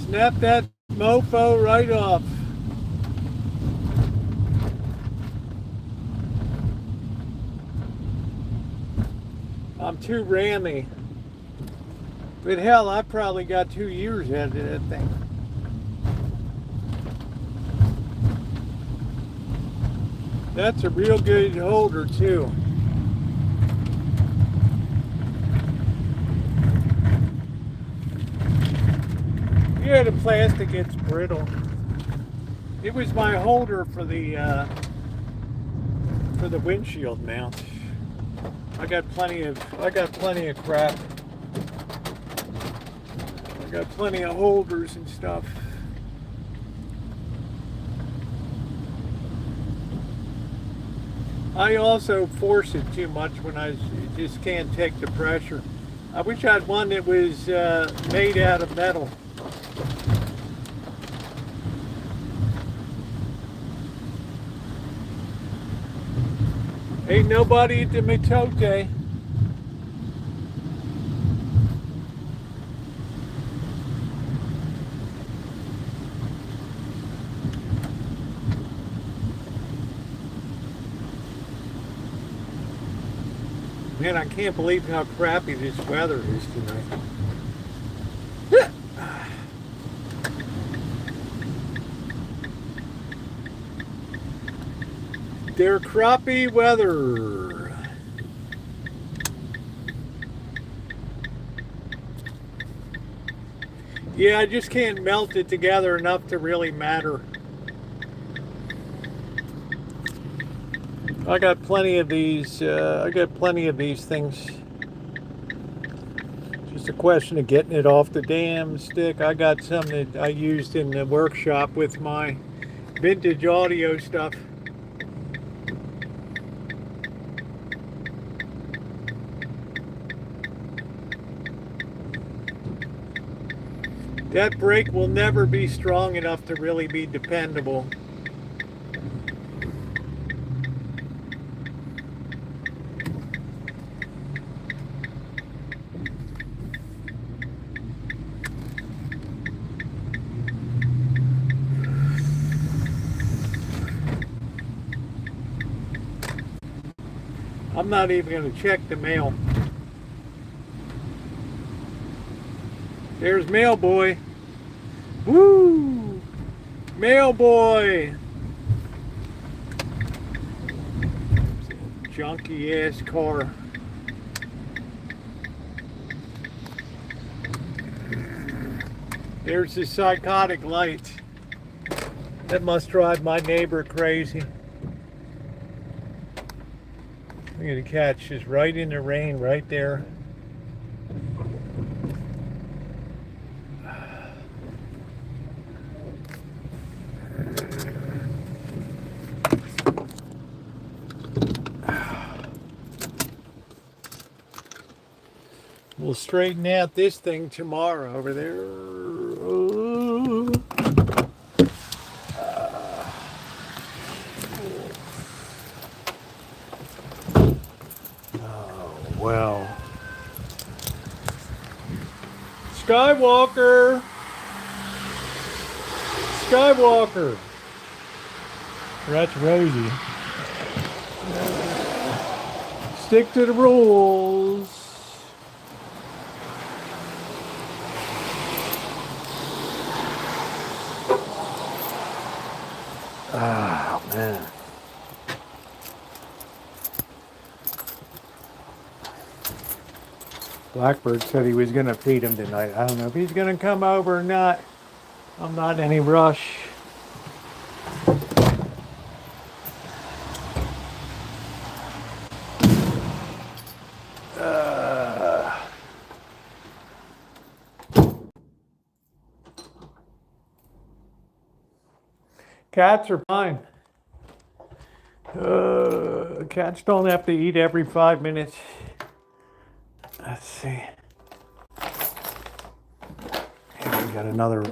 Snap that mofo right off. I'm too rammy. But hell, I probably got 2 years out of that thing. That's a real good holder too. Yeah, the plastic gets brittle. It was my holder for the windshield mount. I got plenty of crap. I got plenty of holders and stuff. I also force it too much when I just can't take the pressure. I wish I had one that was made out of metal. Ain't nobody at the mitote. Man, I can't believe how crappy this weather is tonight. They're crappy weather. Yeah, I just can't melt it together enough to really matter. I got plenty of these. Things. Just a question of getting it off the damn stick. I got some that I used in the workshop with my Vintage audio stuff. That brake will never be strong enough to really be dependable. I'm not even going to check the mail. There's Mail Boy. Woo! Mail Boy! Junky ass car. There's the psychotic light. That must drive my neighbor crazy. Look at the cat, she's right in the rain right there. We'll straighten out this thing tomorrow over there. Oh, well. Skywalker! Skywalker! That's Rosie. Stick to the rules. Oh, man. Blackbird said he was going to feed him tonight. I don't know if he's going to come over or not. I'm not in any rush. Cats are fine. Cats don't have to eat every 5 minutes. Let's see. And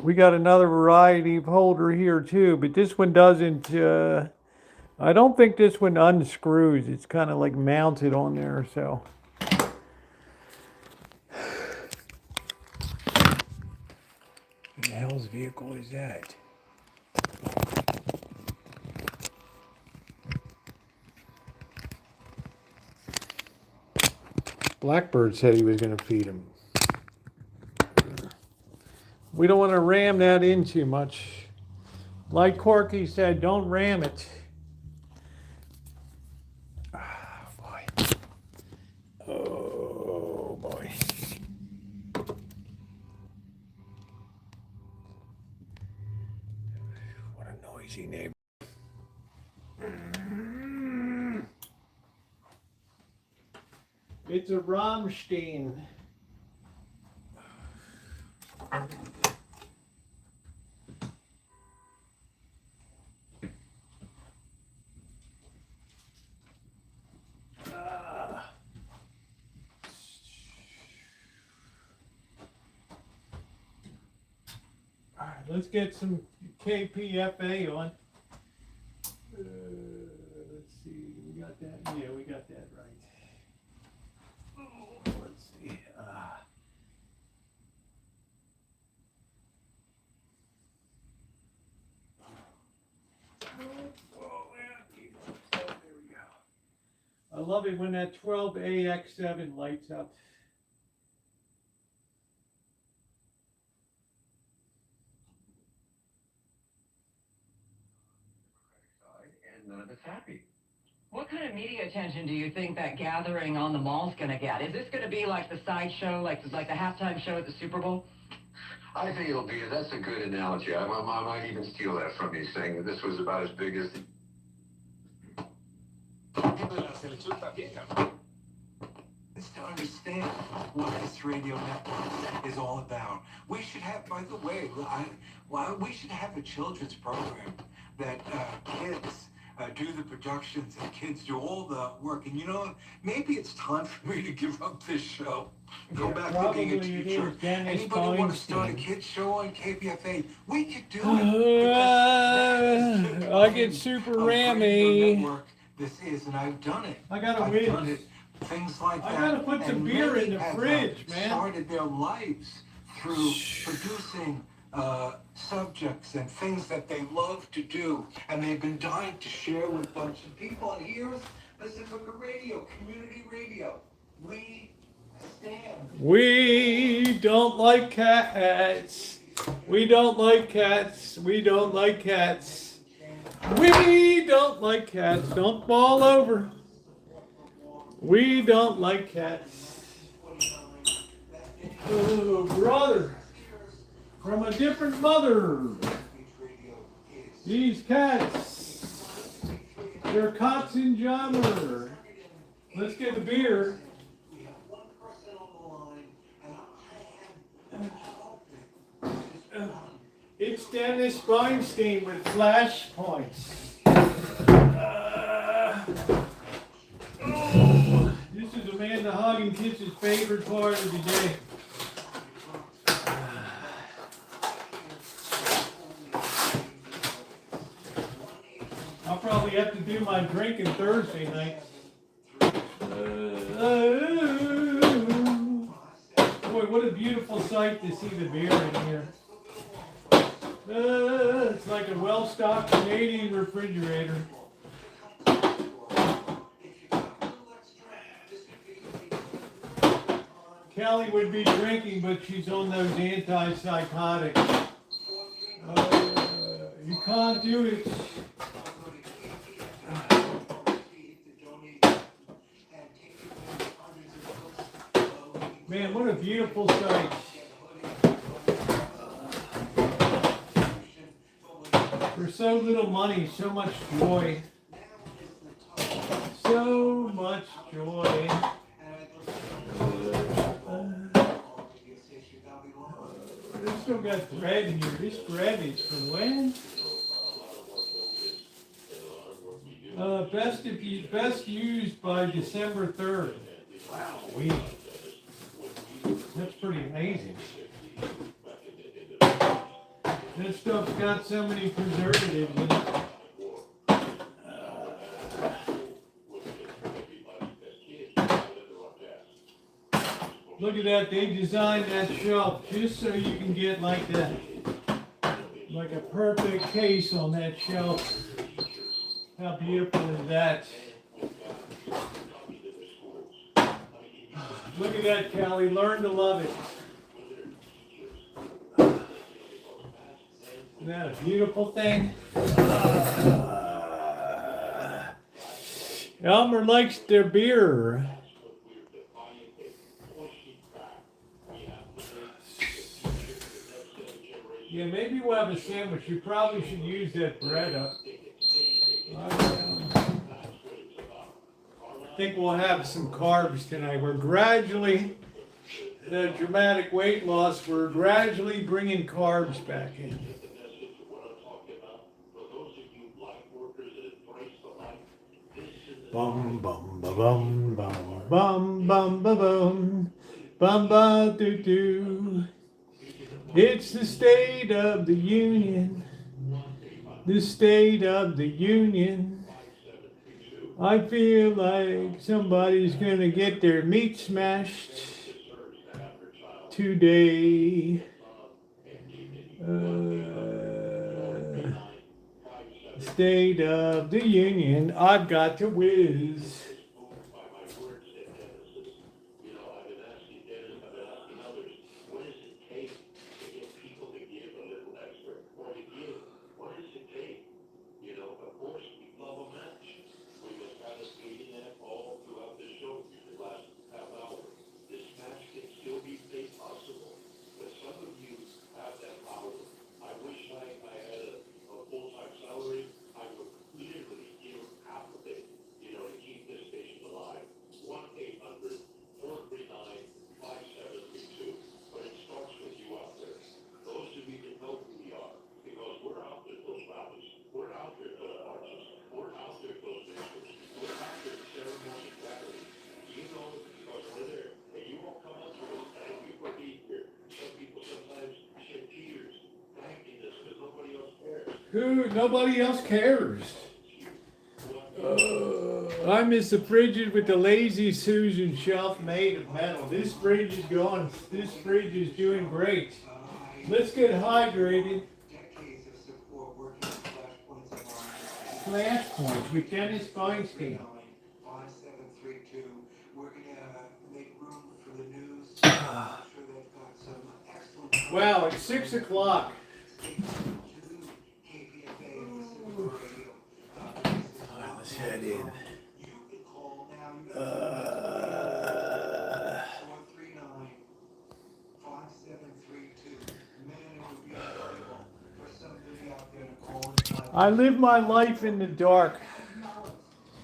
we got another variety holder here too, but this one doesn't. I don't think this one unscrews. It's kind of like mounted on there, so. What the hell's vehicle is that? Blackbird said he was going to feed him. We don't want to ram that in too much. Like Corky said, don't ram it. Oh, boy. Oh, boy. What a noisy neighbor. It's a Rammstein. All right, let's get some KPFA on. Let's see, we got that. Yeah, we got that right. Let's see. There we go. I love it when that 12AX7 lights up. And none of us happy. What kind of media attention do you think that gathering on the mall's going to get? Is this going to be like the sideshow, like the halftime show at the Super Bowl? I think it'll be. That's a good analogy. I might even steal that from you, saying that this was about as big as. It's to understand what this radio network is all about. We should have, by the way, we should have a children's program that kids do the productions and kids do all the work. And you know what? Maybe it's time for me to give up this show. Go back to being a Probably it teacher. is. Dennis Anybody want to start a Feinstein. kids show on KPFA? We could do it. Because that's I get super of radio rammy. network this is, and I've done it. I gotta I've win. done it. Things like I that. gotta put some And beer many in the have, fridge, man. started their lives through producing subjects and things that they love to do, and they've been dying to share with a bunch of people. And here's Pacifica Radio, community radio. We stand. We don't like cats. We don't like cats. We don't like cats. We don't like cats. Don't fall over. We don't like cats. Oh, brother. From a different mother. These cats. They're cots in jumper. Let's get the beer. It's Dennis Feinstein with flashpoints. This is Amanda Hogginkiss' favorite part of the day. I'll probably have to do my drinking Thursday night. Boy, what a beautiful sight to see the beer in here. It's like a well-stocked Canadian refrigerator. Kelly would be drinking, but she's on those antipsychotics. You can't do it. Man, what a beautiful sight. For so little money, so much joy. So much joy. They still got bread in here. This bread is from when? Best used by December 3rd. Wow, that's pretty amazing. This stuff's got so many preservatives in it. Look at that, they designed that shelf just so you can get like a perfect case on that shelf. How beautiful is that? Look at that, Callie, learn to love it. Isn't that a beautiful thing? Elmer likes their beer. Yeah, maybe we'll have a sandwich. You probably should use that bread up. I think we'll have some carbs tonight. We're gradually, the dramatic weight loss, we're gradually bringing carbs back in. Bum bum ba bum bum bum bum ba bum bum ba doo doo. It's the State of the Union. The State of the Union. I feel like somebody's gonna get their meat smashed today. State of the Union. I've got to whiz. Who? Nobody else cares. I miss the fridges with the lazy Susan shelf made of metal. This fridge is going. This fridge is doing great. Let's get hydrated. Decades of support working on Flashpoints Flashpoints with Dennis Feinstein. 5732. We're gonna make room for the news. I'm sure they've got some excellent. Wow, it's 6 o'clock. Let's head in. I live my life in the dark.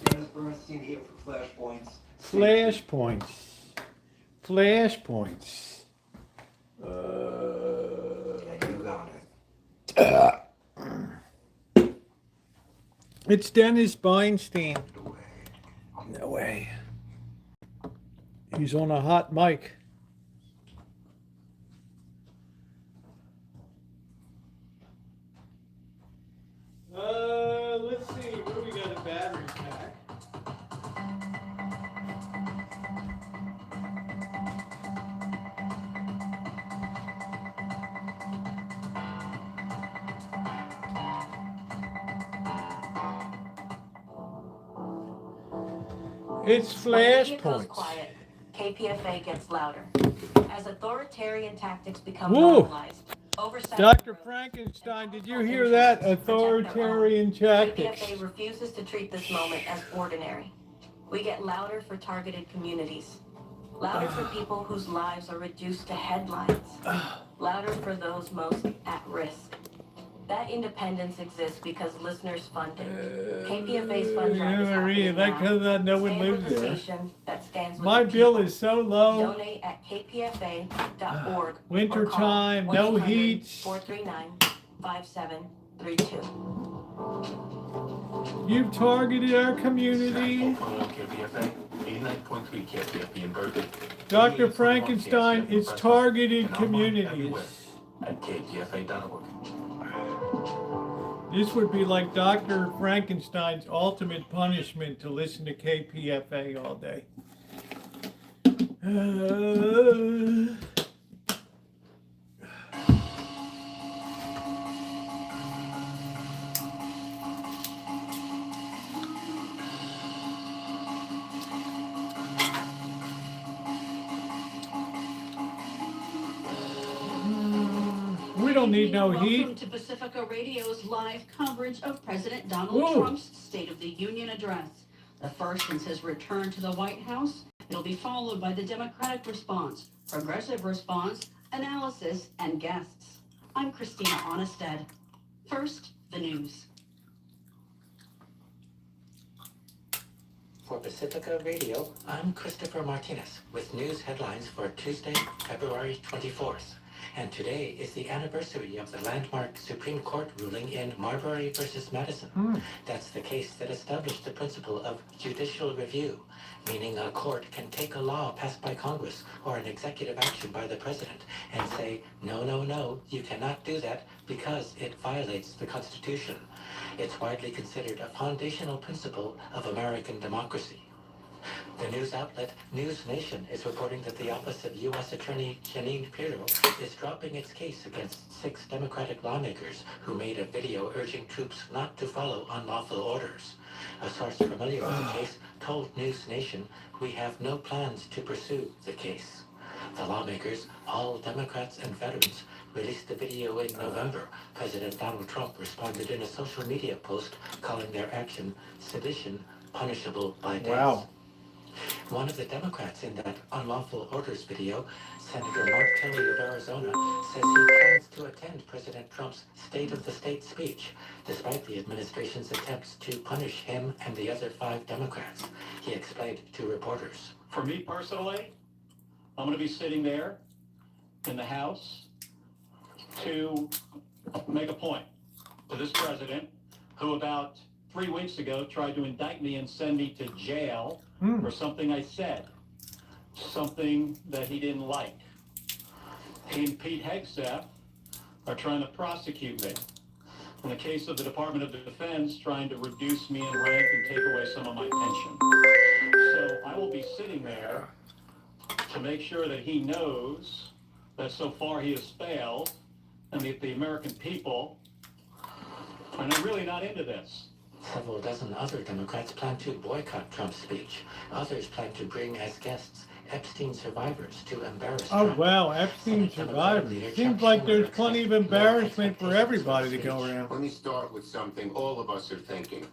Dennis Bernstein here for Flashpoints. Flashpoints. Flashpoints. You got it. It's Dennis Feinstein. No way. He's on a hot mic. Let's see. Where do we got a battery pack? It's Flashpoints. Quiet, KPFA gets louder. As authoritarian tactics become Whoa. normalized, oversight. Dr. Frankenstein, did you hear that? Authoritarian tactics. KPFA refuses to treat this moment as ordinary. We get louder for targeted communities. Louder for people whose lives are reduced to headlines. Louder for those most at risk. That independence exists because listeners fund it. KPFA's fund drive is happening now. No one Stand with lives the there. station that stands with My the bill people. is so low. Donate at kpfa.org. Winter time, no heat. 439-5732. You've targeted our community. Dr. Frankenstein, it's targeted communities. At kpfa.org. This would be like Dr. Frankenstein's ultimate punishment to listen to KPFA all day. We don't need no heat. Welcome to Pacifica Radio's live coverage of President Donald Whoa. Trump's State of the Union address. The first since his return to the White House. It'll be followed by the Democratic response, progressive response, analysis, and guests. I'm Christina Onnested. First, the news. For Pacifica Radio, I'm Christopher Martinez with news headlines for Tuesday, February 24th. And today is the anniversary of the landmark Supreme Court ruling in Marbury versus Madison. That's the case that established the principle of judicial review, meaning a court can take a law passed by Congress or an executive action by the president and say, no, no, no, you cannot do that because it violates the Constitution. It's widely considered a foundational principle of American democracy. The news outlet News Nation is reporting that the Office of U.S. Attorney Janine Pirro is dropping its case against 6 Democratic lawmakers who made a video urging troops not to follow unlawful orders. A source familiar with the case told News Nation, "We have no plans to pursue the case." The lawmakers, all Democrats and veterans, released the video in November. President Donald Trump responded in a social media post calling their action sedition punishable by death. Wow. One of the Democrats in that unlawful orders video, Senator Mark Kelly of Arizona, says he plans to attend President Trump's State of the State speech, despite the administration's attempts to punish him and the other 5 Democrats. He explained to reporters. For me personally, I'm going to be sitting there in the House to make a point to this president, who about 3 weeks ago tried to indict me and send me to jail for something I said, something that he didn't like. He and Pete Hegseth are trying to prosecute me in the case of the Department of Defense trying to reduce me in rank and take away some of my pension. So I will be sitting there to make sure that he knows that so far he has failed and that the American people are really not into this. Several dozen other Democrats plan to boycott Trump's speech. Others plan to bring as guests Epstein survivors to embarrass Oh, Trump. wow, Epstein survivors. Seems like there's plenty of embarrassment for everybody to go around. Let me start with something all of us are thinking.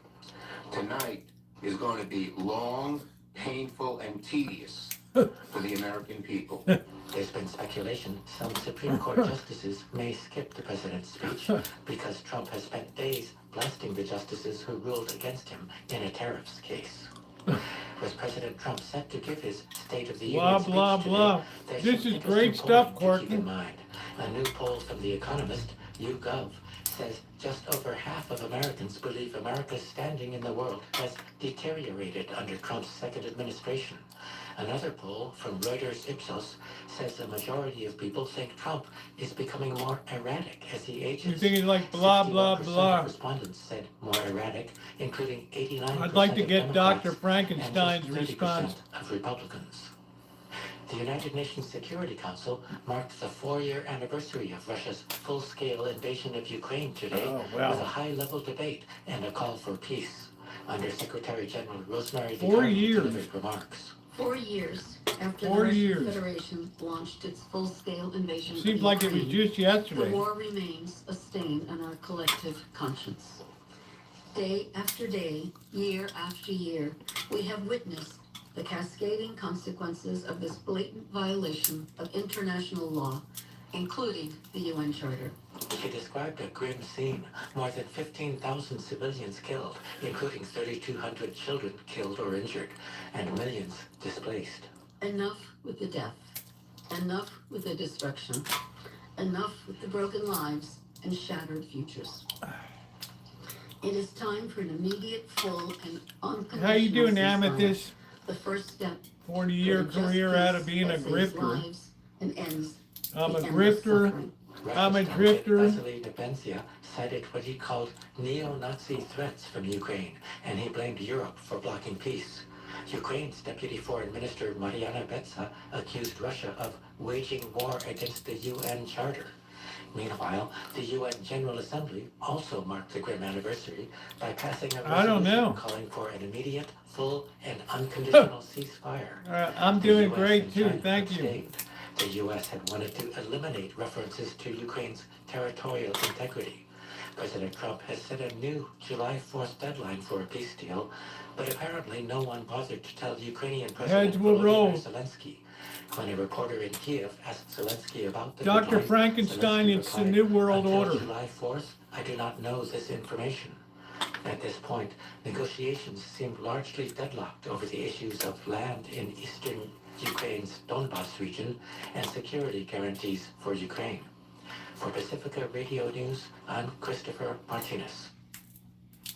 Tonight is going to be long, painful, and tedious for the American people. There's been speculation some Supreme Court justices may skip the president's speech because Trump has spent days blasting the justices who ruled against him in a tariffs case. With President Trump set to give his State of the Union speech today, there's This some is great interesting stuff, polling to keep Courtney. in mind. A new poll from The Economist, YouGov, says just over half of Americans believe America's standing in the world has deteriorated under Trump's second administration. Another poll from Reuters Ipsos says a majority of people think Trump is becoming more erratic as he ages. You think he's like blah, blah, 61% blah. of respondents said more erratic, including 89% I'd like to of get Democrats Dr. Frankenstein's and just 30% response. of Republicans. The United Nations Security Council marked the 4-year anniversary of Russia's full-scale invasion of Ukraine today Oh, wow. with a high-level debate and a call for peace. Under Secretary General Rosemary 4 DiCarlo years. delivered remarks. 4 years after the 4 Russian years. Federation launched its full-scale invasion of Seems like it was Ukraine, just yesterday. the war remains a stain on our collective conscience. Day after day, year after year, we have witnessed the cascading consequences of this blatant violation of international law, including the UN Charter. She described a grim scene. More than 15,000 civilians killed, including 3,200 children killed or injured, and millions displaced. Enough with the death. Enough with the destruction. Enough with the broken lives and shattered futures. It is time for an immediate, full, and unconditional How you doing, ceasefire. Amethyst? The first step 40-year for the career just out of peace being a that saves grifter. lives and ends I'm the a endless grifter. suffering. I'm a Russia's candidate drifter. Vasily Nebenzia cited what he called neo-Nazi threats from Ukraine, and he blamed Europe for blocking peace. Ukraine's Deputy Foreign Minister Mariana Betsa accused Russia of waging war against the UN Charter. Meanwhile, the UN General Assembly also marked the grim anniversary by passing a I don't resolution know. calling for an immediate, full, and unconditional ceasefire. I'm The doing US great and too, China thank you. abstained. The U.S. had wanted to eliminate references to Ukraine's territorial integrity. President Trump has set a new July 4th deadline for a peace deal, but apparently no one bothered to tell Ukrainian President Heads will roll. Volodymyr Zelensky. When a reporter in Kiev asked Zelensky about the Dr. deadline, Frankenstein, Zelensky it's the replied, New World "Until Order." July 4th, I do not know this information. At this point, negotiations seemed largely deadlocked over the issues of land in eastern Ukraine's Donbas region and security guarantees for Ukraine. For Pacifica Radio News, I'm Christopher Martinez.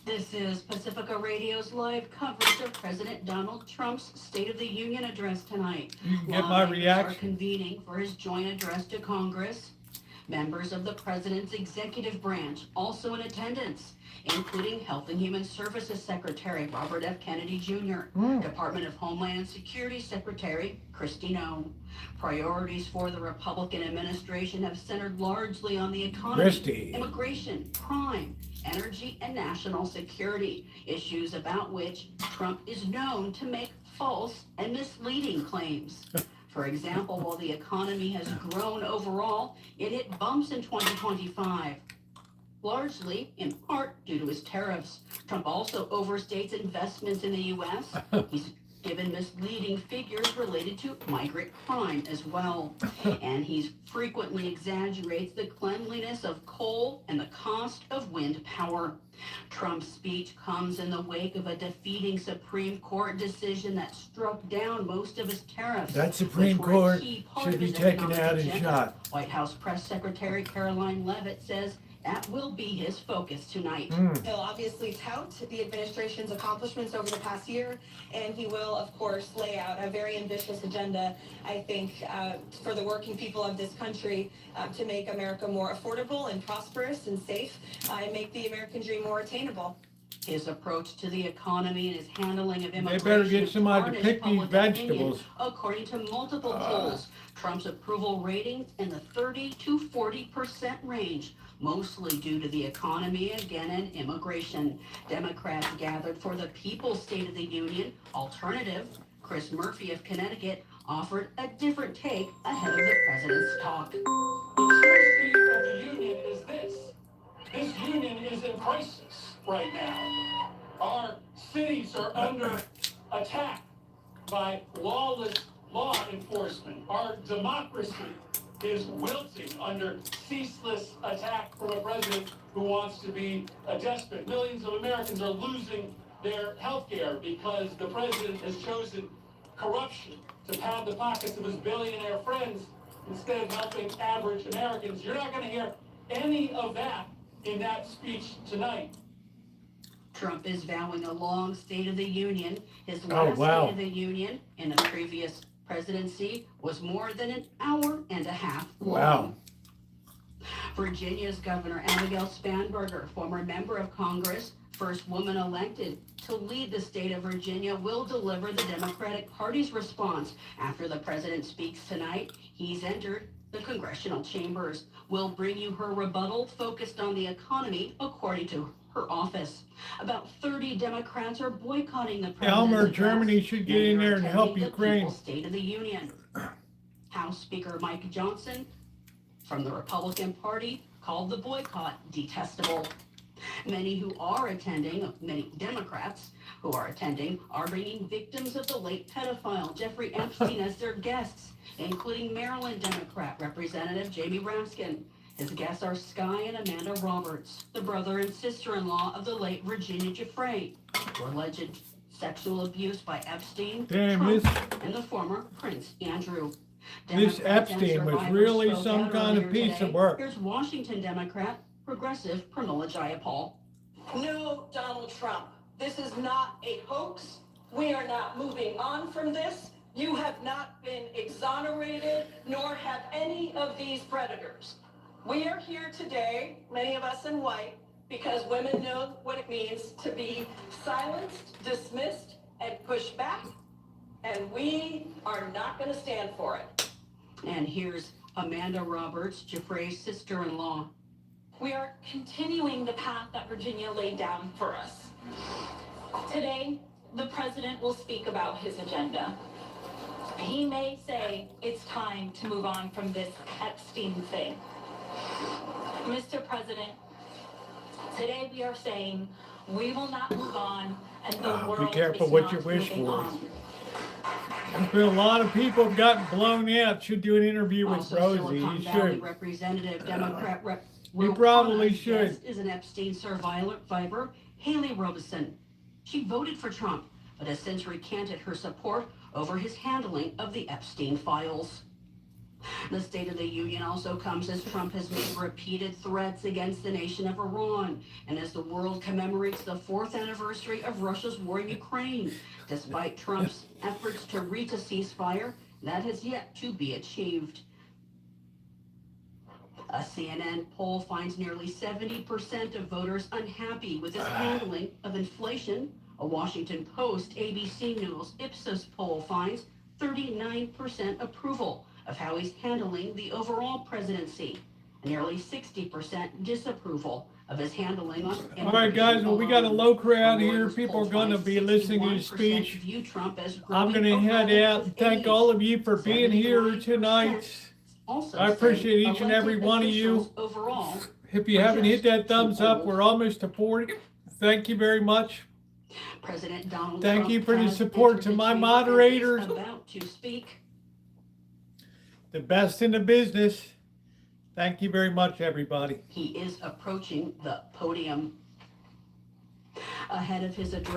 This is Pacifica Radio's live coverage of President Donald Trump's State of the Union address tonight. You can get my Lawmakers reaction. are convening for his joint address to Congress. Members of the president's executive branch also in attendance, including Health and Human Services Secretary Robert F. Kennedy Jr., Department of Homeland Security Secretary Kristi Noem. Priorities for the Republican administration have centered largely on the economy, Kristi. immigration, crime, energy, and national security, issues about which Trump is known to make false and misleading claims. For example, while the economy has grown overall, it hit bumps in 2025, largely in part due to his tariffs. Trump also overstates investments in the U.S. He's given misleading figures related to migrant crime as well. And he frequently exaggerates the cleanliness of coal and the cost of wind power. Trump's speech comes in the wake of a defeating Supreme Court decision that struck down most of his tariffs. That Supreme which were a Court key part should of be his taken economic out and agenda. shot. White House Press Secretary Caroline Leavitt says That will be his focus tonight. He'll obviously tout the administration's accomplishments over the past year, and he will, of course, lay out a very ambitious agenda, I think, for the working people of this country to make America more affordable and prosperous and safe, and make the American dream more attainable. His approach to the economy and his handling of They immigration better get somebody to tarnished pick these public vegetables. opinion, according to multiple polls. Trump's approval ratings in the 30 to 40% range, mostly due to the economy again and immigration. Democrats gathered for the People's State of the Union. Alternative, Chris Murphy of Connecticut, offered a different take ahead of the president's talk. The true state of the union is this. This union is in crisis right now. Our cities are under attack by lawless law enforcement. Our democracy is wilting under ceaseless attack from a president who wants to be a despot. Millions of Americans are losing their health care because the president has chosen corruption to pad the pockets of his billionaire friends instead of helping average Americans. You're not going to hear any of that in that speech tonight. Trump is vowing a long State of the Union. His last State of the Union in the previous presidency was more than an hour and a half long. Virginia's Governor Abigail Spanberger, former member of Congress, first woman elected to lead the state of Virginia, will deliver the Democratic Party's response. After the president speaks tonight, he's entered the congressional chambers. We'll bring you her rebuttal focused on the economy, according to her office. About 30 Democrats are boycotting the president's Elmer, address. Germany should get in there and help Attending the Ukraine. People's State of the Union. House Speaker Mike Johnson from the Republican Party called the boycott detestable. Many Democrats who are attending are bringing victims of the late pedophile Jeffrey Epstein as their guests, including Maryland Democrat Representative Jamie Raskin. His guests are Sky and Amanda Roberts, the brother and sister-in-law of the late Virginia Giuffre, for alleged sexual abuse by Epstein, Trump, and the former Prince Andrew. This Epstein was really some kind of piece of work. Here's Washington Democrat, progressive Pramila Jayapal. No, Donald Trump, this is not a hoax. We are not moving on from this. You have not been exonerated, nor have any of these predators. We are here today, many of us in white, because women know what it means to be silenced, dismissed, and pushed back, and we are not going to stand for it. And here's Amanda Roberts, Giuffre's sister-in-law. We are continuing the path that Virginia laid down for us. Today, the president will speak about his agenda. He may say it's time to move on from this Epstein thing. Mr. President, today we are saying we will not move on, and the world be careful is what not you wish moving for. on. There's been a lot of people have gotten blown out. Should do an interview with Also, Rosie. Silicon He Valley should. Representative Democrat Rep. He Will probably Connor's should. guest is an Epstein survivor, Haley Robeson. She voted for Trump, but has since recanted her support over his handling of the Epstein files. The State of the Union also comes as Trump has made repeated threats against the nation of Iran, and as the world commemorates the 4th anniversary of Russia's war in Ukraine. Despite Trump's efforts to reach a ceasefire, that has yet to be achieved. A CNN poll finds nearly 70% of voters unhappy with his handling of inflation. A Washington Post, ABC News Ipsos poll finds 39% approval of how he's handling the overall presidency, nearly 60% disapproval of his handling on immigration. All right, guys, well, we got a low crowd here. Reuters People are poll going to finds be listening to his 61% speech. view Trump as I'm going growing to head over out and thank age. all of you for being here 79% tonight. also I appreciate say each and every elected one of you. officials overall. If you haven't hit that thumbs up, we're almost to 40. Thank you very much. President Donald Thank Trump you for the has support entered to the my chamber moderators. and is about to speak. The best in the business. Thank you very much, everybody. He is approaching the podium. Ahead of his address,